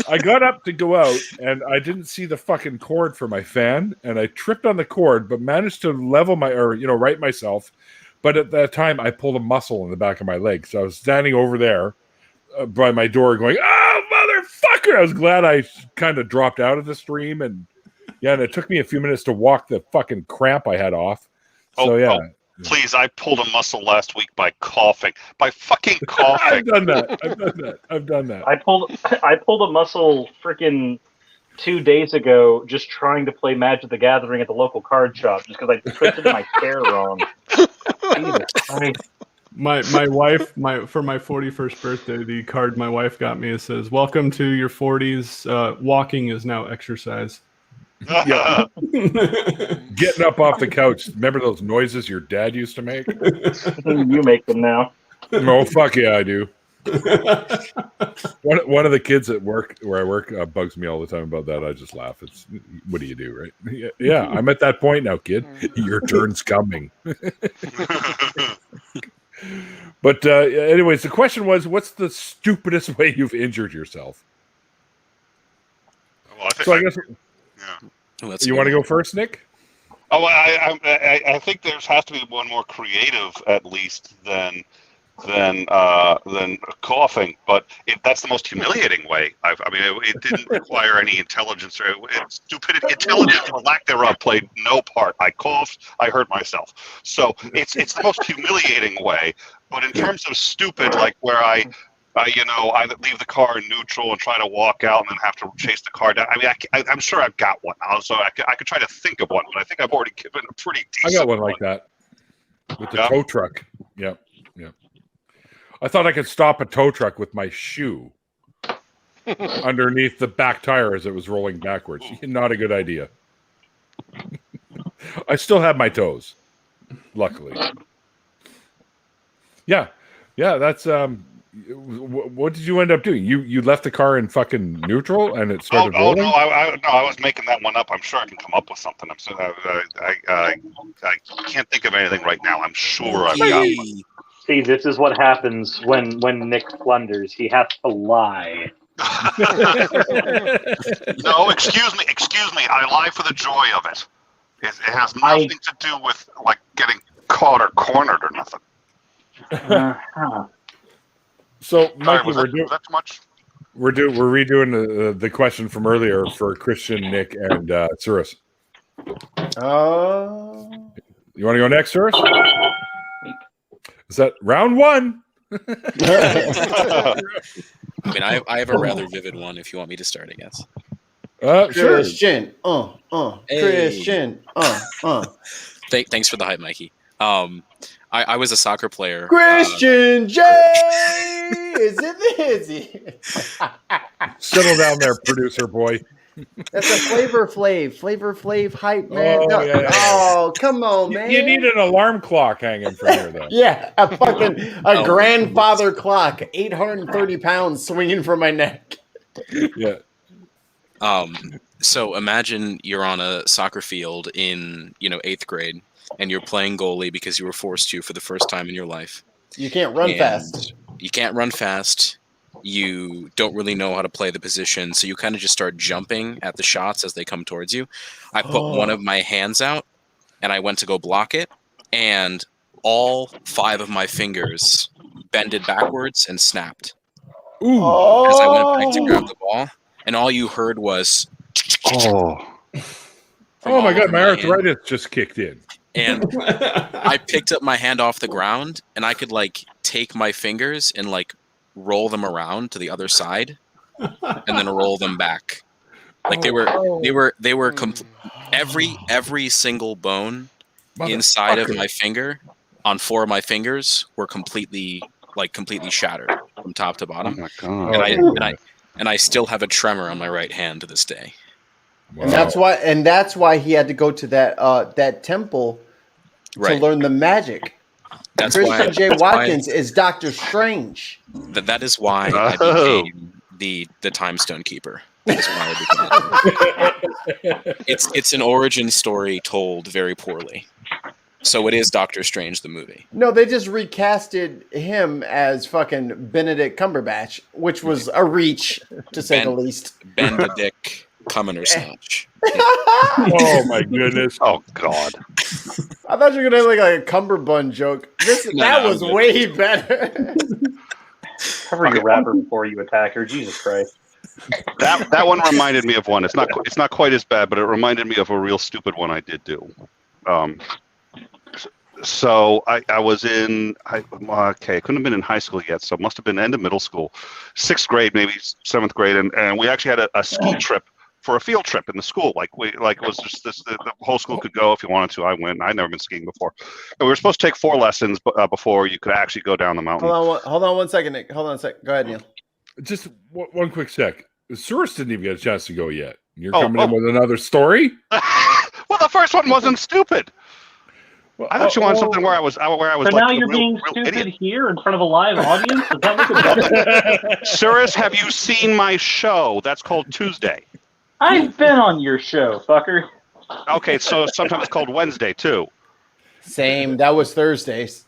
I got up to go out and I didn't see the fucking cord for my fan and I tripped on the cord, but managed to level right myself. But at that time, I pulled a muscle in the back of my leg. So I was standing over there by my door going, "Oh, motherfucker!" I was glad I kind of dropped out of the stream. And it took me a few minutes to walk the fucking cramp I had off. Please, I pulled a muscle last week by coughing. By fucking coughing. I've done that. I pulled a muscle freaking 2 days ago just trying to play Magic the Gathering at the local card shop just because I twisted my chair wrong. My wife, for my 41st birthday, the card my wife got me, it says, "Welcome to your 40s. Walking is now exercise." Yeah. Getting up off the couch. Remember those noises your dad used to make? You make them now. Oh, fuck yeah, I do. One of the kids at work where I work bugs me all the time about that. I just laugh. It's, what do you do, right? Yeah, I'm at that point now, kid. Your turn's coming. But anyways, the question was, what's the stupidest way you've injured yourself? Well, I guess Oh, you want to go first, Nick? Oh, I think there has to be one more creative, at least, than than coughing. But that's the most humiliating way. I mean, it didn't require any intelligence or stupidity. Intelligence or lack thereof played no part. I coughed. I hurt myself. So it's the most humiliating way. But in terms of stupid, like where I leave the car in neutral and try to walk out and then have to chase the car down. I mean, I'm sure I've got one. So I could try to think of one, but I think I've already given a pretty decent. I got one like that with the tow truck. Yep. I thought I could stop a tow truck with my shoe underneath the back tire as it was rolling backwards. Not a good idea. I still have my toes, luckily. Yeah. That's what did you end up doing? You left the car in fucking neutral and it started rolling? No, I was making that one up. I'm sure I can come up with something. I can't think of anything right now. I'm sure I've got one. See, this is what happens when Nick blunders. He has to lie. No, excuse me. I lie for the joy of it. It has nothing to do with like getting caught or cornered or nothing. So, Mikey, was that too much? We're redoing the question from earlier for Christian, Nick, and Cyrus. You want to go next, Cyrus? Is that round one? I mean, I have a rather vivid one. If you want me to start, I guess. Sure. Christian, Christian, Thanks for the hype, Mikey. I was a soccer player. Christian J. Is it? Settle down there, producer boy. That's a Flavor Flav hype, man. Oh, yeah. Oh, come on, man. You need an alarm clock hanging from here, though. Yeah, a grandfather clock, 830 pounds swinging from my neck. Yeah. So imagine you're on a soccer field in 8th grade, and you're playing goalie because you were forced to for the first time in your life. You can't run fast. You can't run fast. You don't really know how to play the position, so you kind of just start jumping at the shots as they come towards you. I put one of my hands out, and I went to go block it, and all 5 of my fingers bended backwards and snapped. Ooh! As I went back to grab the ball, and all you heard was... Oh my God, my arthritis just kicked in. And I picked up my hand off the ground, and I could take my fingers and roll them around to the other side, and then roll them back. They were every single bone inside of my finger on 4 of my fingers were completely shattered from top to bottom. Oh my God. And I still have a tremor on my right hand to this day. Wow. And that's why he had to go to that temple to learn the magic. Christian J. Watkins is Doctor Strange. That is why I became the Time Stone Keeper. That is why I became it's an origin story told very poorly. So it is Doctor Strange the movie. No, they just recasted him as fucking Benedict Cumberbatch, which was a reach, to say the least. Benedict Cumberbatch. Oh my goodness! Oh God! I thought you were gonna like a cummerbund joke. That was way better. Cover your rapper before you attack her. Jesus Christ! That one reminded me of one. It's not quite as bad, but it reminded me of a real stupid one I did do. So I was it couldn't have been in high school yet, so it must have been end of middle school, 6th grade, maybe 7th grade, and we actually had a ski trip for a field trip in the school. It was just this, the whole school could go if you wanted to. I went. I'd never been skiing before. And we were supposed to take 4 lessons before you could actually go down the mountain. Hold on 1 second, Nick. Hold on a second. Go ahead, Neil. Just one quick sec. Cyrus didn't even get a chance to go yet. You're coming in with another story? Well, the first one wasn't stupid. I thought you wanted something where I was. So now you're being stupid idiot. Here in front of a live audience. Is that what Cyrus, have you seen my show? That's called Tuesday. I've been on your show, fucker. Okay, so sometimes it's called Wednesday too. Same. That was Thursdays.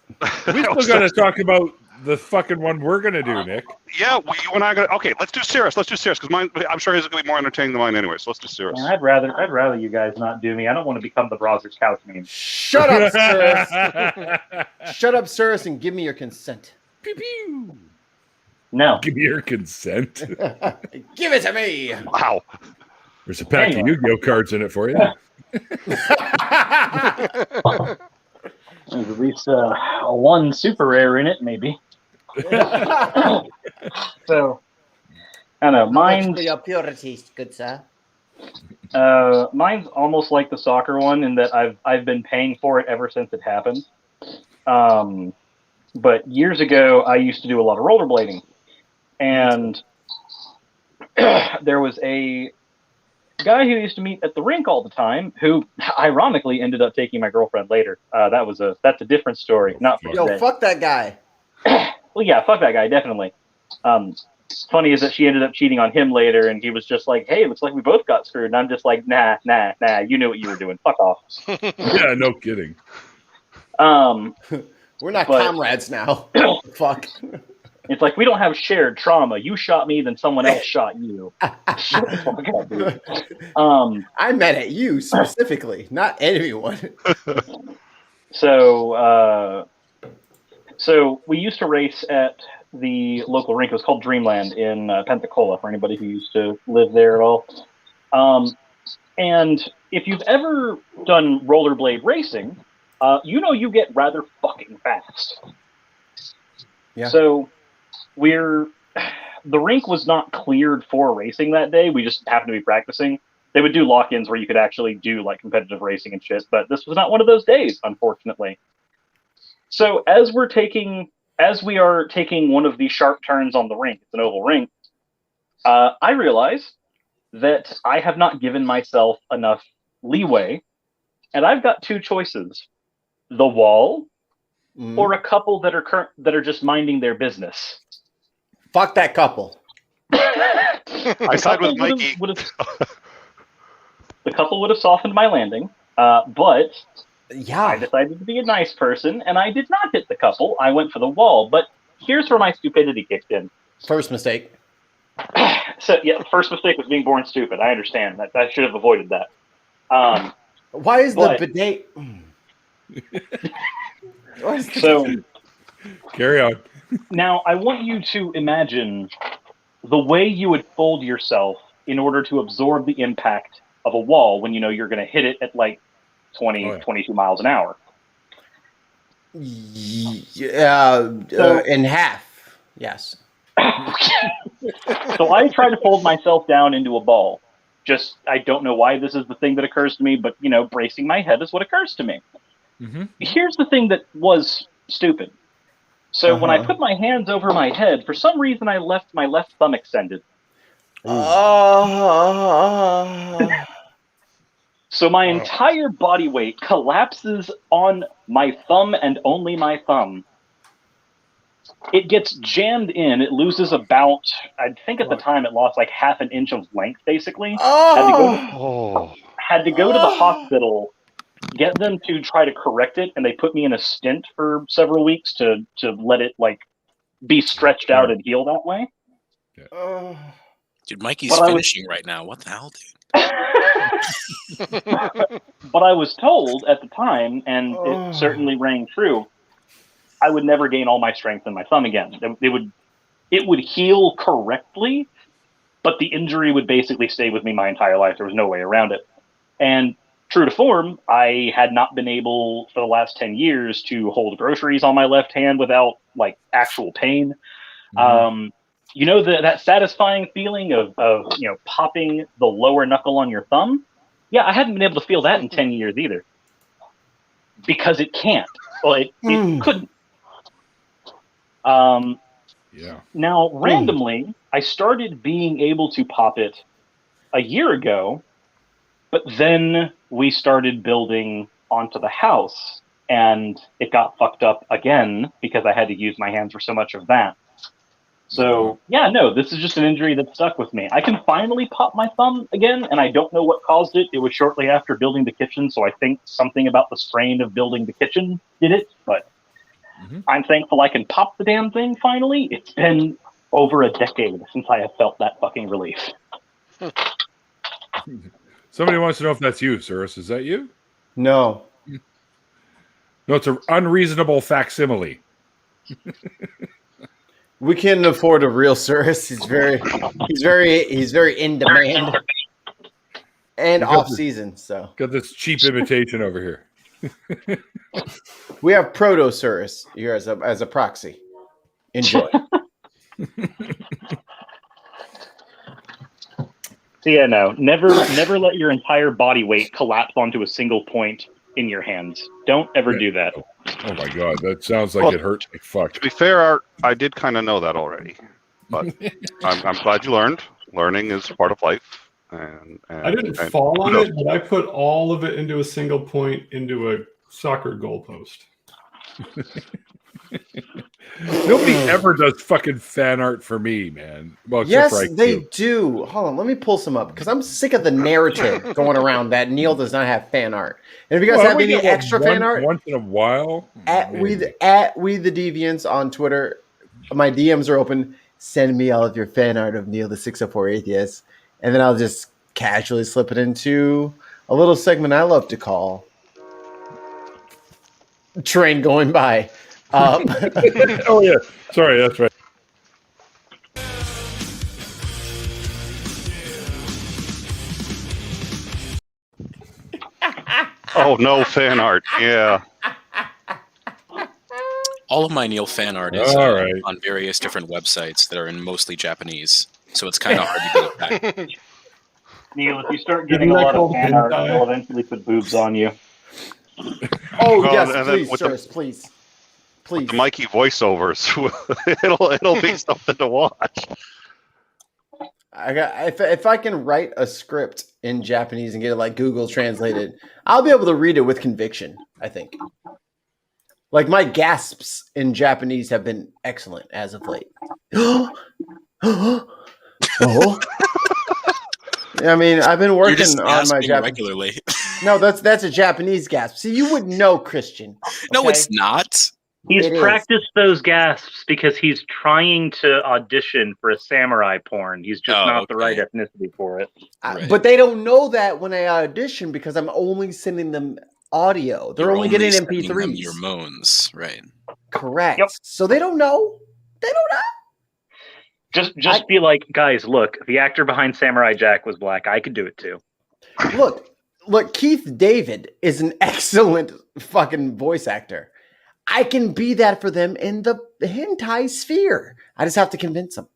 We still got to talk about the fucking one we're gonna do, Nick. Yeah, you and I. Okay, let's do Cyrus. Because mine. I'm sure his is gonna be more entertaining than mine anyway. So let's do Cyrus. Man, I'd rather you guys not do me. I don't want to become the browser's couch meme. Shut up, Cyrus. Shut up, Cyrus, and give me your consent. Pew pew. No. Give me your consent. Give it to me. Wow. There's a pack Anyway. of Yu-Gi-Oh cards in it for you. There's at least one super rare in it, maybe. So, I don't know. Mine's for your purities, good sir. Mine's almost like the soccer one in that I've been paying for it ever since it happened. But years ago, I used to do a lot of rollerblading, and there was a guy who used to meet at the rink all the time, who ironically ended up taking my girlfriend later. That's a different story. Not for Yo, today. fuck that guy. Well, yeah, fuck that guy, definitely. Funny is that she ended up cheating on him later, and he was just like, "Hey, looks like we both got screwed." And I'm just like, "Nah, you knew what you were doing. Fuck off." Yeah, no kidding. We're not comrades now. Fuck. It's like we don't have shared trauma. You shot me, then someone else shot you. Shut the fuck up, dude. I met at you specifically, not anyone. So we used to race at the local rink. It was called Dreamland in Pensacola, for anybody who used to live there at all. And if you've ever done rollerblade racing, you know you get rather fucking fast. Yeah. So the rink was not cleared for racing that day. We just happened to be practicing. They would do lock-ins where you could actually do like competitive racing and shit, but this was not one of those days, unfortunately. So as we are taking one of these sharp turns on the rink, it's an oval rink, I realize that I have not given myself enough leeway, and I've got two choices: the wall or a couple that are just minding their business. Fuck that couple. I side with Mikey. The couple would have softened my landing, but yeah, I decided to be a nice person, and I did not hit the couple. I went for the wall, but here's where my stupidity kicked in. First mistake. So yeah, the first mistake was being born stupid. I understand that. I should have avoided that. Why is the bidet? So carry on. Now I want you to imagine the way you would fold yourself in order to absorb the impact of a wall when you know you're going to hit it at like 22 miles an hour. Yeah, in half. Yes. So I try to fold myself down into a ball. Just, I don't know why this is the thing that occurs to me, but, bracing my head is what occurs to me. Mm-hmm. Here's the thing that was stupid. So when I put my hands over my head, for some reason I left my left thumb extended. So my entire body weight collapses on my thumb and only my thumb. It gets jammed in. It loses about, I think at the time it lost like half an inch of length, basically. Had to go to the hospital, get them to try to correct it, and they put me in a stent for several weeks to let it like be stretched out and heal that way. Dude, Mikey's finishing right now. What the hell, dude? But I was told at the time, and it certainly rang true, I would never gain all my strength in my thumb again. It would heal correctly, but the injury would basically stay with me my entire life. There was no way around it. And true to form, I had not been able for the last 10 years to hold groceries on my left hand without like actual pain. Mm-hmm. That satisfying feeling of popping the lower knuckle on your thumb? Yeah, I hadn't been able to feel that in 10 years either. Because it can't. Well, it couldn't. Now, randomly, I started being able to pop it a year ago, but then we started building onto the house, and it got fucked up again because I had to use my hands for so much of that. So, this is just an injury that stuck with me. I can finally pop my thumb again, and I don't know what caused it. It was shortly after building the kitchen, so I think something about the strain of building the kitchen did it, but I'm thankful I can pop the damn thing finally. It's been over a decade since I have felt that fucking relief. Somebody wants to know if that's you, Cyrus. Is that you? No. No, it's an unreasonable facsimile. We can't afford a real Cirrus. He's very in demand and off season. So got this cheap imitation over here. we have Proto Cirrus here as a proxy. Enjoy. So yeah, no, never let your entire body weight collapse onto a single point in your hands. Don't ever do that. Oh my god, that sounds like it hurts like fuck. To be fair, Art, I did kind of know that already, but I'm glad you learned. Learning is part of life. And I didn't fall on it, but I put all of it into a single point into a soccer goalpost. Nobody ever does fucking fan art for me, man. Well, yes, they do. Hold on, let me pull some up because I'm sick of the narrative going around that Neil does not have fan art. And if you guys have any extra fan art, once in a while, at we the Deviants on Twitter, my DMs are open. Send me all of your fan art of Neil the 604 Atheist, and then I'll just casually slip it into a little segment I love to call "Train Going By." Oh yeah, sorry, that's right. Oh no, fan art. Yeah. All of my Neil fan art is right. on various different websites that are in mostly Japanese, so it's kind of hard to get it back. Neil, if you start getting a lot of fan art, they'll eventually put boobs on you. Oh Well, yes, and then please, with sirs, please. With the Mikey voiceovers, it'll be something to watch. If I can write a script in Japanese and get it like Google translated, I'll be able to read it with conviction, I think. Like my gasps in Japanese have been excellent as of late. Oh. I mean, I've been working on my Japanese regularly. No, that's a Japanese gasp. See, you would know, Christian. Okay? No, it's not. He's practiced those gasps because he's trying to audition for a samurai porn. He's just not the right ethnicity for it. But they don't know that when I audition because I'm only sending them audio. They're only getting sending MP3s. them your moans, right? Correct. Yep. So they don't know. They don't know. Just be like, guys, look, the actor behind Samurai Jack was black. I could do it too. Look, Keith David is an excellent fucking voice actor. I can be that for them in the hentai sphere. I just have to convince them.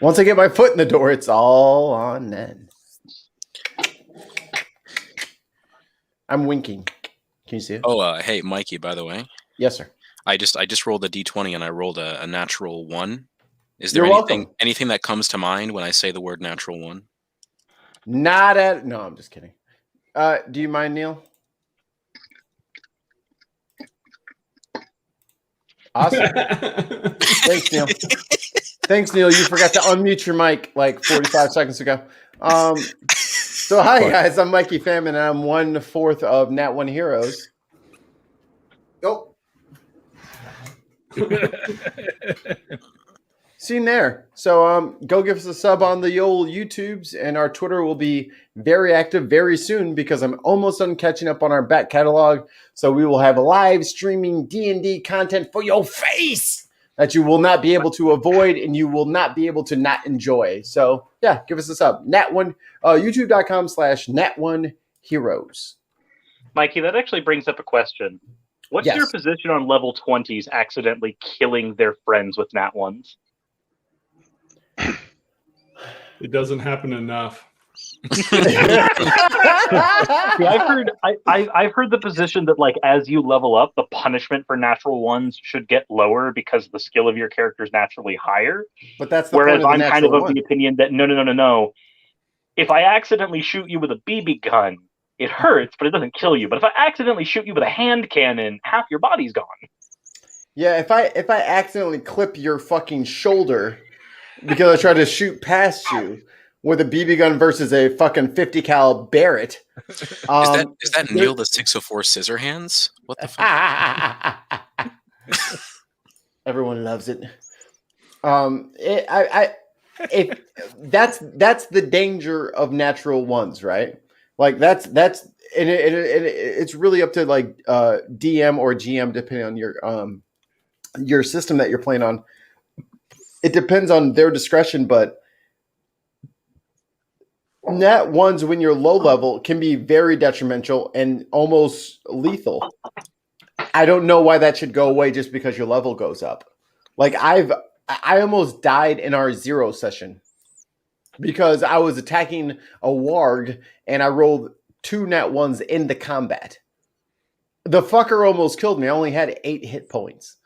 Once I get my foot in the door, it's all on then. I'm winking. Can you see it? Oh, hey, Mikey, by the way. Yes, sir. I just rolled a D20 and I rolled a natural 1. Is there anything that comes to mind when I say the word natural 1? No, I'm just kidding. Do you mind, Neil? Awesome. Thanks, Neil. Thanks, Neil. You forgot to unmute your mic like 45 seconds ago. So hi guys, I'm Mikey Pham and I'm 1/4 of Nat One Heroes. Oh. Seen there. So go give us a sub on the old YouTubes, and our Twitter will be very active very soon because I'm almost done catching up on our back catalog. So we will have live streaming D&D content for your face that you will not be able to avoid and you will not be able to not enjoy. So yeah, give us a sub. YouTube.com/Nat1Heroes. Mikey, that actually brings up a question. What's your position on level 20s accidentally killing their friends with Nat 1s? It doesn't happen enough. See, I've heard the position that like as you level up, the punishment for natural 1s should get lower because the skill of your character is naturally higher. But that's the whereas point of the I'm kind of natural the opinion that no. If I accidentally shoot you with a BB gun, it hurts, but it doesn't kill you. But if I accidentally shoot you with a hand cannon, half your body's gone. Yeah, if I accidentally clip your fucking shoulder because I try to shoot past you with a BB gun versus a fucking 50 cal Barrett. Is that Neil the 604 scissor hands? What the fuck? Everyone loves it. That's the danger of natural 1s, right? Like that's it's really up to like DM or GM depending on your system that you're playing on. It depends on their discretion, but nat ones when you're low level can be very detrimental and almost lethal. I don't know why that should go away just because your level goes up. Like I almost died in our 0 session because I was attacking a warg and I rolled 2 nat ones in the combat. The fucker almost killed me. I only had 8 hit points.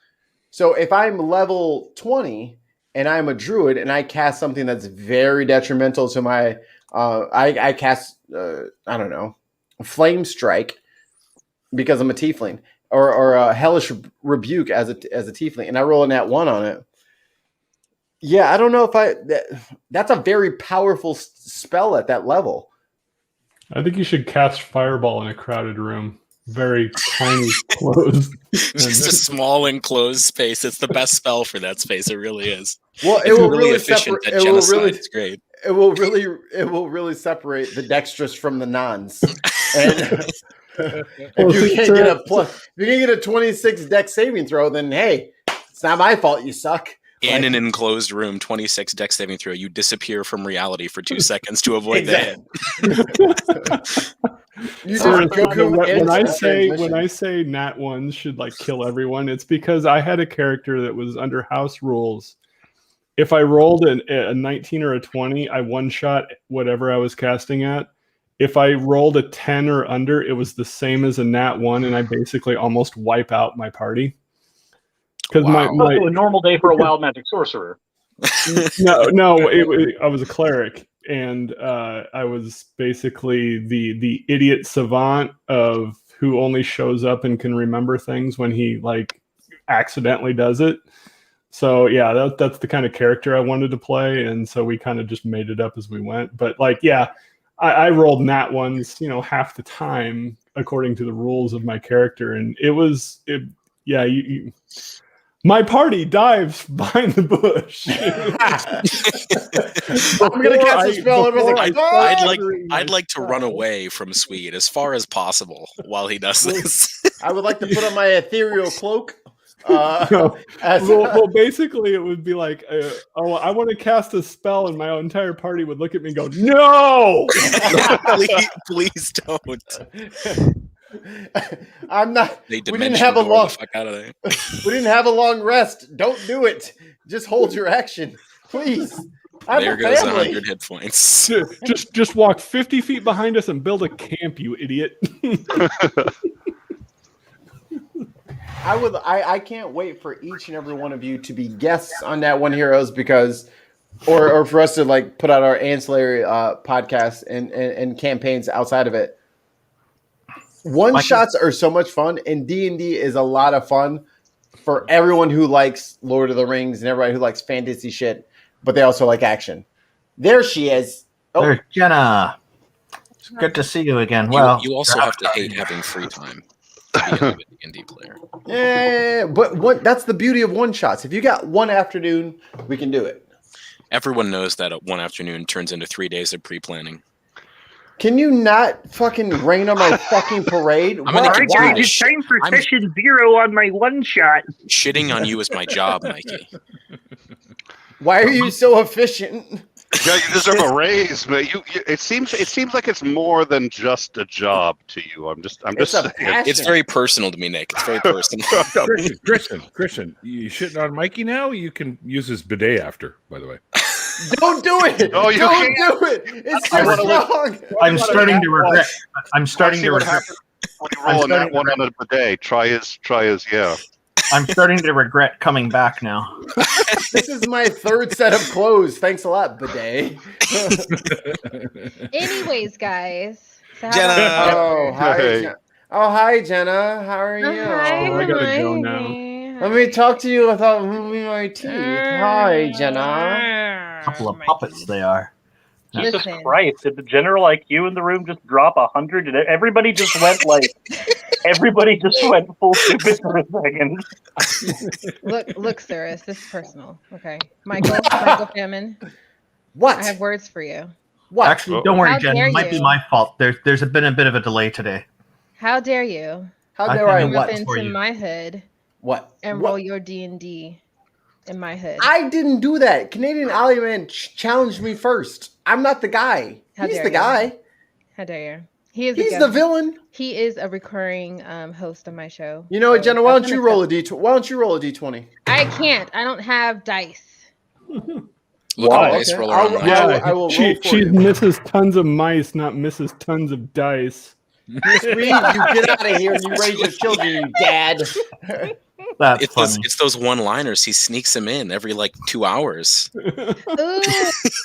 So if I'm level 20 and I'm a druid and I cast something that's very detrimental to my, I cast, I don't know, Flame Strike because I'm a tiefling, or a Hellish Rebuke as a tiefling, and I roll a nat 1 on it. Yeah, I don't know if that's a very powerful spell at that level. I think you should cast Fireball in a crowded room. Very tiny, closed. Just a small enclosed space. It's the best spell for that space. It really is. Well, it will really efficient at genocide. It's great. It will really separate the dexterous from the nons. And if you can't get a 26 dex saving throw, then hey, it's not my fault you suck. In an enclosed room, 26 dex saving throw, you disappear from reality for 2 seconds to avoid the hit. When I say nat ones should like kill everyone, it's because I had a character that was under house rules. If I rolled a 19 or a 20, I one-shot whatever I was casting at. If I rolled a 10 or under, it was the same as a nat 1, and I basically almost wipe out my party. Because a normal day for a wild magic sorcerer. I was a cleric, and I was basically the idiot savant of who only shows up and can remember things when he like accidentally does it. So yeah, that's the kind of character I wanted to play, and so we kind of just made it up as we went. But like, yeah, I rolled nat ones, half the time according to the rules of my character, and my party dives behind the bush. I'm gonna cast a spell. I'd like to run away from Swede as far as possible while he does this. I would like to put on my ethereal cloak. Basically, it would be like, I want to cast a spell, and my entire party would look at me and go, "No, please don't." I'm not. We didn't have a long rest. Don't do it. Just hold your action, please. There goes 100 hit points. Just walk 50 feet behind us and build a camp, you idiot. I can't wait for each and every one of you to be guests on Nat One Heroes because, or for us to like put out our ancillary podcasts and campaigns outside of it. One shots are so much fun, and D&D is a lot of fun for everyone who likes Lord of the Rings and everybody who likes fantasy shit, but they also like action. There she is. Oh, there's Jenna. It's good to see you again. Well, you also have to hate having free time to be a D&D player. Yeah, but that's the beauty of one shots. If you got one afternoon, we can do it. Everyone knows that one afternoon turns into 3 days of pre-planning. Can you not fucking rain on my fucking parade? It's time for session 0 on my one shot. Shitting on you is my job, Mikey. Why are you so efficient? Yeah, you deserve a raise, but it seems like it's more than just a job to you. It's very personal to me, Nick. It's very personal. Christian, you shitting on Mikey now? You can use his bidet after, by the way. Don't do it! No, you Don't can't. do it! It's just wrong! I'm starting to regret. I'm starting to regret. When you roll that one on a bidet, try his yeah. I'm starting to regret coming back now. This is my third set of clothes. Thanks a lot, bidet. Anyways, guys. So Jenna. Hi, Jenna. How are you? Hi, I gotta go now. Let me talk to you without moving my teeth. Hi, Jenna. Couple of puppets they are. Jesus Christ! Did the general IQ in the room just drop 100? And everybody just went full stupid for a second. Look, Cyrus, this is personal. Okay, Michael Famine. What? I have words for you. What? Actually, don't worry, How Jen. dare It might be you? my fault. There's been a bit of a delay today. How dare you? How dare I Come up what? for into you? my hood What? and What? roll your D&D in my hood. I didn't do that. Canadian Alley Man challenged me first. I'm not the guy. How He's dare the you. guy. How dare you? He's the villain. He is a recurring host of my show. You know what, so Jenna? Why that's don't you roll a unacceptable. D20? Why don't you roll a D20? I can't. I don't have dice. Look Why? at the dice Okay. roller I'll- on the Yeah, right. I will roll She for you. misses tons of mice, not misses tons of dice. Sweet, you get out of here and you raise your children, you dad. That's It's those one-liners. He sneaks them in every like 2 hours. Ooh,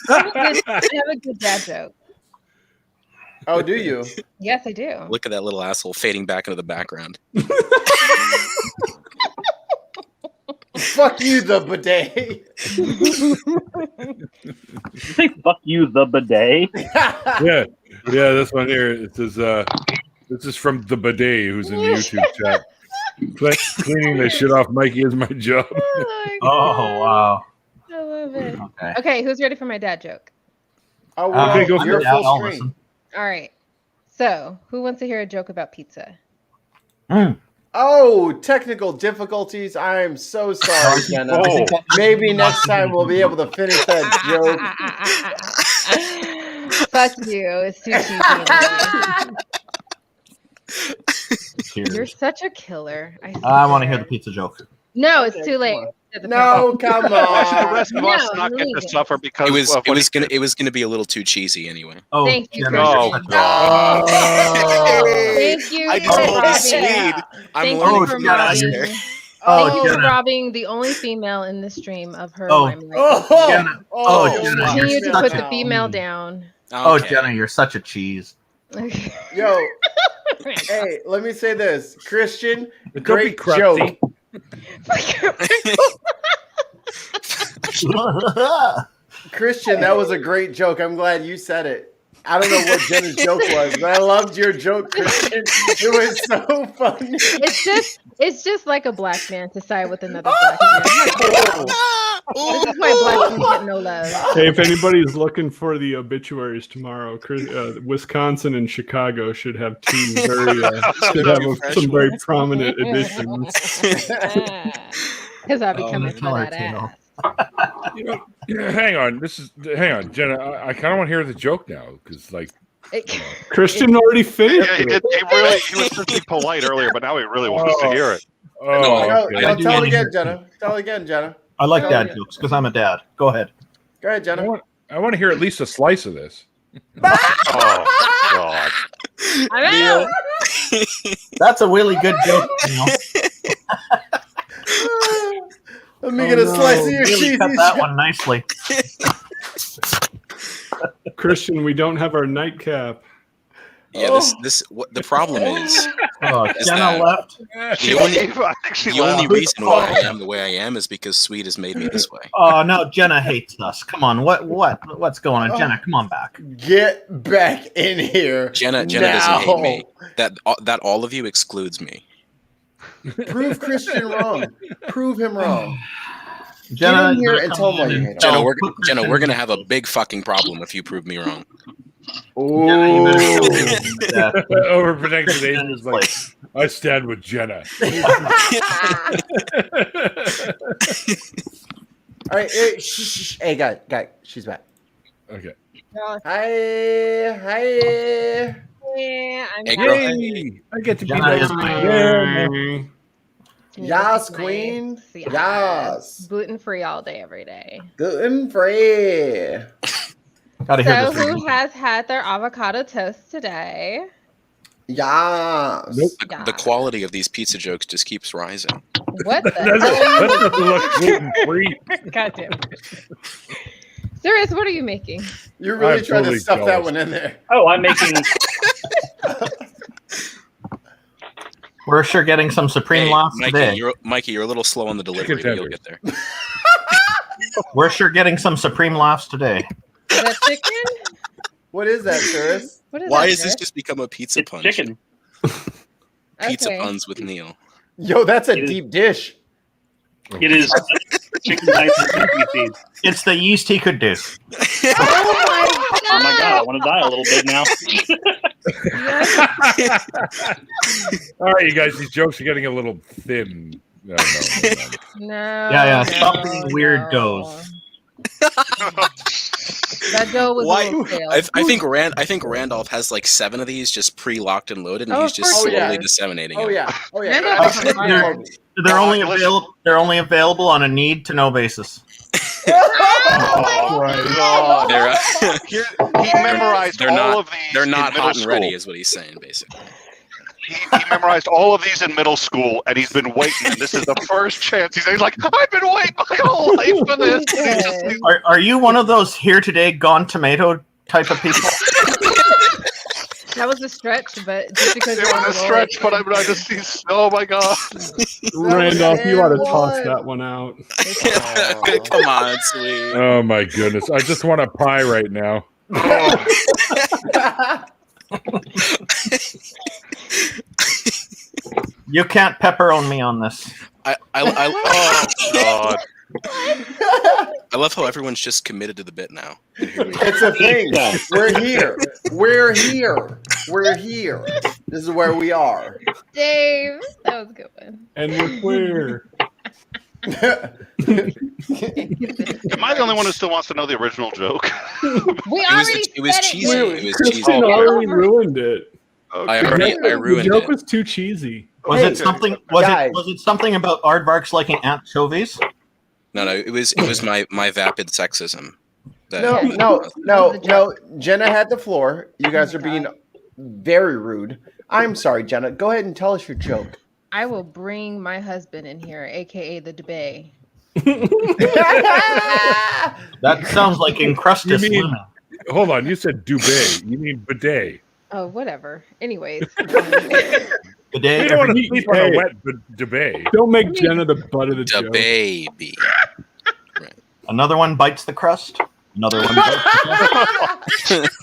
I have a good dad joke. Oh, do you? Yes, I do. Look at that little asshole fading back into the background. Fuck you, the bidet. Say fuck you, the bidet. Yeah, this one here. It says, this is from the bidet, who's in the YouTube chat. Cleaning the shit off Mikey is my job. Oh, wow. I love it. Okay. Okay, who's ready for my dad joke? Oh, well, okay, go you're for it. full I'll screen. listen. All right. So, who wants to hear a joke about pizza? Oh, technical difficulties. I am so sorry, Jenna. Oh. Maybe next time we'll be able to finish that joke. Fuck you. It's too cheesy. You're such a killer. I want to hear the pizza joke. No, it's too late. No, come Why should the on. rest of us not get leave to it. suffer because It was of what he did? it was gonna be a little too cheesy anyway. Oh, Thank you, Jenna, Oh, Christian. God. Thank you. I for told the robbing- Swede. I'm Thank learning you for from you guys robbing. here. Thank Oh, you for Jenna. robbing the only female in this stream of her Oh. limelight. Jenna. Oh, Jenna, Continue you're to such put a- the female down. Oh, Okay. Jenna, you're such a cheese. Okay. Yo, hey, let me say this. Christian, Don't be great crusty. joke. Christian, that was a great joke. I'm glad you said it. I don't know what Jenna's joke was, but I loved your joke, Christian. It was so funny. It's just like a black man to side with another black man. This is why black men get no love. Hey, if anybody's looking for the obituaries tomorrow, Wisconsin and Chicago should have two very some very prominent editions. Because I'll be coming for killer that tail. ass. Hang on, Jenna. I kind of want to hear the joke now because, like, Christian already finished Yeah, it. he was supposed to be polite earlier, but now he really wants to hear it. oh, No, okay. No, tell it again, Jenna. Tell it again, Jenna. I like Oh, dad yeah. jokes because I'm a dad. Go ahead. Go ahead, Jenna. I want to hear at least a slice of this. Oh, God. I know. That's a really good joke. Neil. Let me get a slice of your Really cheesy cut that one nicely. Christian, we don't have our nightcap. Yeah, what the problem is Oh, Is Jenna that- left. She the only, left. I think she the only left. reason why I am the way I am is because Sweet has made me this way. Oh no, Jenna hates us. Come on, what's going on, Jenna? Come on back. Get back in here. Jenna doesn't hate me. That all of you excludes me. Prove Christian wrong. Prove him wrong. Jenna, Get in here you're and tell coming him why you in hate and him. tell- Jenna, we're gonna have a big fucking problem if you prove me wrong. Jenna, you better Ooh. show him that. Overprotected agent is like, I stand with Jenna. All right, hey, shh. Hey, guy, she's back. Okay. Hi. Yeah, I'm Hey, back. girl. Yay! I get to be Jenna there. is my- Yeah. Yes, Nice. queen. Yes. Yes. Gluten free all day, every day. Gluten free. Gotta hear So, this. who has had their avocado toast today? Yes. Nope. The quality of these pizza jokes just keeps rising. What the That hell? doesn't look gluten free. God damn it. Sirius, what are you making? You really I'm tried totally to stuff that jealous. one in there. Oh, I'm making. We're sure getting some supreme Hey, laughs today. Mikey, you're a little slow on the delivery, but you'll get there. We're sure getting some supreme laughs today. Is that chicken? What is that, Cirrus? What is Why that, has this Chris? just become a pizza It's punch? chicken. Pizza Okay. puns with Neil. Yo, that's a It is- deep dish. It is chicken diced in sesame seeds. It's the yeast he could do. Oh my Oh my god, I want to die a little bit now. All right, you guys, these jokes are getting a little thin. No. No. Yeah. no, Stop being weird, no. does. That dough was Why? a little stale. I think Randolph has like 7 of these just pre-locked and loaded, and Oh, he's of just course. slowly yeah. disseminating Oh them. yeah. Oh yeah. Randolph is on fire. They're only available on a need to know basis. Oh, Right. God. They're He memorized all of these. they're not in middle hot and ready, school. is what he's saying, basically. He memorized all of these in middle school, and he's been waiting. And this is the first chance. He's like, I've been waiting my whole life for this. And he just- Are you one of those here today, gone tomato type of people? That was a stretch, but just because It you're on was a the stretch, but I just see. Oh my God! Randolph, you ought to toss one. that one out. Come on, sweet. Oh my goodness! I just want a pie right now. You can't pepperoni me on this. Oh God! I love how everyone's just committed to the bit now. And here we are. It's a thing. We're here. We're here. We're here. This is where we are. Dave, that was a good one. And we're queer. Am I the only one who still wants to know the original joke? We It was cheesy. It was cheesy. Kristen already ruined it. I ruined the joke it. was too cheesy. Was it something? Was guys. it something about aardvarks liking anchovies? No, it was my vapid sexism. No. Jenna had the floor. You guys are being very rude. I'm sorry, Jenna. Go ahead and tell us your joke. I will bring my husband in here, aka the debate. That sounds like encrusted You mean- women. Hold on, you said duvet. You mean bidet? Oh, whatever. Anyways, The day You don't want to every- sleep on a wet duvet. Don't make Jenna the butt of the The joke. baby. another one bites the crust. Another one bites the crust.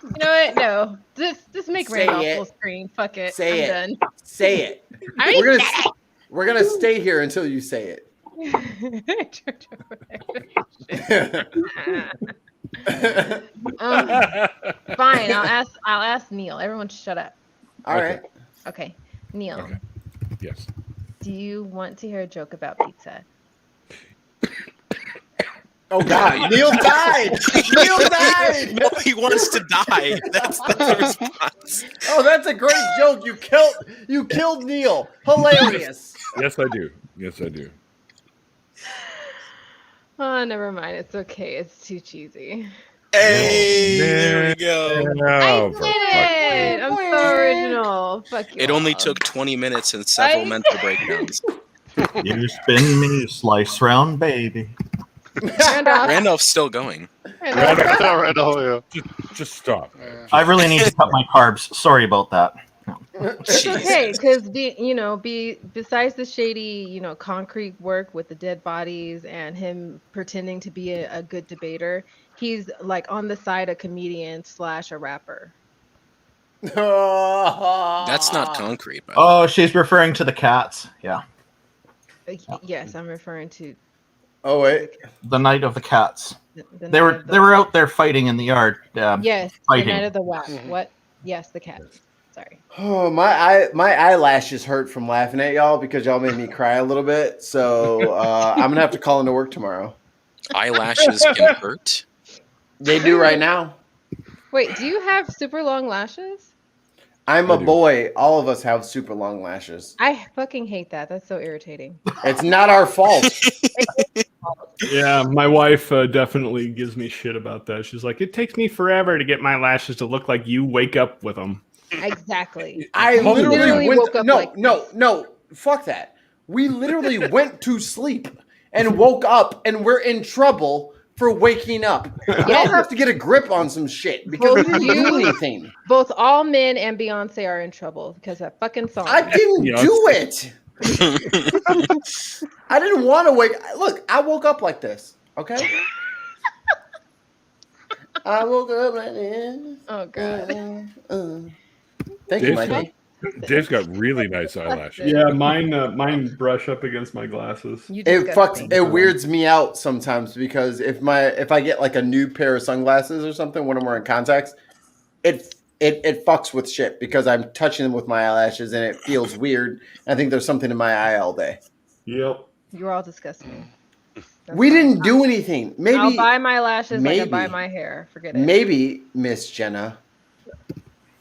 you know what? No, just make Say Randolph it. full screen. Fuck it. Say I'm it. Say it. I already We're said gonna we're gonna stay here until you say it. Fine. I'll ask Neil. Everyone, shut up. All right. Okay, Neil. Okay. Yes. Do you want to hear a joke about pizza? Oh God, Neil died. Neil died. No, he wants to die. That's the response. Oh, that's a great joke. You killed Neil. Hilarious. Yes, I do. Yes, I do. Oh, never mind. It's okay. It's too cheesy. Hey, there we go. No, I did it. I'm so original. Fuck you. It only all. took 20 minutes and several mental breakdowns. You spin me, slice round, baby. Randolph. Randolph's still going. Just stop. I really need to cut my carbs. Sorry about that. It's okay, because besides the shady, concrete work with the dead bodies and him pretending to be a good debater, he's like on the side a comedian / a rapper. That's not concrete. By the way. Oh, she's referring to the cats. Yeah. Yes, I'm referring to Oh wait. The night of the cats. the They were out there fighting in the yard. Yes, the fighting. night of the whack. What? Yes, the cat. Sorry. Oh, my eyelashes hurt from laughing at y'all because y'all made me cry a little bit. So I'm gonna have to call into work tomorrow. Eyelashes can hurt. They do right now. Wait, do you have super long lashes? I'm a boy. All of us have super long lashes. I fucking hate that. That's so irritating. It's not our fault. Yeah, my wife definitely gives me shit about that. She's like, it takes me forever to get my lashes to look like you wake up with them. Exactly. I literally woke up like no, fuck that. We literally went to sleep and woke up and we're in trouble for waking up. Y'all have to get a grip on some shit because we didn't do anything. Both all men and Beyonce are in trouble because of that fucking song. I didn't do it. I didn't want to wake. Look, I woke up like this. Okay. I woke up like this. Oh god. Thank you, Mikey. Dave's got really nice eyelashes. Yeah, mine brush up against my glasses. It weirds me out sometimes because if I get like a new pair of sunglasses or something when I'm wearing contacts, it fucks with shit because I'm touching them with my eyelashes and it feels weird. I think there's something in my eye all day. Yep. You're all disgusting. That's We fine. didn't do anything. Maybe I'll buy my lashes like I buy maybe. my hair. Forget it. Maybe, Miss Jenna,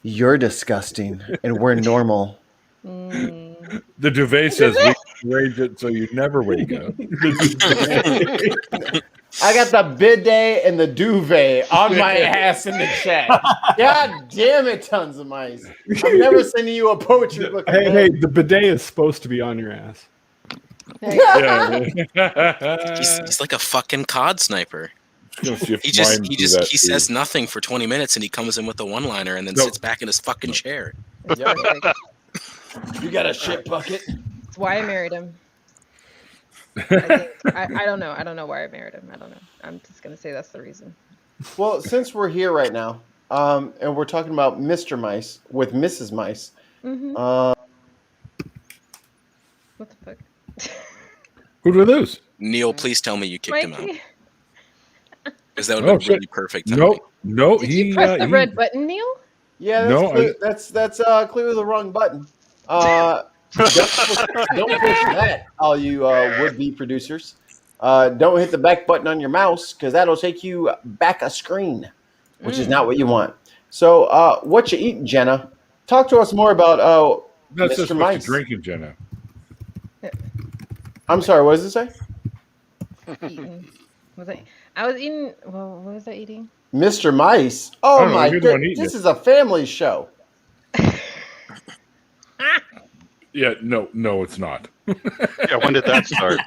you're disgusting and we're normal. The duvet says we arrange it so you never wake up. I got the bidet and the duvet on my ass in the chat. God damn it, tons of mice. I'm never sending you a poetry book. Hey, the bidet is supposed to be on your ass. He's like a fucking COD sniper. He He says nothing for 20 minutes and he comes in with a one-liner and then sits back in his fucking chair. Yep. You got a shit bucket. That's why I married him. I don't know. I don't know why I married him. I don't know. I'm just gonna say that's the reason. Well, since we're here right now, and we're talking about Mr. Mice with Mrs. Mice, Mm-hmm. What the fuck? Who'd we lose? Neil, please tell me you kicked him out. Mikey? Because that would have been really perfect. No, Did you press the red button, Neil? Yeah, that's clearly the wrong button. Don't push that, all you would-be producers. Don't hit the back button on your mouse because that'll take you back a screen, which is not what you want. So, what you eating, Jenna? Talk to us more about That's Mr. just what Mice. you're drinking, Jenna. I'm sorry, what does it say? Eating. I was eating. Well, what was I eating? Mr. Mice? I Oh don't know, my you're the one goodness, eating this it. is a family show. Yeah, no, it's not. Yeah, when did that start?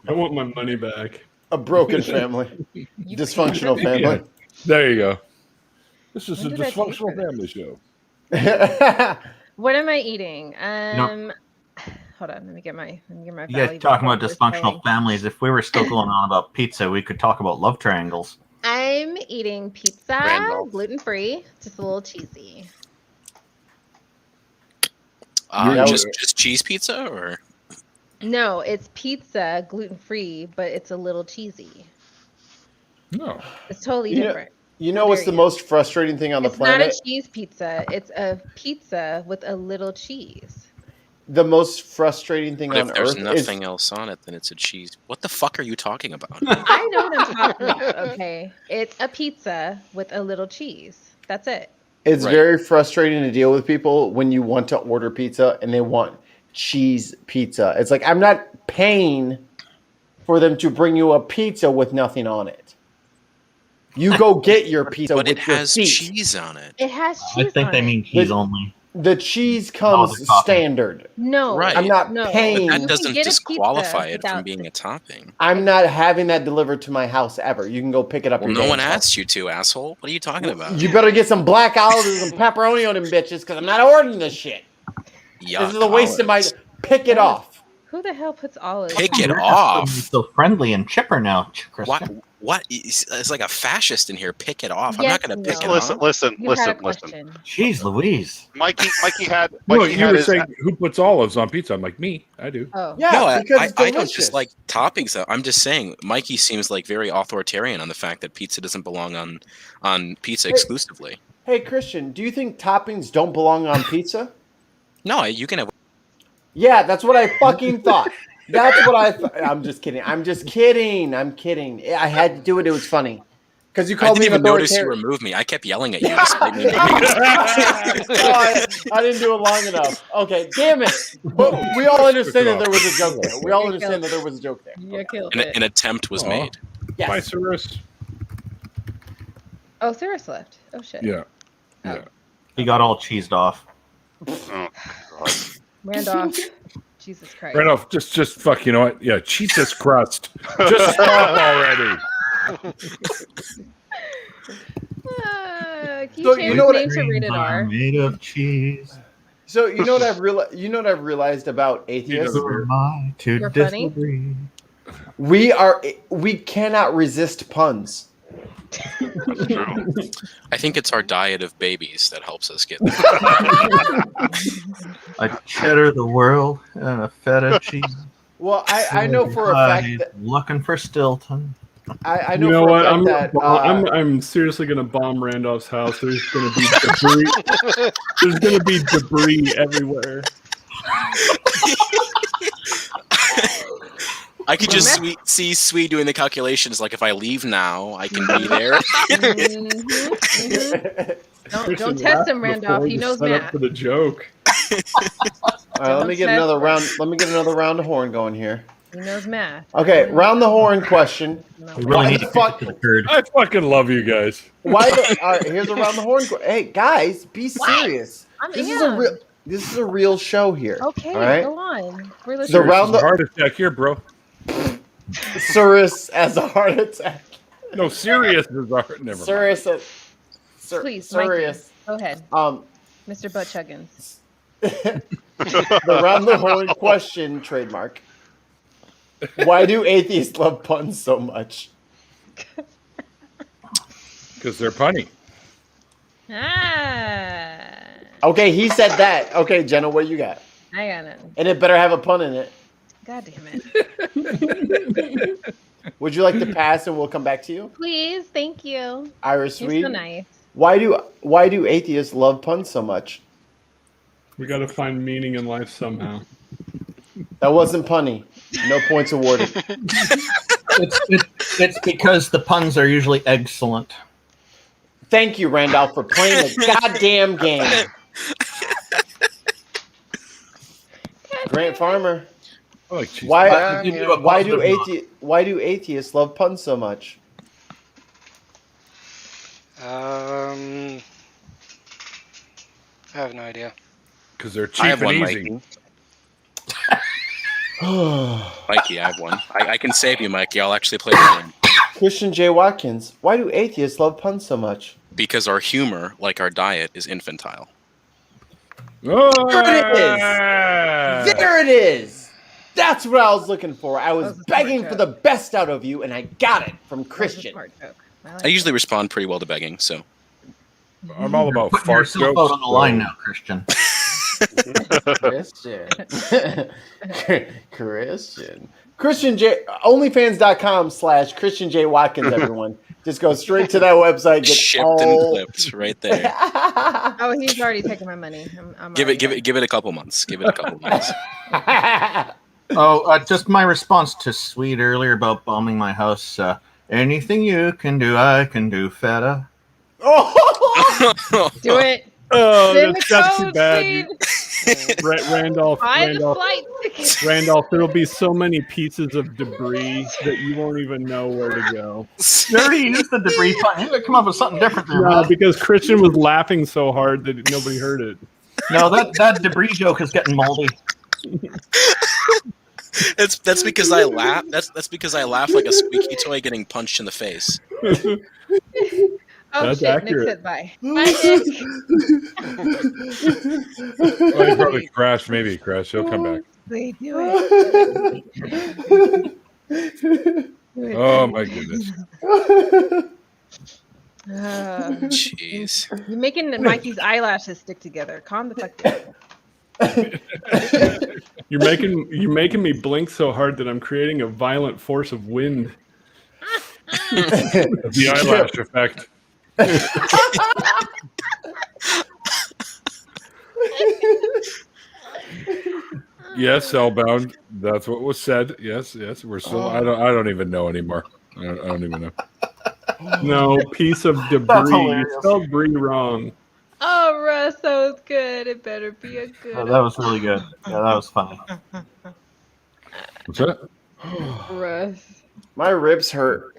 I want my money back. A broken family. Dysfunctional family. Yeah, there you go. This is When a did I pay dysfunctional for this? family show. What am I eating? Hold on. Let me get my. You Valley guys talking about Burger dysfunctional going. families. If we were still going on about pizza, we could talk about love triangles. I'm eating pizza, Randolph. gluten free, just a little cheesy. Just cheese pizza, or No, it's pizza, gluten free, but it's a little cheesy. No, it's totally You know- different. You know what's the most frustrating thing on the It's not planet? a cheese pizza. It's a pizza with a little cheese. The most frustrating thing what on if there's earth nothing is else on it? Then it's a cheese. What the fuck are you talking about? I know what I'm talking about. Okay, it's a pizza with a little cheese. That's it. it's Right. very frustrating to deal with people when you want to order pizza and they want cheese pizza. It's like I'm not paying for them to bring you a pizza with nothing on it. You go get your pizza But with it your has feet. cheese on it. It has cheese. I think on they it. mean cheese The- only. The cheese Oh, comes the topping. standard. No, Right. I'm not no. paying. But You that can doesn't get a disqualify pizza it from without- being a topping. I'm not having that delivered to my house ever. You can go pick it up. Well, your no damn one self. asked you to, asshole. What are you talking about? You better get some black olives and some pepperoni on them bitches because I'm not ordering this shit. Yuck, This is a waste of my. olives. Pick it off. Who the hell puts olives? Pick it You're off. So friendly and chipper now, What? Christian. What? It's like a fascist in here. Pick it off. I'm Yes, not going to pick no. it Listen, off. listen, You had a listen. question. Jeez Louise. Mikey had No, Mikey you had were his, saying who puts olives on pizza? I'm like, me. I do. Oh, Yeah, No, because I it's don't delicious. just like toppings. Though. I'm just saying, Mikey seems like very authoritarian on the fact that pizza doesn't belong on pizza exclusively. Hey, Christian, do you think toppings don't belong on pizza? No, you can have. Yeah, that's what I fucking thought. That's what I'm just kidding. I'm just kidding. I'm kidding. I had to do it. It was funny. Because you I called didn't me even notice you authoritarian. removed me. I kept yelling at you. Despite me making I didn't do it long enough. Okay, damn it. But we all understand that there was a joke there. We all understand that there was a joke there. you killed an, it. an attempt was Aw. made. Yes. Bye, Cyrus. Oh, Cyrus left. Oh shit. Yeah. Yeah. He got all cheesed off. oh, God. Randolph. Jesus Christ. Randolph, just fuck. You know what? Yeah, Jesus crust. Just stop already. Can So you you change know his what name to rated R? Made of cheese. So you know what I've realized about atheists? Who am I to You're funny. disagree? We cannot resist puns. I think it's our diet of babies that helps us get there. A cheddar the world and a feta cheese. Well, I know for a fact that Looking for Stilton. I know You know for what? a fact that I'm seriously gonna bomb Randolph's house. There's gonna be debris. There's gonna be debris everywhere. I could just see Sweet doing the calculations. Like, if I leave now, I can be there. Don't test him, Randolph. He knows set math. up for the joke. All right, let me get another round. Let me get another round of horn going here. He knows math. Okay, round the horn question. We really need to kick the curd. I fucking love you guys. Why? All right, here's a round the horn. Hey guys, be serious. This is a real show here. Okay, all right? go on. We're The listening. round the Heart attack here, bro. Cirrus as a heart attack. No, Sirius is our. Never mind. Cirrus. Please, Sirius. Mikey, go ahead. Mr. Butt Chuggins. The round the horn question trademark. Why do atheists love puns so much? Because they're punny. Okay, he said that. Okay, Jenna, what do you got? I got it. And it better have a pun in it. God damn it. Would you like to pass and we'll come back to you? Please, thank you. Iris You're Sweet. so nice. Why do atheists love puns so much? We got to find meaning in life somehow. That wasn't punny. No points awarded. It's because the puns are usually excellent. Thank you, Randolph, for playing the goddamn game. Grant Farmer. Oh, geez. Why do atheists love puns so much? I have no idea. Because they're I cheap have and one, easy. Mikey, I have one. I can save you, Mikey. I'll actually play the game. Christian J. Watkins. Why do atheists love puns so much? Because our humor, like our diet, is infantile. Oh, There it is. There it is. That's what I was looking for. I was begging for the best out of you, and I got it from Christian. I usually respond pretty well to begging, so. I'm all about Put fart yourself jokes. out on the line now, Christian. Christian J. OnlyFans.com/Christian J. Watkins. Everyone, just go straight to that website. Get Shipped and clipped right there. Oh, he's already taking my money. I'm Give it a couple months. Give it a couple months. Just my response to Sweet earlier about bombing my house. Anything you can do, I can do, feta. Do it. Oh, Send that's the too code, bad. Randolph, Buy the flight ticket. Randolph, there'll be so many pieces of debris that you won't even know where to go. You already used the debris pun. You gotta come up with something different there, No, man. because Christian was laughing so hard that nobody heard it. No, that debris joke is getting moldy. That's because I laugh. That's because I laugh like a squeaky toy getting punched in the face. Oh, That's shit. accurate. Nick said bye. Bye, Nick. Well, he probably crashed. Maybe he crashed. He'll come back. Wait, do it. Oh, my goodness. Jeez. You're making Mikey's eyelashes stick together. Calm the fuck down. You're making me blink so hard that I'm creating a violent force of wind. The eyelash effect. Yes, Hellbound. That's what was said. Yes. We're still. I don't even know anymore. I don't even know. No, piece of debris. You spelled brie wrong. Oh, Russ, that was good. It better be a good. Oh, that was really good. Yeah, that was funny. What's that? Russ. My ribs hurt.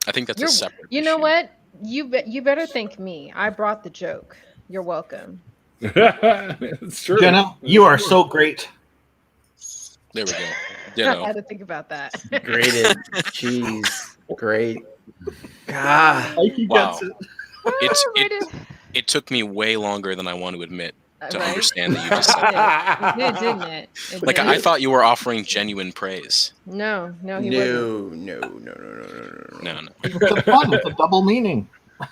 I think that's a separate. You know what? You better thank me. I brought the joke. You're welcome. It's true. Jenna, you are so great. There we go. I Ditto. had to think about that. Grated cheese. Great. God. Wow. It took me way longer than I want to admit to understand that you just said that. It did, didn't it? Like, I thought you were offering genuine praise. No, he wasn't. No. No. It's a fun. It's a double meaning.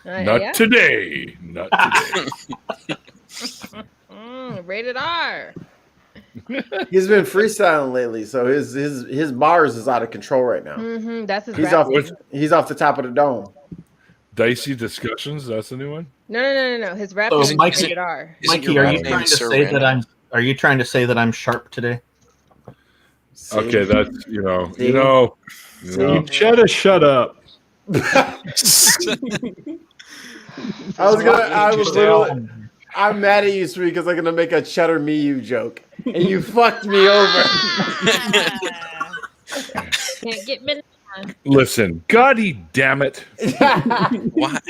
Not today. Not today. Rated R. He's been freestyling lately, so his bars is out of control right now. Mm-hmm, that's his He's rap. he's off the top of the dome. Dicey Discussions. That's the new one. No. His rap So, is Mikey, rated R. Mikey, are you trying to say that I'm sharp today? Okay, that's See? Cheddar, shut up. I'm mad at you, Sweet, because I'm gonna make a Cheddar Miyu joke, and you fucked me over. Can't get me. Listen, God damn it! What?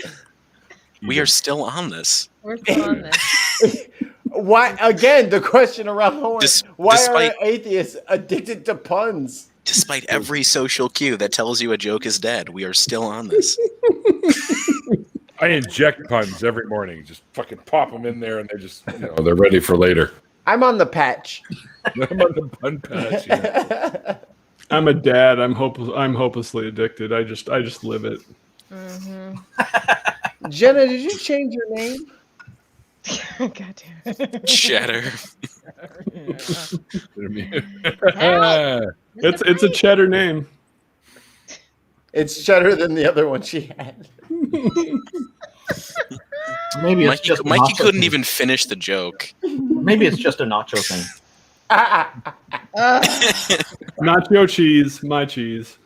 We are still on this. We're still on this. Why? Again, the question around the horn. Why despite- are atheists addicted to puns? Despite every social cue that tells you a joke is dead, we are still on this. I inject puns every morning. Just fucking pop them in there, and they're just they're ready for later. I'm on the patch. I'm on the pun patch. Yeah. I'm a dad. I'm hopelessly addicted. I just live it. Mm-hmm. Jenna, did you change your name? God damn it. Cheddar. It's a cheddar name. It's cheddar than the other one she had. Maybe it's just Mikey couldn't even finish the joke. Maybe it's just a nacho thing. Nacho cheese, my cheese.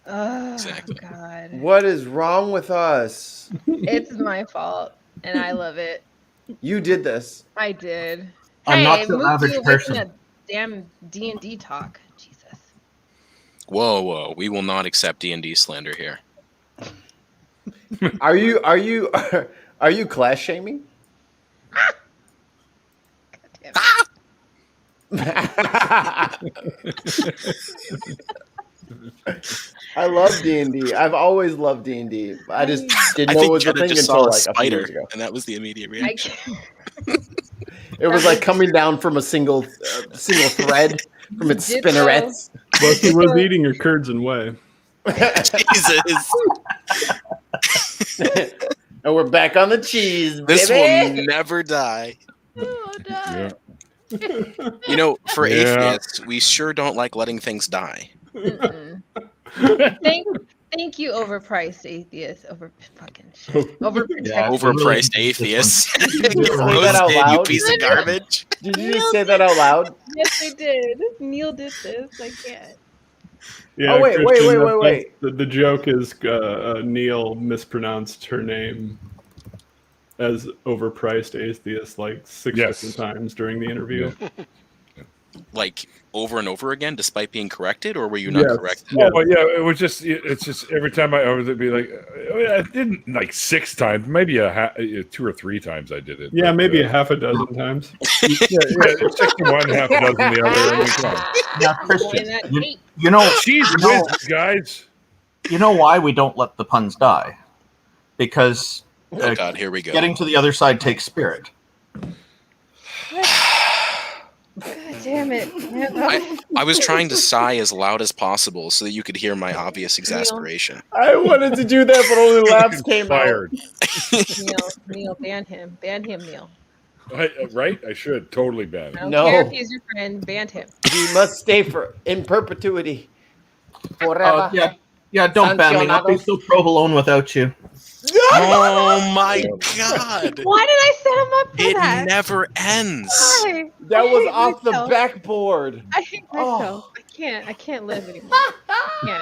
Oh, Exactly. God. What is wrong with us? It's my fault, and I love it. You did this. I did. I'm not hey, the move average you away person. from that damn D&D talk. Jesus. Whoa. We will not accept D&D slander here. Are you class shaming? I love D&D. I've always loved D&D. I just didn't know it was a Jenna thing just until saw like a few years ago. and that was the immediate reaction. It was like coming down from a single thread from its Ditto. spinnerets. Well, she was eating your curds and whey. Jesus. And we're back on the cheese, This baby. will never die. Oh, Yeah. For Yeah. atheists, we sure don't like letting things die. Mm-mm. Thank you, overpriced atheists. Overpriced atheists. Did you say that out You loud? piece of garbage. Did you just say that out loud? Yes, I did. Neil did this. I can't. Yeah, Oh, wait, Christian, wait. The joke is Neil mispronounced her name as overpriced atheist like 6 different times during the interview. Like over and over again, despite being corrected, or were you not corrected? Oh, but yeah, it's just every time I would be like, I didn't like 6 times, maybe 2 or 3 times I did it. Yeah, but, maybe a half a dozen times. yeah, 61, half a dozen the other. I mean, come on. Now, Christian, that you know, Cheese whiz, guys. you know why we don't let the puns die? Because Oh God, here we go. getting to the other side takes spirit. God damn it. I was trying to sigh as loud as possible so that you could hear my obvious exasperation. I wanted to do that, but only laughs came out. Neil, ban him. Ban him, Neil. Right? I should totally ban I it. don't care if he's your friend. Ban him. He must stay in perpetuity. Forever. Yeah, don't ban me. I'll be so provolone without you. Oh my God! Why did I set him up for It that? never ends. Why? That I was hate off the myself. backboard. I hate myself. I can't live anymore. I can't.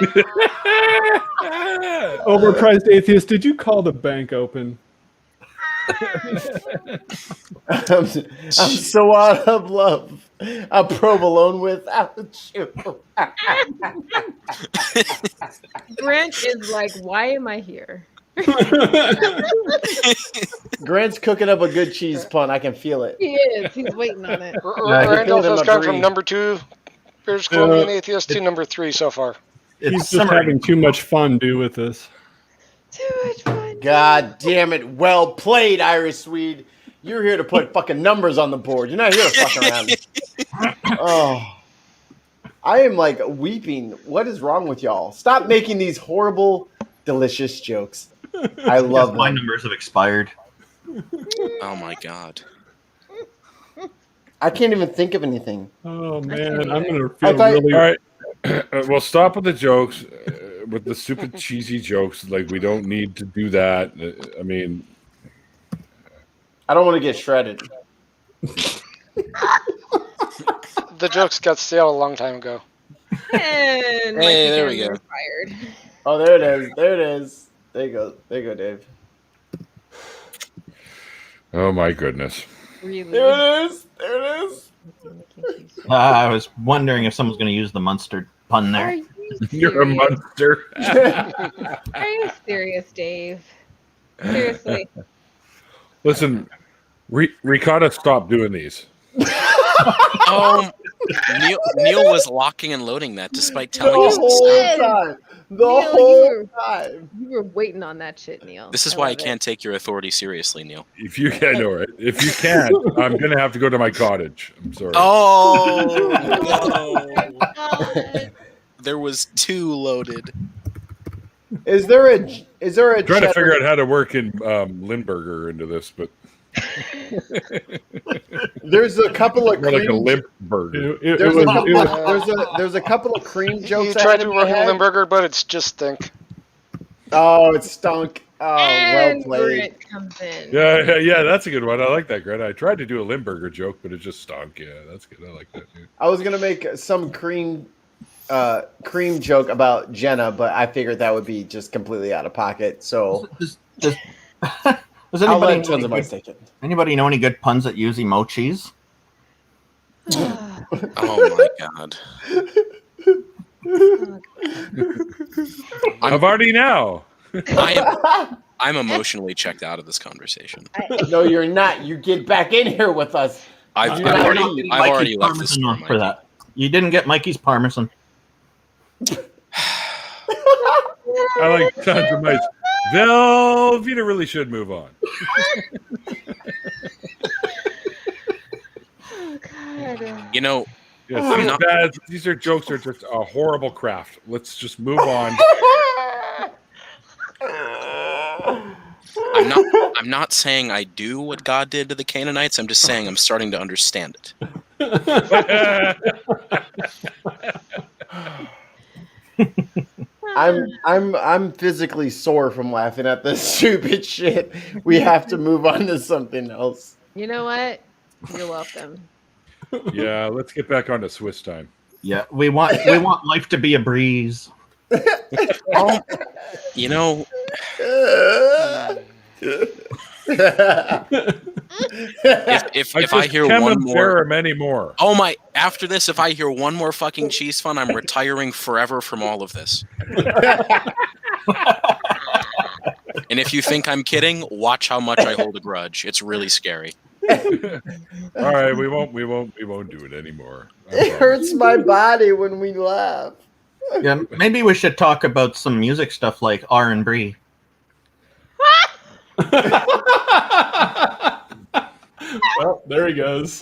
Overpriced atheist, did you call the bank open? I'm so out of love. I'm provolone without you. Brent is like, why am I here? Grant's cooking up a good cheese pun. I can feel it. He is. He's waiting on it. feeling Randolph has him gone agree. from number 2, British Columbian Atheist, to number 3 so far. He's just having too much fun with this. Too much fun. God damn it. Well played, Irish Swede. You're here to put fucking numbers on the board. You're not here to fuck around. Oh. I am like weeping. What is wrong with y'all? Stop making these horrible, delicious jokes. I love them. My numbers have expired. Oh my God! I can't even think of anything. Oh man, I'm gonna I feel thought- really. All right. Well, stop with the jokes, with the stupid cheesy jokes. Like, we don't need to do that. I mean, I don't want to get shredded. The jokes got stale a long time ago. And Hey, there we go. Fired. Oh, there it is. There it is. There you go. There you go, Dave. Oh my goodness. Really? There it is. There it is. I was wondering if someone's going to use the Munster pun Are there. you You're a serious? monster. Are you serious, Dave? Seriously. Listen, Ricotta, stop doing these. Neil was locking and loading that despite The telling us to whole stop. time. The Neil, whole time. You were waiting on that shit, Neil. This is why I can't take your authority seriously, Neil. If you can't know it, if you can't, I'm gonna have to go to my cottage. I'm sorry. Oh no! There was 2 loaded. Is there a trying to cheddar- figure out how to work in Lindberger into this, but There's a couple of more like a cream. limp burger. There's a couple of cream jokes. He tried I to had work in my in head. Limburger, but it's just stink. Oh, it stunk. Oh, And well played. Grant comes in. Yeah, that's a good one. I like that, Greta. I tried to do a Limburger joke, but it just stunk. Yeah, that's good. I like that. Yeah. I was gonna make some cream joke about Jenna, but I figured that would be just completely out of pocket. So Does I'll anybody let tons of mice take it. Anybody know any good puns that use emojis? Oh my god! Havarti now. I'm emotionally checked out of this conversation. No, you're not. You get back in here with us. I've You're not already getting left Mikey's this Parmesan store, off for Mikey. that. You didn't get Mikey's Parmesan. I like tons of mice. Velveeta really should move on. Oh God. You know, Yeah, these are jokes are just a horrible craft. Let's just move on. I'm not saying I do what God did to the Canaanites. I'm just saying I'm starting to understand it. I'm physically sore from laughing at this stupid shit. We have to move on to something else. You know what? You're welcome. Yeah, let's get back on to Swiss time. Yeah, we want life to be a breeze. You know, if I hear one more, many more. Oh my! After this, if I hear one more fucking cheese fun, I'm retiring forever from all of this. And if you think I'm kidding, watch how much I hold a grudge. It's really scary. All right, we won't do it anymore. It hurts my body when we laugh. Yeah, maybe we should talk about some music stuff like R&B. Well, there he goes.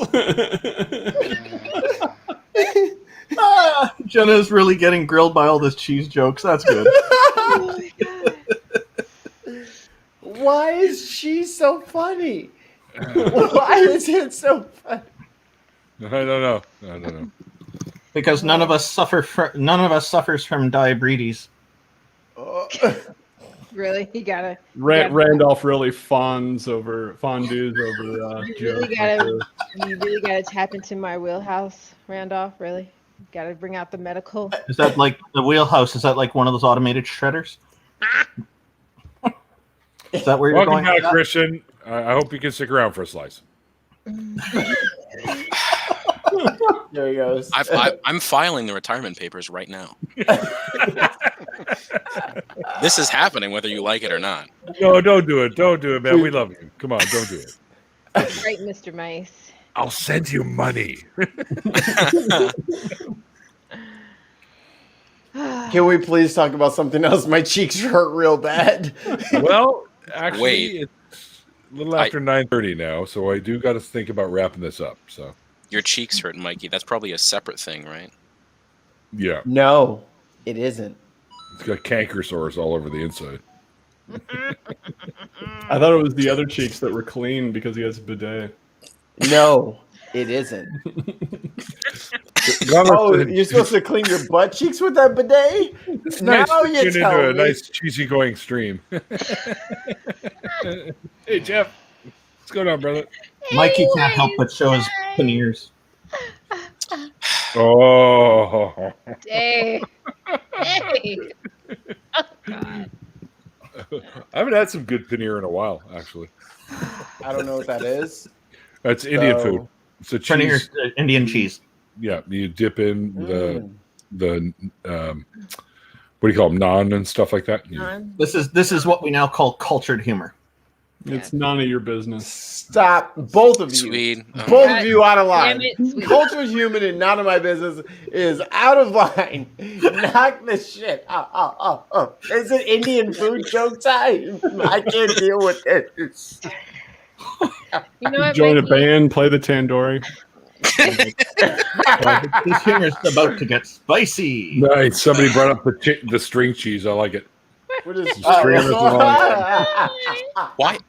Jenna's really getting grilled by all this cheese jokes. That's good. Why is she so funny? Why is it so funny? I don't know. Because none of us suffers from diabetes. Really, you gotta. Randolph really fondues over You really gotta tap into my wheelhouse, Randolph. Really, you gotta bring out the medical. Is that like the wheelhouse? Is that like one of those automated shredders? Is that where you're Welcome going? back, with that? Christian. I hope you can stick around for a slice. There he goes. I'm filing the retirement papers right now. This is happening whether you like it or not. No, don't do it. Don't do it, man. We love you. Come on, don't do it. Right, Mr. Mice. I'll send you money. Can we please talk about something else? My cheeks hurt real bad. Well, actually, Wait. it's a little after 9:30 now, so I do got to think about wrapping this up. So, Your cheeks hurt, Mikey. That's probably a separate thing, right? yeah, No, it isn't. it's got canker sores all over the inside. I thought it was the other cheeks that were clean because he has a bidet. No, it isn't. Oh, you're supposed to clean your butt cheeks with that bidet? It's nice Now to you tune tell into a me. nice cheesy going stream. Hey Jeff, what's going on, brother? Mikey can't help but show his veneers. Oh. Hey. Hey. Oh, God. I haven't had some good paneer in a while, actually. I don't know what that is. That's Indian So- food. It's a Paneer, cheese. Indian cheese. Yeah, you dip in Mm. the what do you call them, naan and stuff like that. Naan. This is what we now call cultured humor. It's none of your business. Stop, both of you. Sweet. Both of you out of line. Damn it, sweet. Cultured human and none of my business is out of line. Knock this shit. Oh. It's an Indian food joke time. I can't deal with this. You know what, Join a Mikey? band, play the tandoori. This humor is about to get spicy. Nice. Somebody brought up the string cheese. I like it. What is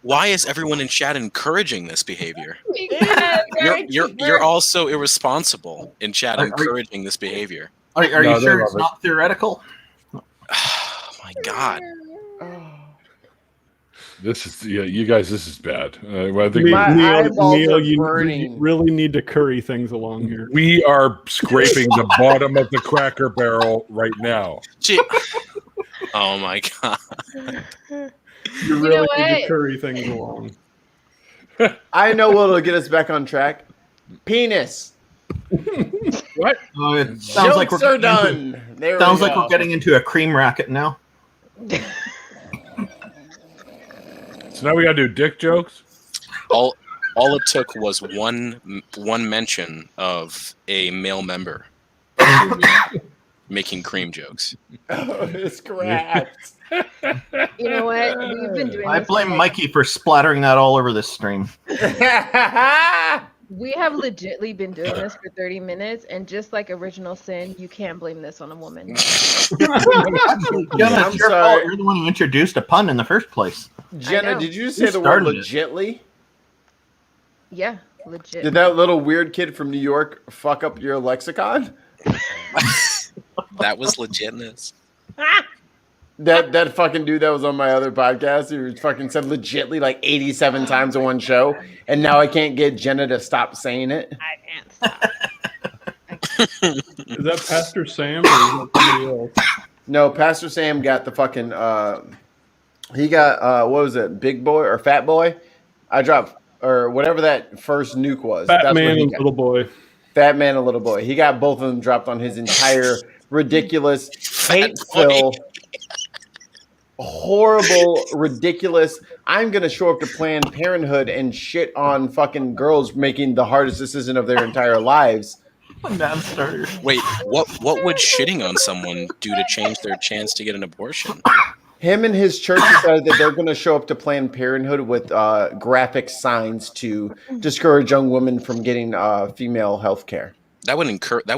Why is everyone in chat encouraging this behavior? Because You're also irresponsible in chat Are- encouraging this behavior. Are No, you they sure love it's it. not theoretical? Oh my God. This is you guys. This is bad. Well, I think My eyeballs Neil, are you burning. really need to curry things along here. we are scraping the bottom of the Cracker Barrel right now. Gee. Oh my God. You know really need what? to curry things along. I know what'll get us back on track. Penis. What? Oh, it sounds like Jokes we're are done. There Sounds we like go. we're getting into a cream racket now. So now we gotta do dick jokes. All it took was one mention of a male member making cream jokes. Oh, it's correct. You know what? We've been doing I this blame for, Mikey for splattering that all over this stream. We have legitly been doing this for 30 minutes, and just like original sin, you can't blame this on a woman. Jenna, I'm it's your sorry. fault. You're the one who introduced a pun in the first place. Jenna, know. did you say Who the word started it? legitly? Yeah, legit. Did that little weird kid from New York fuck up your lexicon? That was legitness. That fucking dude that was on my other podcast who fucking said legitly like 87 times in one show, and now I can't get Jenna to stop saying it. I can't stop. Is that Pastor Sam or is that somebody else? No, Pastor Sam got the fucking he got what was it, Big Boy or Fat Boy? I dropped or whatever that first nuke was. Fat That's what Man he and got. Little Boy. Fat Man and Little Boy. He got both of them dropped on his entire ridiculous, hate-filled, horrible, ridiculous. I'm gonna show up to Planned Parenthood and shit on fucking girls making the hardest decision of their entire lives. Non-starter. Wait, what would shitting on someone do to change their chance to get an abortion? Him and his church decided that they're going to show up to Planned Parenthood with graphic signs to discourage young women from getting female health care. That would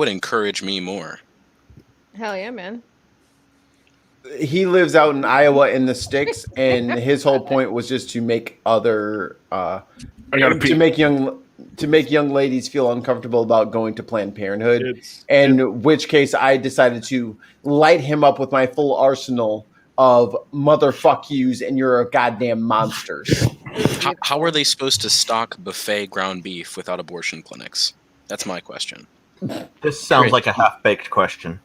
encourage me more. Hell yeah, man. He lives out in Iowa in the sticks, and his whole point was just to make other to make young ladies feel uncomfortable about going to Planned Parenthood. In which case, I decided to light him up with my full arsenal of motherfuck yous, and you're a goddamn monsters. How are they supposed to stock buffet ground beef without abortion clinics? That's my question. This sounds like a half-baked question.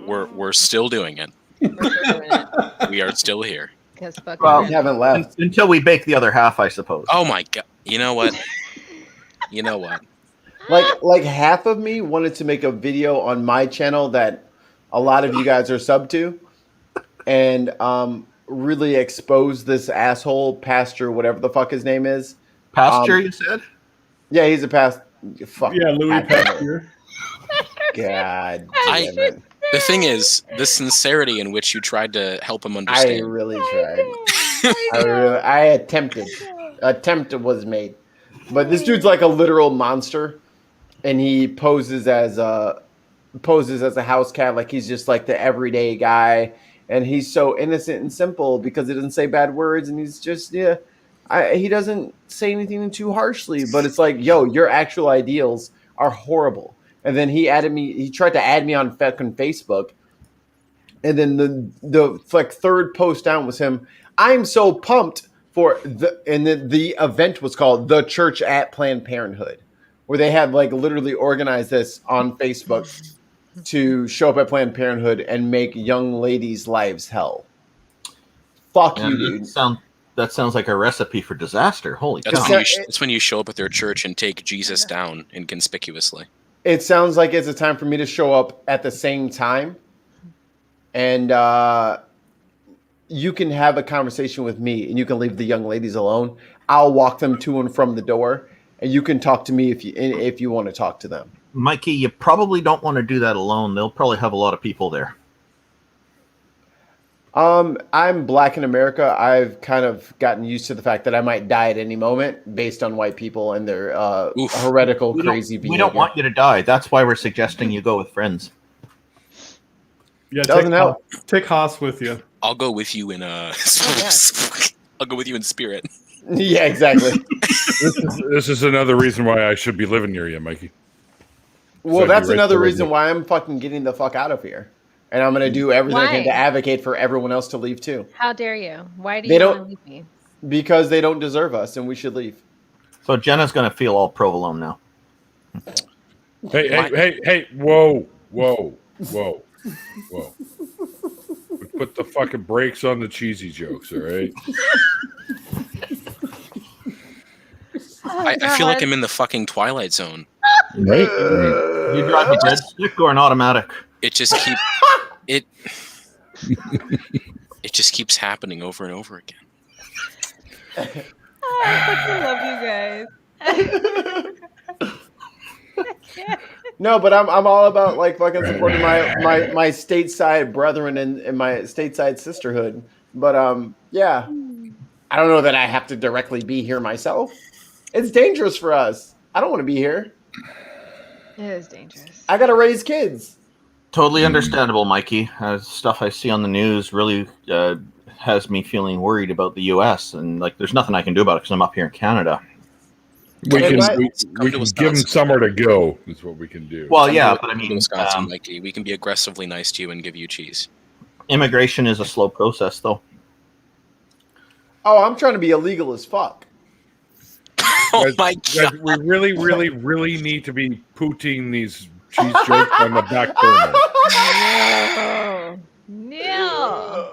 We're still doing it. We are still here. Well, we haven't left until we bake the other half, I suppose. Oh my God! You know what? You know what? Like half of me wanted to make a video on my channel that a lot of you guys are sub to, and really expose this asshole pastor, whatever the fuck his name is. Pastor, you said? Yeah, he's a pastor. Fuck. Yeah, Louis Pasteur. God damn it. The thing is, the sincerity in which you tried to help him understand. I really tried. I attempted. Attempt was made. But this dude's like a literal monster, and he poses as a house cat, like he's just like the everyday guy, and he's so innocent and simple because he doesn't say bad words, and he's just he doesn't say anything too harshly, but it's like, yo, your actual ideals are horrible. And then he tried to add me on fucking Facebook, and then the like third post down was him. I'm so pumped the event was called The Church at Planned Parenthood, where they had like literally organized this on Facebook to show up at Planned Parenthood and make young ladies' lives hell. Fuck you, dude. That sounds like a recipe for disaster. Holy cow. That's when you show up at their church and take Jesus down inconspicuously. It sounds like it's a time for me to show up at the same time. And you can have a conversation with me and you can leave the young ladies alone. I'll walk them to and from the door and you can talk to me if you want to talk to them. Mikey, you probably don't want to do that alone. They'll probably have a lot of people there. I'm black in America. I've kind of gotten used to the fact that I might die at any moment based on white people and their heretical, crazy behavior. We don't want you to die. That's why we're suggesting you go with friends. Yeah, doesn't help. Take Haas with you. I'll go with you in I'll go with you in spirit. Yeah, exactly. This is another reason why I should be living near you, Mikey. Well, So that's right another there with reason you. why I'm fucking getting the fuck out of here. And I'm going to do everything I can to Why? advocate for everyone else to leave too. How dare you? Why do They you don't- want to leave me? Because they don't deserve us and we should leave. So Jenna's going to feel all provolone now. Hey! Whoa! Put the fucking brakes on the cheesy jokes, all right? I feel like I'm in the fucking Twilight Zone. Right? You drive a red stick or an automatic? It just it just keeps happening over and over again. I fucking love you guys. No, but I'm all about like fucking supporting my stateside brethren and my stateside sisterhood. But yeah, I don't know that I have to directly be here myself. It's dangerous for us. I don't want to be here. It is dangerous. I got to raise kids. Totally understandable, Mikey. Stuff I see on the news really has me feeling worried about the U.S. and like there's nothing I can do about it because I'm up here in Canada. We can Come to give Wisconsin. them somewhere to go. Is what we can do. Well, Come yeah, to- but I come to mean, Wisconsin, Mikey. We can be aggressively nice to you and give you cheese. immigration is a slow process, though. Oh, I'm trying to be illegal as fuck. Oh my Guys, we really need to be putting these cheese jokes on the back burner. Neil.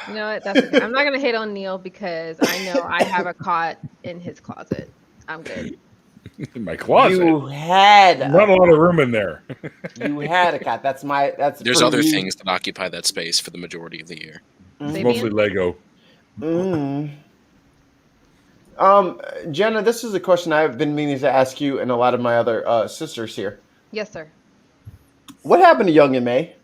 You know what? That's okay. I'm not gonna hate on Neil because I know I have a cot in his closet. I'm good. In my closet. You had Not a lot of room in there. You had a cat. That's There's for other you. things that occupy that space for the majority of the year. It's Fabian? mostly Lego. Jenna, this is a question I've been meaning to ask you and a lot of my other sisters here. Yes, sir. What happened to Young M.A.?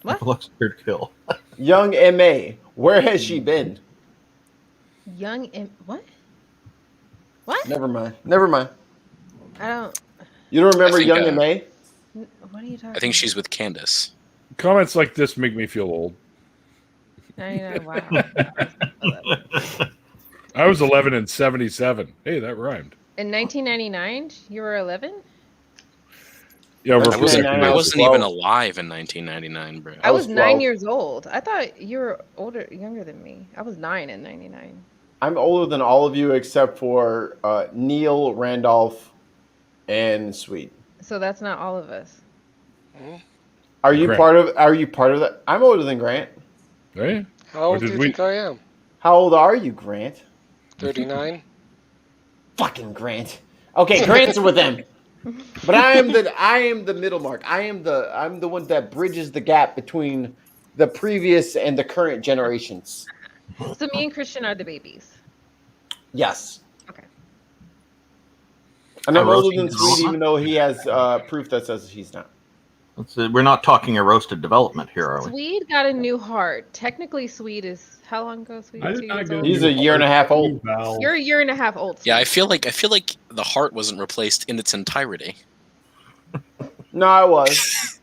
What? Looks weird kill. Young M.A., where has she been? Young and what? What? Never mind. I don't. You don't remember I think, Young M.A.? What are you talking? I think she's with Candace. Comments like this make me feel old. 99. Wow. I was 11 in 77. Hey, that rhymed. In 1999, you were 11. Yeah, we're I wasn't even alive in 1999, bro. I was 9 12. years old. I thought you were younger than me. I was 9 in 99. I'm older than all of you except for Neil, Randolph, and Sweet. So that's not all of us. Are you Grant. Are you part of that? I'm older than Grant. Hey? How old Or do did you we- think I am? How old are you, Grant? 39. Fucking Grant. Okay, Grant's with them. But I am the middle mark. I'm the one that bridges the gap between the previous and the current generations. So me and Christian are the babies. Yes. Okay. And I'm A older than roasting Sweet, development? even though he has proof that says he's not. We're not talking a roasted development here, are we? Swede got a new heart. Technically, Swede is how long ago? Swede? I 2 did not years get old? He's a year and a half old. Valve. You're a year and a half old. Yeah, I Swede. feel like the heart wasn't replaced in its entirety. No, I was.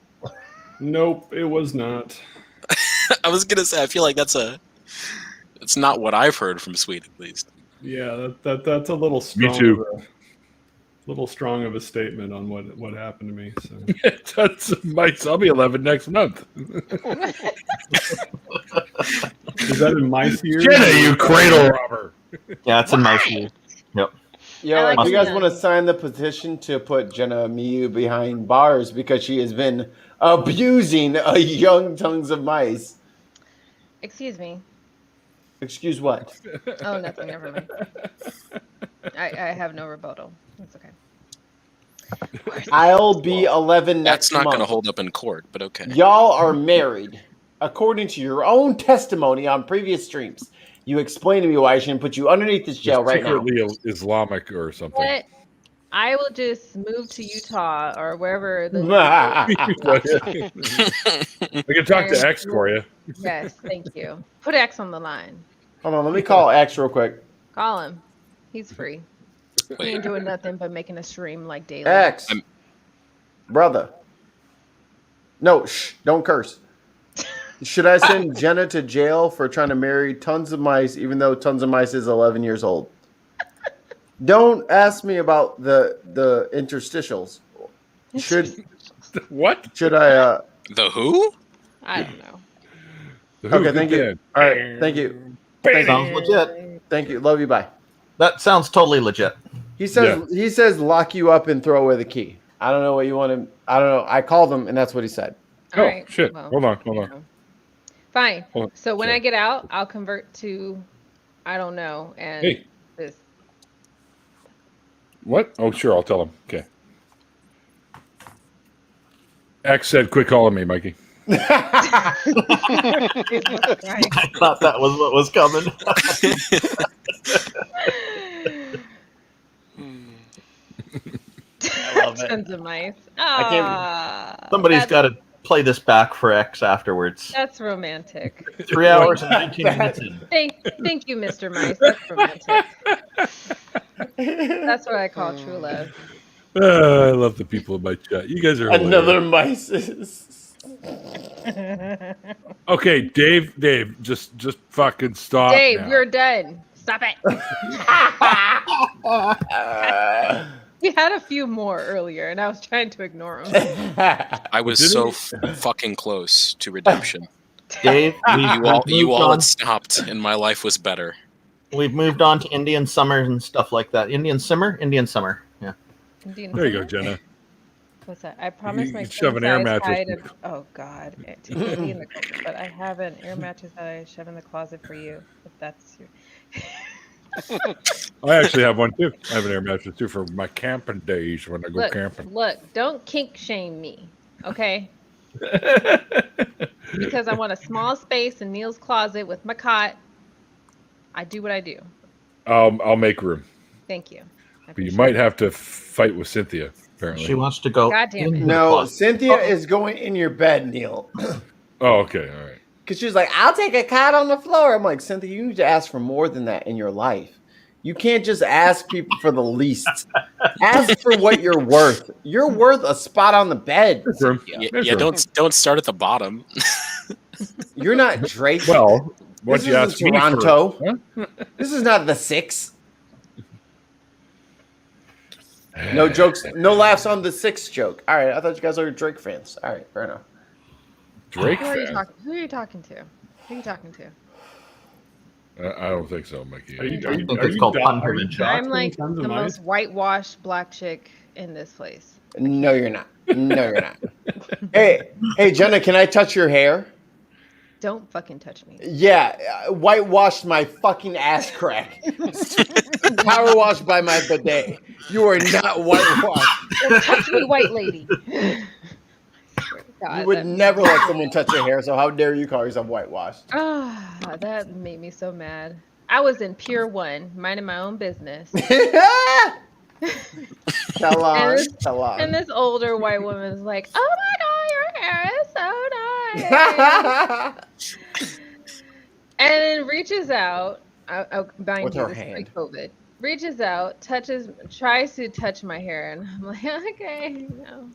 Nope, it was not. I was gonna say I feel like it's not what I've heard from Swede at least. Yeah, that's a little strong. too. Little strong of a statement on what happened to me. So. I'll be 11 next month. Is that in my series? Jenna, you cradle robber. Yeah, it's in my series. Yep. Yo, I like if you guys Jenna. want to sign the petition to put Jenna Miu behind bars because she has been abusing a young tongues of mice. Excuse me. Excuse what? Oh, nothing. Never mind. I have no rebuttal. That's okay. I'll be 11 next That's not month. going to hold up in court, but okay. Y'all are married. According to your own testimony on previous streams, you explained to me why I shouldn't put you underneath this jail right now. Secretly Islamic or something. But I will just move to Utah or wherever the. We can talk to X for you. Yes, thank you. Put X on the line. Hold on, let me call X real quick. Call him. He's free. He ain't doing nothing but making a stream like daily. X. Brother. No, shh, don't curse. Should I send Jenna to jail for trying to marry Tons of Mice, even though Tons of Mice is 11 years old? Don't ask me about the interstitials. What? Should I? The who? I don't know. Okay, thank you. All right, thank you. Sounds legit. Thank you. Love you. Bye. That sounds totally legit. He says lock you up and throw away the key. I don't know what you want to. I don't know. I called him and that's what he said. Oh, All right, shit. well, Hold on. Fine. Hold on. So when Sorry. I get out, I'll convert to, I don't know, and Hey. this. What? Oh, sure. I'll tell him. Okay. X said, quit calling me, Mikey. I thought that was what was coming. I love it. Tons of mice. I can't. Ah, Somebody's got to play this back for X afterwards. That's romantic. 3 hours and 19 minutes in. Thank you, Mr. Mice. That's romantic. That's what I call true love. I love the people in my chat. You guys are Another hilarious. mice. Okay, Dave, just fucking stop. Dave, now. we're done. Stop it. We had a few more earlier, and I was trying to ignore them. I was so fucking close to redemption. Dave, you all had stopped, and my life was better. We've moved on to Indian summer and stuff like that. Indian summer. Yeah. There you go, Jenna. What's that? I promised You my can shove an air king-size mattress. hide oh God, to be in the closet, but I have an air mattress that I shove in the closet for you. If that's your. I actually have one too. I have an air mattress too for my camping days when I go camping. Look, don't kink shame me, okay? Because I want a small space in Neil's closet with my cot. I do what I do. I'll make room. Thank you. But you might have to fight with Cynthia, apparently. She wants to go. God damn it. No, Cynthia is going in your bed, Neil. Oh, okay. All right. Because she's like, I'll take a cot on the floor. I'm like, Cynthia, you need to ask for more than that in your life. You can't just ask people for the least. Ask for what you're worth. You're worth a spot on the bed. Yeah, don't start at the bottom. You're not Drake. Well, once this you isn't ask me Toronto. first, huh? This is not the Six. No jokes, no laughs on the Six joke. All right, I thought you guys are Drake fans. All right, fair enough. Drake Who are you fan? talking? Who are you talking to? Who are you talking to? I don't think so, Mikey. Are you think it's called punterage. I'm like the most whitewashed black chick in this place. No, you're not. No, you're not. Hey, Jenna, can I touch your hair? Don't fucking touch me. Yeah, whitewashed my fucking ass crack. Power washed by my bidet. You are not whitewashed. Don't touch me, white lady. God, You would never let someone touch your hair, so how dare you call yourself whitewashed? Ah, that made me so mad. I was in Pier 1, minding my own business. Tell on, tell on. And this older white woman is like, "Oh my God, your hair is so nice." And then reaches out, mind With you, her this is hand. pre-COVID. Reaches out, tries to touch my hair, and I'm like, "Okay, no."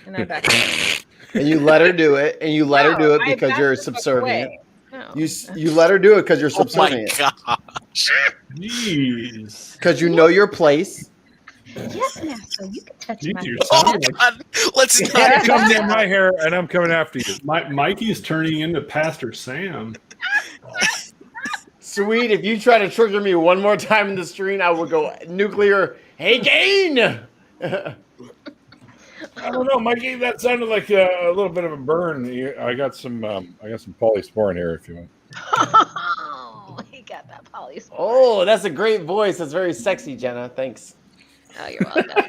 And I back away. And you let her do it, and you let her do it I because backed you're the fuck subservient. away. No. You let her do it because you're subservient. Oh my god! Jeez. Because you know your place. Yes, master. You can touch Jeez, my you're hair. sounding like God, let's You not. come near my hair, and I'm coming after you. Mikey's turning into Pastor Sam. Sweet. If you try to trigger me one more time in the stream, I will go nuclear. Hey, Kane. I don't know, Mikey. That sounded like a little bit of a burn. I got some polysporin here, if you want. Oh, he got that polyspore. Oh, that's a great voice. That's very sexy, Jenna. Thanks. Oh, you're welcome.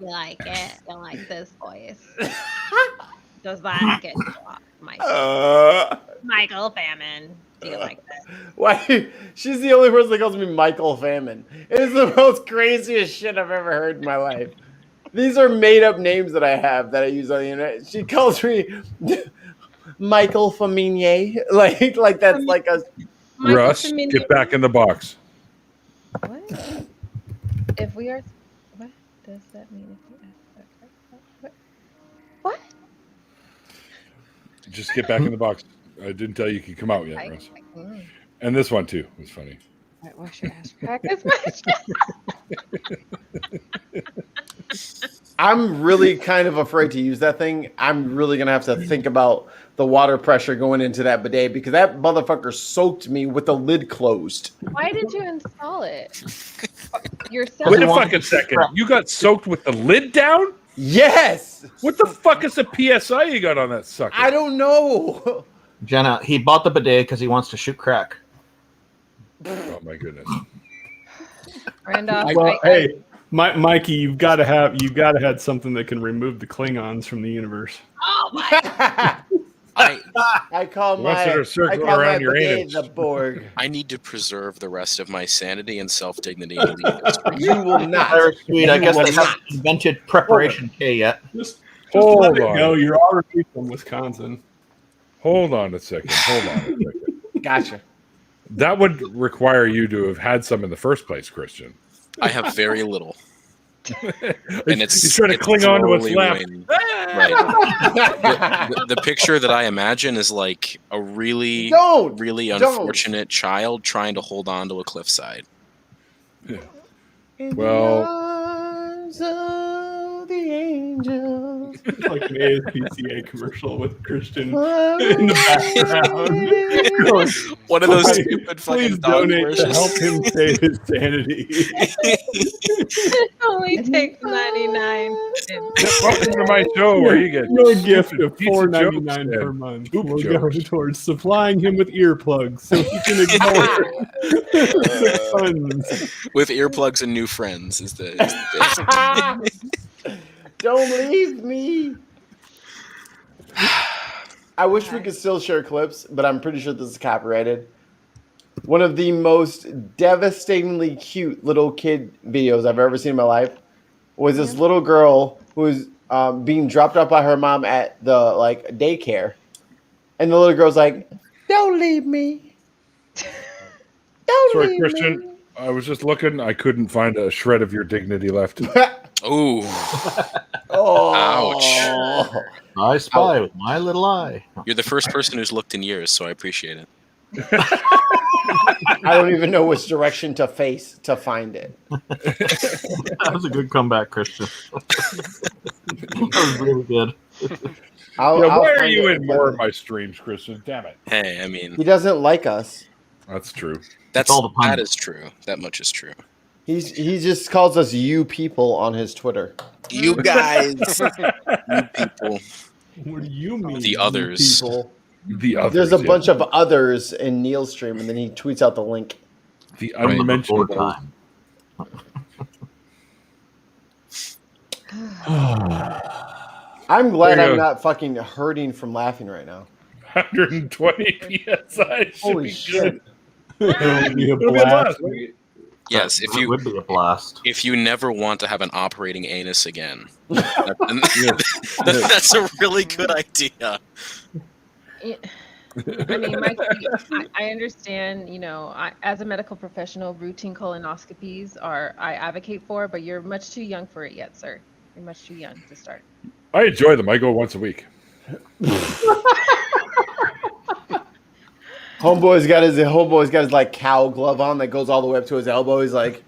You like it? You like this voice? Does that get you off, Michael Famine? Do you like that? Why? She's the only person that calls me Michael Famine. It's the most craziest shit I've ever heard in my life. These are made up names that I have that I use on the internet. She calls me Michael Faminier. Like that's like a Michael Russ, Faminier. get back in the box. What? If we are, what does that mean? What? Just get back in the box. I didn't tell you could come out yet, Russ. And this one too was funny. Wash your ass crack as much. I'm really kind of afraid to use that thing. I'm really gonna have to think about the water pressure going into that bidet because that motherfucker soaked me with the lid closed. Why did you install it yourself? Wait a fucking second. You got soaked with the lid down? Yes. What the fuck is the PSI you got on that sucker? I don't know. Jenna, he bought the bidet because he wants to shoot crack. Oh my goodness. Randolph, Well, hey, Mikey, you've got to have something that can remove the Klingons from the universe. Oh my! I call Once my they're circling I call around my your bidet anus. the Borg. I need to preserve the rest of my sanity and self-dignity. And leave this room. You will not. Very sweet. I You guess will they not. haven't invented preparation K yet. Just Hold let it on. go. You're already from Wisconsin. Hold on a second. Gotcha. That would require you to have had some in the first place, Christian. I have very little. And He's trying to cling on to what's totally left. waning. Right. The picture that I imagine is like a really unfortunate child trying to hold on to a cliffside. Yeah. Well, The angels. It's like an ASPCA commercial with Christian in the background. One of those Please- stupid please fucking dog donate to commercials. help him save his sanity. It only takes 99 cents. welcome to my show where you get Your gift of piece of jokes $4.99 per and month poop will go jokes. towards supplying him with earplugs so he can ignore the puns. With earplugs and new friends is the bit. Don't leave me. I wish we could still share clips, but I'm pretty sure this is copyrighted. One of the most devastatingly cute little kid videos I've ever seen in my life was this little girl who was being dropped off by her mom at the daycare, and the little girl's like, "Don't leave me. Don't Sorry, leave Christian. me." I was just looking. I couldn't find a shred of your dignity left. Ooh. Oh. Ouch. I spy with my little eye. You're the first person who's looked in years, so I appreciate it. I don't even know which direction to face to find it. That was a good comeback, Christian. That was really good. I'll why are find you it. in more of my streams, Christian? Damn it. Hey, I mean, He doesn't like us. That's true. that is true. That much is true. He just calls us "you people" on his Twitter. You guys, you people, What do you mean? the you others. people? The others. There's a yeah. bunch of others in Neil's stream, and then he tweets out the link. The Right, unmentionable. before time. I'm glad There you I'm go. not fucking hurting from laughing right now. 120 psi. Should Holy be shit. good. It'll be a It'll be a blast. blast. Yes, if That you would be a blast. if you never want to have an operating anus again, that's a really good idea. I mean, Mike, I understand, as a medical professional, routine colonoscopies I advocate for, but you're much too young for it yet, sir. You're much too young to start. I enjoy them. I go once a week. Homeboy's got his cow glove on that goes all the way up to his elbow. He's like,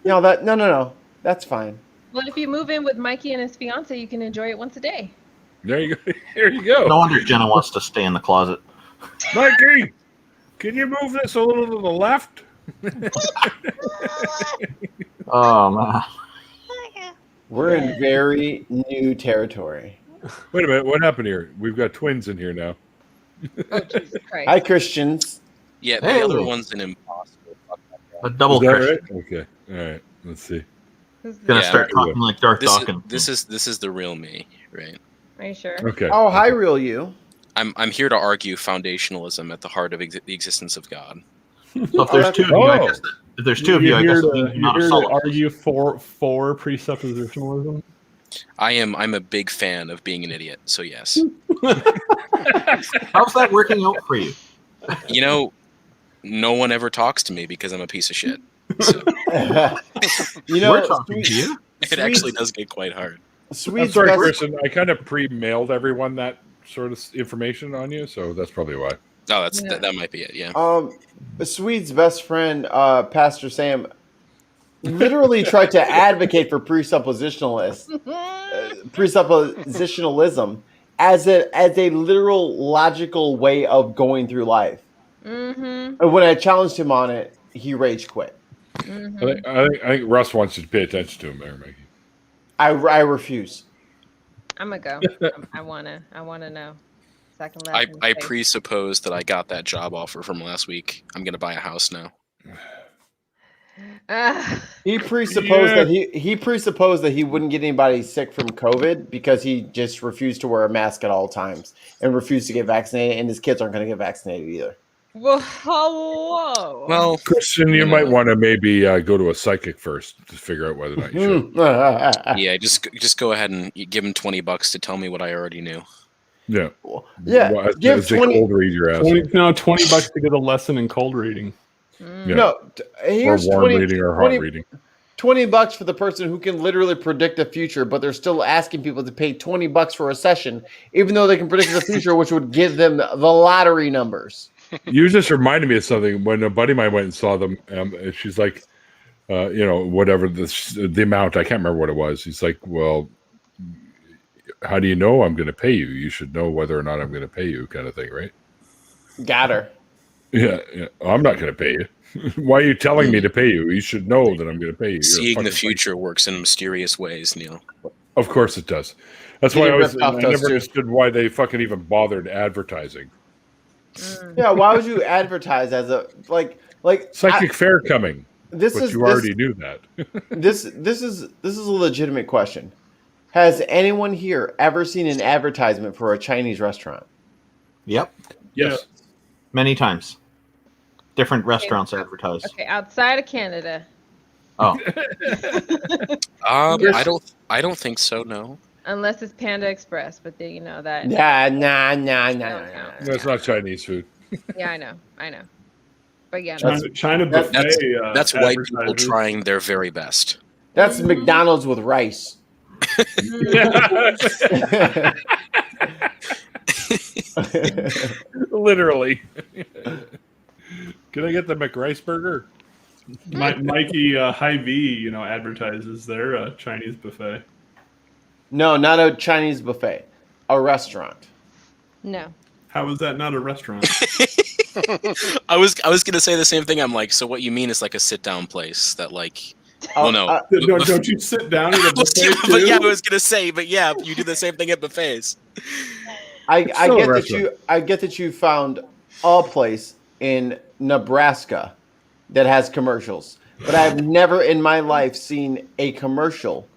No, no. That's fine. Well, if you move in with Mikey and his fiance, you can enjoy it once a day. There you go. There you go. No wonder Jenna wants to stay in the closet. Mikey, can you move this a little to the left? Oh man. We're in very new territory. Wait a minute. What happened here? We've got twins in here now. Oh, Jesus Christ. Hi, Christians. Yeah, the Hey. other one's an impossible. A double Is that Christian. right? Okay. All right. Let's see. Gonna Yeah. start talking like Darth Dawkins. This is the real me, right? Are you sure? Okay. Oh, hi, real you. I'm here to argue foundationalism at the heart of the existence of God. So if there's two of you, I guess if there's two of you, I guess you're not a here to solid. argue for presuppositionalism. I'm a big fan of being an idiot, so yes. How's that working out for you? You know, no one ever talks to me because I'm a piece of shit. So You know, We're talking to you. it actually does get quite hard. I'm Sweet's sorry, best, Kristen. I kind of pre-mailed everyone that sort of information on you, so that's probably why. Oh, that might be it. Yeah. Sweet's best friend, Pastor Sam, literally tried to advocate for presuppositionalism as a literal logical way of going through life. Mm-hmm. And when I challenged him on it, he rage quit. Mm-hmm. I think Russ wants you to pay attention to him there, Mikey. I refuse. I'm gonna go. I wanna know. Second I lesson. presuppose that I got that job offer from last week. I'm gonna buy a house now. He presupposed that he wouldn't get anybody sick from COVID because he just refused to wear a mask at all times and refused to get vaccinated, and his kids aren't going to get vaccinated either. Well, hello. Well, Kristen, you might want to maybe go to a psychic first to figure out whether or not you should. Yeah, just go ahead and give him $20 to tell me what I already knew. Yeah. Yeah, Well, give as they 20 cold read your ass. $20 to get a lesson in cold reading. Yeah. No, Or here's warm 20, reading or hot 20 reading. $20 for the person who can literally predict the future, but they're still asking people to pay $20 for a session, even though they can predict the future, which would give them the lottery numbers. You just reminded me of something when a buddy of mine went and saw them. And she's like, whatever the amount, I can't remember what it was. He's like, well, how do you know I'm going to pay you? You should know whether or not I'm going to pay you, kind of thing, right? Got her. Yeah. I'm not going to pay you. Why are you telling me to pay you? You should know that I'm going to pay you. You're a Seeing the fucking future works in mysterious ways, Neil. Of course it does. That's why I never understood why they fucking even bothered advertising. Yeah, why would you advertise as a like Psychic fair coming? This is you already knew that. This is a legitimate question. Has anyone here ever seen an advertisement for a Chinese restaurant? Yep. Yes. Many times. Different restaurants advertise. Okay, outside of Canada. Oh. I don't think so. No. Unless it's Panda Express, but then you know that. Nah. That's not Chinese food. Yeah, I know. But yeah, China buffet. That's white people trying their very best. That's McDonald's with rice. Literally. Can I get the McRice burger? Mikey Hy-Vee, advertises their Chinese buffet. No, not a Chinese buffet. A restaurant. No. How is that not a restaurant? I was gonna say the same thing. I'm like, so what you mean is like a sit down place that like. Well, no. Don't you sit down at a buffet too? But yeah, I was gonna say, but yeah, you do the same thing at buffets. I get that you found a place in Nebraska that has commercials, but I've never in my life seen a commercial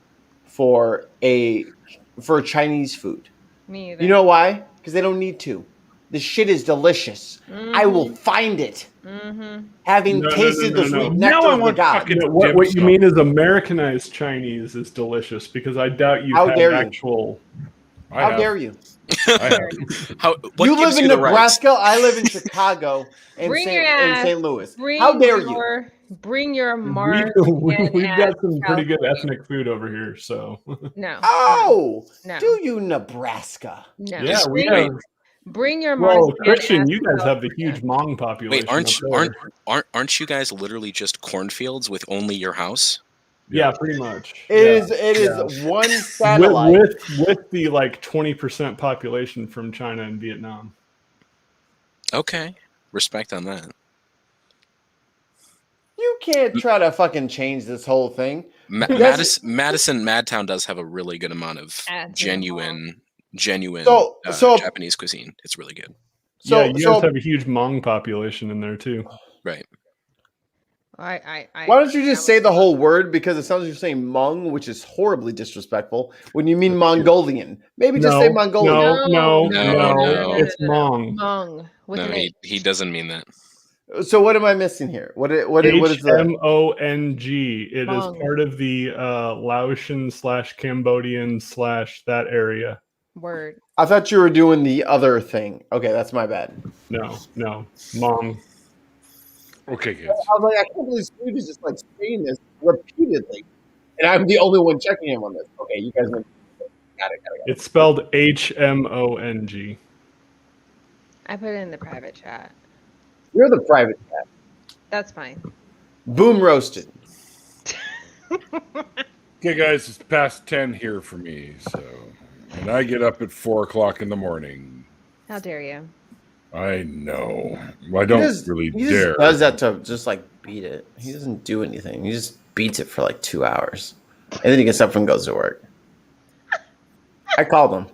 for Chinese food. Me either. You know why? Because they don't need to. The shit is delicious. Mm-hmm. I will find it. Mm-hmm. Having tasted the sweet nectar of the god. What you mean is Americanized Chinese is delicious, because I doubt you have actual. How dare you? You live in Nebraska. I live in Chicago and St. Louis. How dare you? Bring your Mars. We've got some pretty good ethnic food over here, so. No. Oh, no. Do you Nebraska? No. Yeah, we have. Bring your Well, Marzipan Christian, ass you to guys have the California. huge Hmong population. Wait, aren't you guys literally just cornfields with only your house? Yeah, pretty much. It is one satellite. With the like 20% population from China and Vietnam. Okay, respect on that. You can't try to fucking change this whole thing. Madison Madtown does have a really good amount of genuine Japanese cuisine. It's really good. So, you guys have a huge Hmong population in there too. Right. Why don't you just say the whole word? Because it sounds like you're saying Hmong, which is horribly disrespectful. When you mean Mongolian, maybe just say Mongolian. No. It's Hmong. Hmong. No, he doesn't mean that. So what am I missing here? What is the HMONG? It is Hmong. part of the Laotian / Cambodian / that area. Word. I thought you were doing the other thing. Okay, that's my bad. No, Hmong. Okay, kids. I was like, I can't believe Steve is just like saying this repeatedly, and I'm the only one checking him on this. Okay, you guys got it. It's spelled HMONG. I put it in the private chat. You're the private chat. That's fine. Boom roasted. Okay, guys, it's past 10 here for me, so and I get up at 4 o'clock in the morning. How dare you? I know. Well, I don't really He dare. just does that to just like beat it. He doesn't do anything. He just beats it for like 2 hours, and then he gets up and goes to work. I called him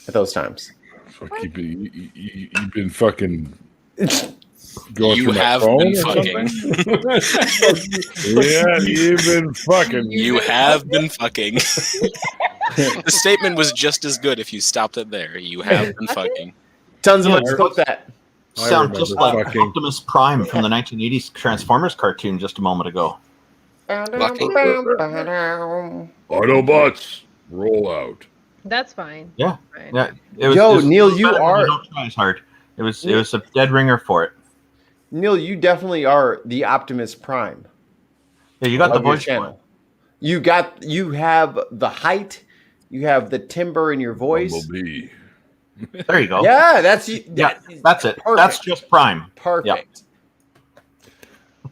at those times. Fuck, you've been fucking going You through my have phone been or fucking. Yeah, you've been fucking. You have been fucking. The statement was just as good if you stopped it there. You have been fucking. Tons of money. Clip that. Sound just like Optimus Prime from the 1980s Transformers cartoon just a moment ago. Autobots, roll out. That's fine. Yeah, Fine. yeah. Neil, you better when are. Don't try as hard. It was a dead ringer for it. Neil, you definitely are the Optimus Prime. Yeah, you got the of your voice for it. You have the height, you have the timbre in your voice. Bumblebee. There you go. Yeah, that's it. That's it. Perfect. That's just Prime. Perfect.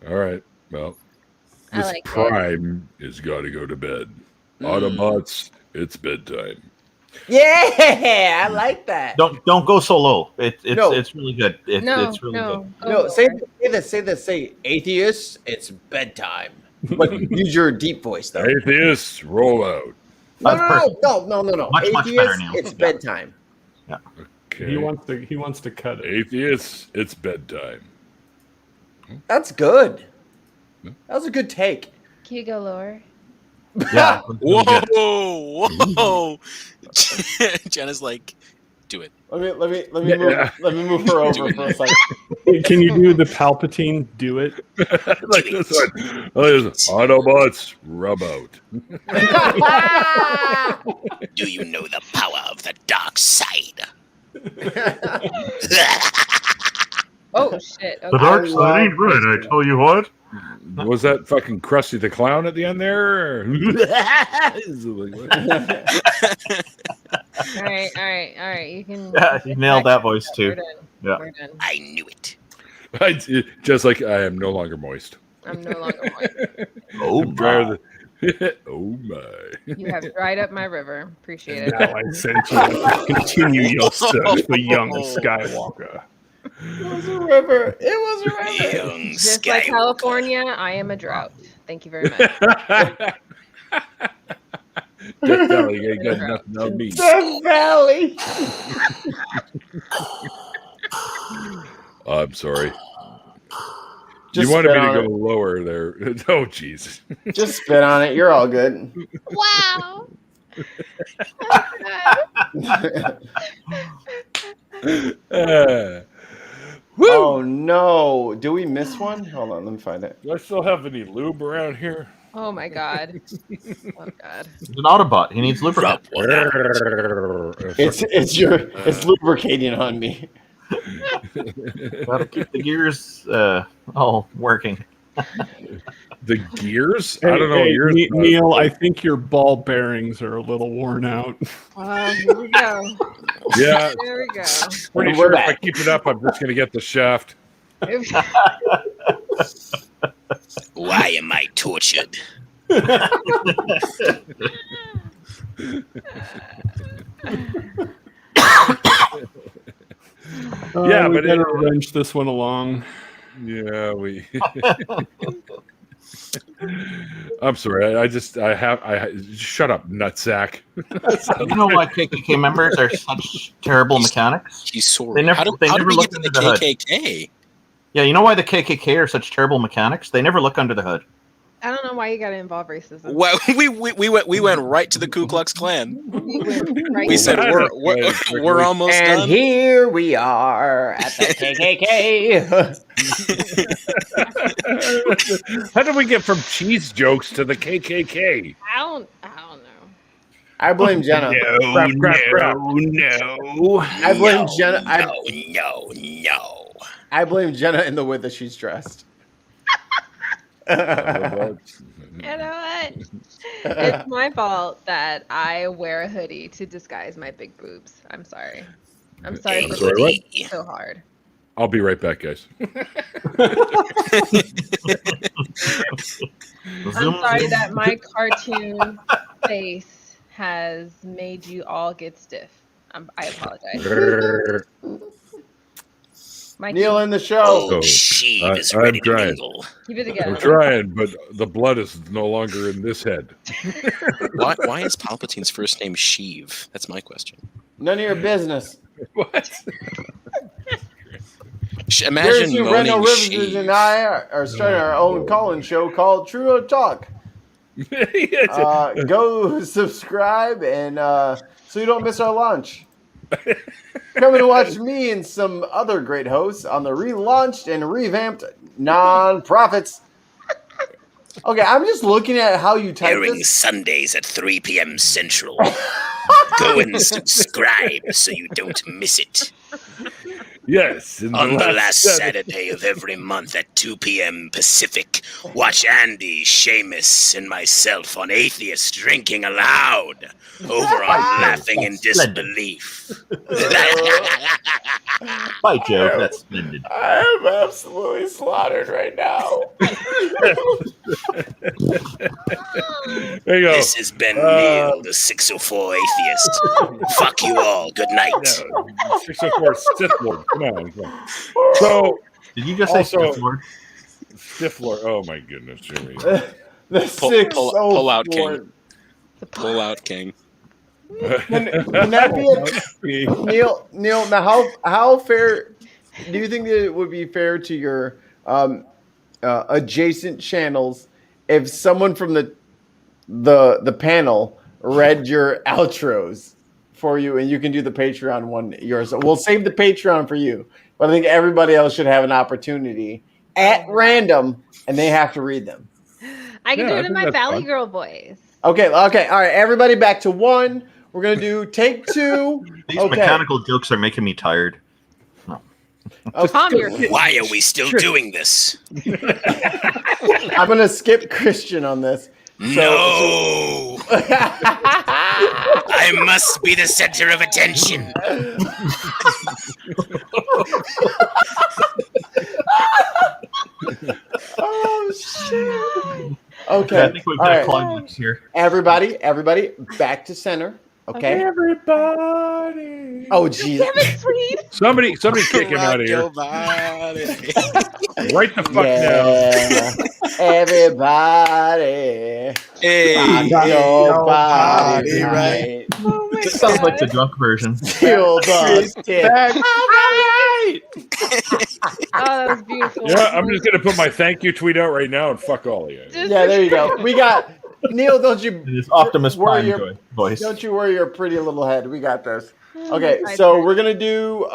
All right. Well, I this like Prime has got to go to bed. Autobots, it's bedtime. Yeah, I like that. Don't go so low. It's No. it's really good. It's really good. No, say this. Say atheists. It's bedtime. But use your deep voice though. Atheists, roll out. No. Much better, Atheists, Neil. it's bedtime. Yeah. Okay. He wants to cut it. Atheists, it's bedtime. That's good. That was a good take. Can you go lower? Yeah. Whoa! Jenna's like, do it. Let me move her over for a second. Can you do the Palpatine? Do it. Like this one. Autobots, rub out. Do you know the power of the dark side? Oh shit! The dark side ain't right. I tell you what. Was that fucking Krusty the Clown at the end there? All right. You can. Yeah, you nailed that voice too. We're done. Yeah. We're done. I knew it. Just like I am no longer moist. I'm no longer moist. Oh my. Oh my. You have dried up my river. Appreciate it. Now I sent you to continue your search for young Skywalker. It was a river. Young Just like California, I am a drought. Thank you very much. Death Valley ain't got nothing on me. Death Valley. I'm sorry. Just you wanted me spit to on go it. lower there. Oh, jeez. Just spit on it. You're all good. Wow. Oh no! Do we miss one? Hold on, let me find it. Do I still have any lube around here? Oh my god. Oh god. It's an Autobot. He needs lubricant. It's lubricating on me. Gotta keep the gears all working. The gears? I don't know. Yours, Neil, I think your ball bearings are a little worn out. Here we go. Yeah. There we go. Pretty sure if I keep it up, I'm just going to get the shaft. Why am I tortured? Yeah, we but better wrench this one along. Yeah, we. I'm sorry. I shut up, nutsack. You know why KKK members are such terrible mechanics? He's sorry. They never, how do they never we look get to under the the hood. KKK? Yeah, you know why the KKK are such terrible mechanics? They never look under the hood. I don't know why you got to involve racism. Well, we went right to the Ku Klux Klan. We said we're almost and done. here we are at the KKK. How did we get from cheese jokes to the KKK? I don't know. I blame Jenna. No. I blame Jenna. No. I blame Jenna in the way that she's dressed. You know what? It's my fault that I wear a hoodie to disguise my big boobs. I'm sorry. I'm sorry for what? so hard. I'll be right back, guys. I'm sorry that my cartoon face has made you all get stiff. I apologize. Neil in the show. Oh, she is ready to mingle. Keep it together. I'm trying, but the blood is no longer in this head. Why is Palpatine's first name Sheev? That's my question. None of your business. What? Imagine Randolf moaning Richardson Sheev. and I are starting our own call-in show called True or Talk. Go subscribe and so you don't miss our launch. Coming to watch me and some other great hosts on the relaunched and revamped Non-Profits. Okay, I'm just looking at how you type Airing this. Sundays at 3 p.m. Central. Go and subscribe so you don't miss it. Yes. On the last Saturday of every month at 2 p.m. Pacific, watch Andy, Seamus, and myself on Atheist drinking aloud over on Laughing in Disbelief. By Jove, that's splendid. I am absolutely slaughtered right now. There you go. This has been Neil, the 604 Atheist. Fuck you all. Good night. 604 Sith Lord. Come on. So, did you just say also, Sith Lord? Sith Lord. Oh my goodness, Jimmy. The Pull out, 604. King. Pull out, King. Can that be Neil? Now, how fair do you think that it would be fair to your adjacent channels if someone from the panel read your outros for you, and you can do the Patreon one yours? We'll save the Patreon for you, but I think everybody else should have an opportunity at random, and they have to read them. I can do I it in think my that's Valley fun. Girl voice. Okay, all right, everybody back to one. We're gonna do take two. These Okay. mechanical jokes are making me tired. Calm your Why are we still doing this? I'm gonna skip Christian on this. No! I must be the center of attention. Oh shit! I Okay, think we've all got a right. climax here. Everybody, back to center. Okay. Everybody. Oh jeez. Damn it, sweet. Somebody kick him out of here. Right the fuck Yeah. Everybody. Hey, Rock your body right. right. Oh my This sounds like God. the drunk version. Feel the stick. Oh, that was beautiful. Yeah, I'm just gonna put my thank you tweet out right now and fuck all of you. Yeah, there you go. We got Neil. Don't you This Optimus worry Prime voice. Don't you worry your pretty little head. We got this. Okay, I so did. we're gonna do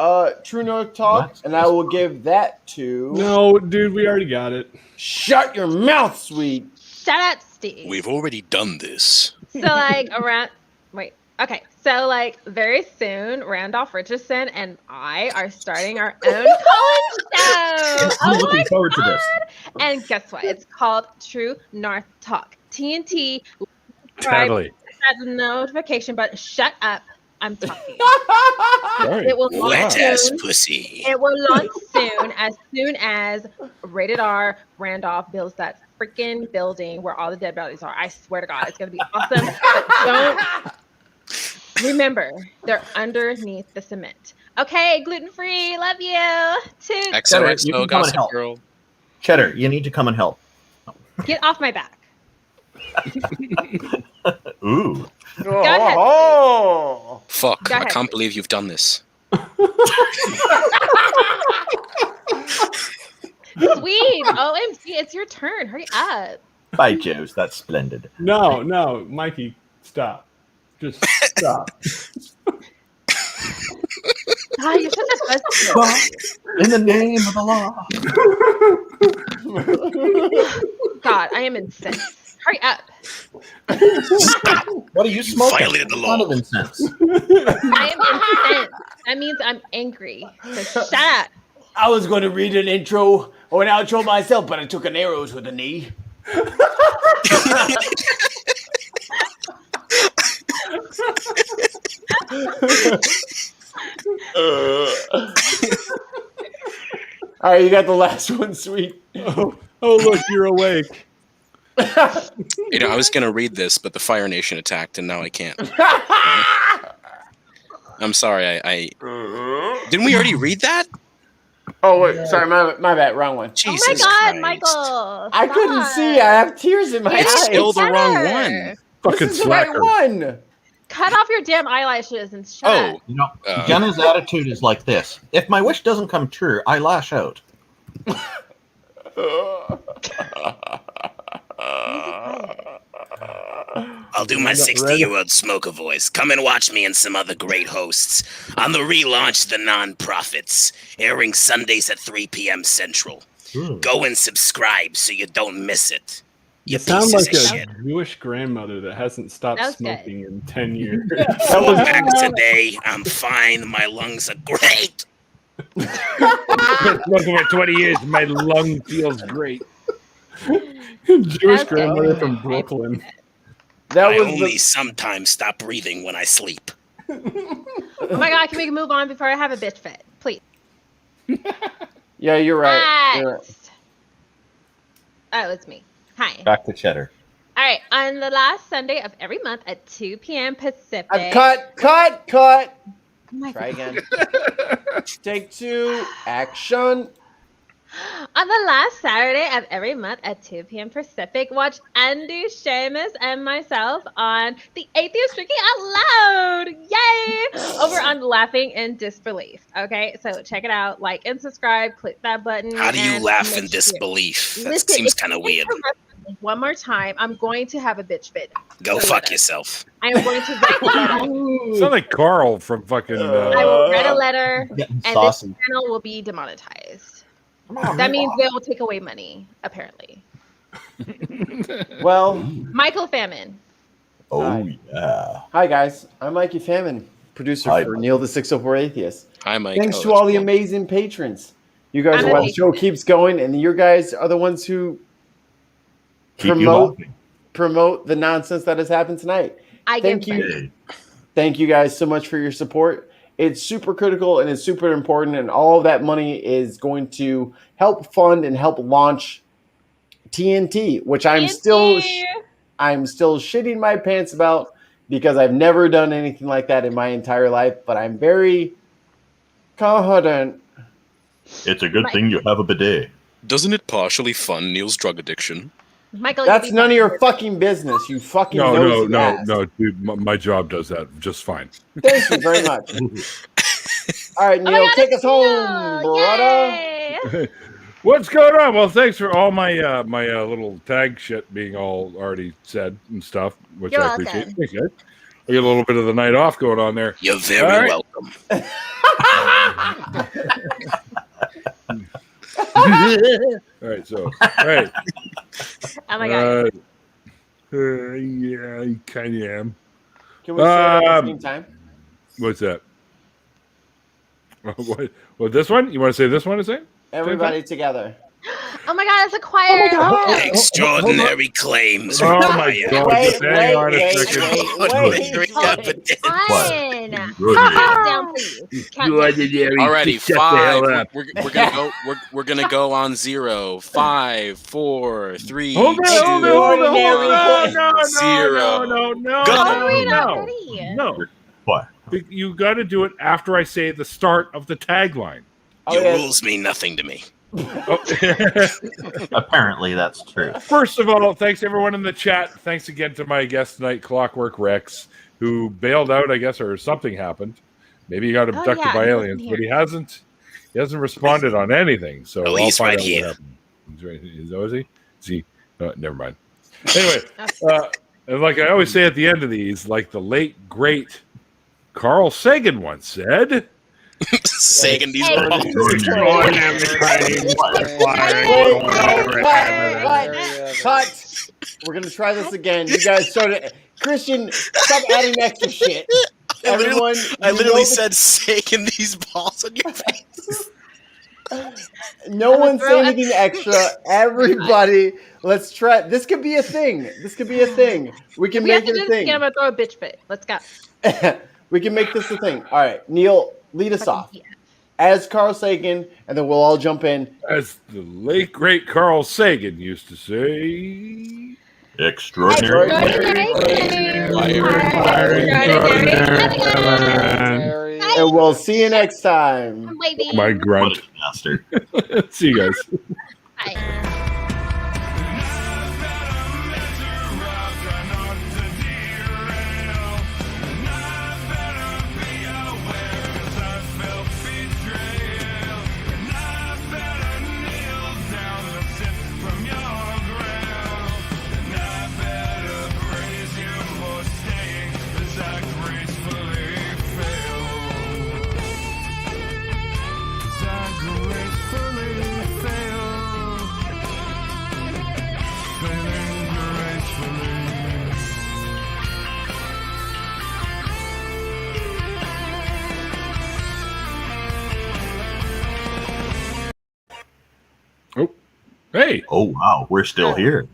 True North Talk, and I will give that to. No, dude, we already got it. Shut your mouth, sweet. Shut up, Steve. We've already done this. So like around. Wait. Okay, so like very soon, Randolph Richardson and I are starting our own college show. I'm looking forward to this. And guess what? It's called True North Talk. TNT. Subscribe, Totally. hit that notification button. Shut up. I'm talking. Sorry. It will launch Wet ass soon. pussy. It will launch soon as Rated R Randolph builds that freaking building where all the dead bodies are. I swear to God, it's gonna be awesome. But don't remember, they're underneath the cement. Okay, gluten free. Love you. Toot. Cheddar, you XOXO can come and Gossip help. Girl. Cheddar, you need to come and help. Get off my back. Ooh. Go ahead. Oh. Fuck, Go I ahead. can't believe you've done this. Sweet. OMG, it's your turn. Hurry up. By Joe's, that's splendid. No, Mikey, stop. Just stop. God, you're such a buzzkill. In the name of the law. God, I am incensed. Hurry up. What are you smoking? violated the What kind law. of incense? I am incensed. That means I'm angry. So shut up. I was going to read an intro or an outro myself, but I took an arrow to the knee. All right, you got the last one, sweet. Oh, look, you're awake. You know, I was gonna read this, but the Fire Nation attacked, and now I can't. I'm sorry. I didn't we already read that? Oh wait, sorry, my bad, wrong one. Jesus Oh my God, Christ. Michael. I couldn't stop. see. I have tears in my It's eyes. still the wrong Cheddar. one. Fucking This is the right slacker. one. Cut off your damn eyelashes and shut up. Oh, You know, Jenna's attitude is like this. If my wish doesn't come true, I lash out. I'll do my 60-year-old smoker voice. Come and watch me and some other great hosts on the relaunch The Non-Profits, airing Sundays at 3 p.m. Central. Go and subscribe so you don't miss it. You You sound pieces like of a shit. Jewish grandmother that hasn't stopped That was smoking in 10 years. I'm back today. I'm fine. My lungs are great. Smoking for 20 years, my lung feels great. Jewish That's grandmother good. from Brooklyn. That I was only the, sometimes stop breathing when I sleep. Oh my God, can we move on before I have a bitch fit? Please. yeah, you're right. You're right. Next. Oh, it's me. Hi. Back to Cheddar. All right. On the last Sunday of every month at 2 p.m. Pacific. Cut. Oh my Try God. again. Take two. Action. On the last Saturday of every month at 2 p.m. Pacific, watch Andy, Seamus, and myself on The Atheist Drinking Out Loud. Yay! Over on Laughing in Disbelief. Okay, so check it out. Like and subscribe. Click that button. How do you and laugh make in sure- disbelief? That Listen, seems if kind of you weird. interrupt me one more time, I'm going to have a bitch fit. Go So fuck let us- yourself. I am going to write a letter. Sound like Carl from fucking. I will write a letter, Getting and this saucy. channel will be demonetized. That means they will take away money, apparently. Well, Michael Famine. Oh, yeah. hi guys. I'm Mikey Famine, producer Hi, for Mike. Neil the 604 Atheist. Hi, Mike. Thanks Oh, to all that's the cool. amazing patrons. You guys I'm are a why the show patron. keeps going, and you guys are the ones who Keep you promote laughing. promote the nonsense that has happened tonight. I Thank give you. credit. Thank you guys so much for your support. It's super critical and it's super important, and all of that money is going to help fund and help launch TNT, which I'm still shitting my pants about because I've never done anything like that in my entire life, but I'm very confident. It's a good thing you have a bidet. Doesn't it partially fund Neil's drug addiction? Michael, That's none of your fucking business, you fucking nosy ass. No, dude. My job does that just fine. Thank you very much. All right, Neil, take us home, brother. What's going on? Well, thanks for all my my little tag shit being all already said and stuff, which You're I appreciate. welcome. Thanks, guys. I get a little bit of the night off going on there. You're very All right. welcome. All right, so all right. Oh my God. Yeah, I kind of am. Can we say it at the same time? What's that? What this one? You want to say this one? Everybody together. Oh my God, it's a choir. Extraordinary claims. Oh my God! Wait, Hang on a second. Down, please. Count down. Alrighty, Shut the hell 5. up. We're gonna go. We're gonna go on 0, 5, 4, 3, 2, Hold on. 0. No. Oh, we're not ready. No. What? You got to do it after I say the start of the tagline. Your rules mean nothing to me. Apparently, that's true. First of all, thanks everyone in the chat. Thanks again to my guest tonight, Clockwork Rex, who bailed out, I guess, or something happened. Maybe he got abducted by aliens, but he hasn't responded on anything. So Oh, he's right here. Is he? Never mind. Anyway, and like I always say at the end of these, like the late great Carl Sagan once said. Sagan, these were Cut. We're gonna try this again. You guys started. Christian, stop adding extra shit. Everyone, I literally said Sagan, these balls on your face. No one say anything extra. Everybody, let's try. This could be a thing. We can make it a thing. I'm gonna throw a bitch fit. Let's go. We can make this a thing. All right, Neil, lead us off as Carl Sagan, and then we'll all jump in. As the late great Carl Sagan used to say, extraordinary. And we'll see you next time. My grunt. See you guys. Bye. Oh, hey. Oh, wow. We're still here.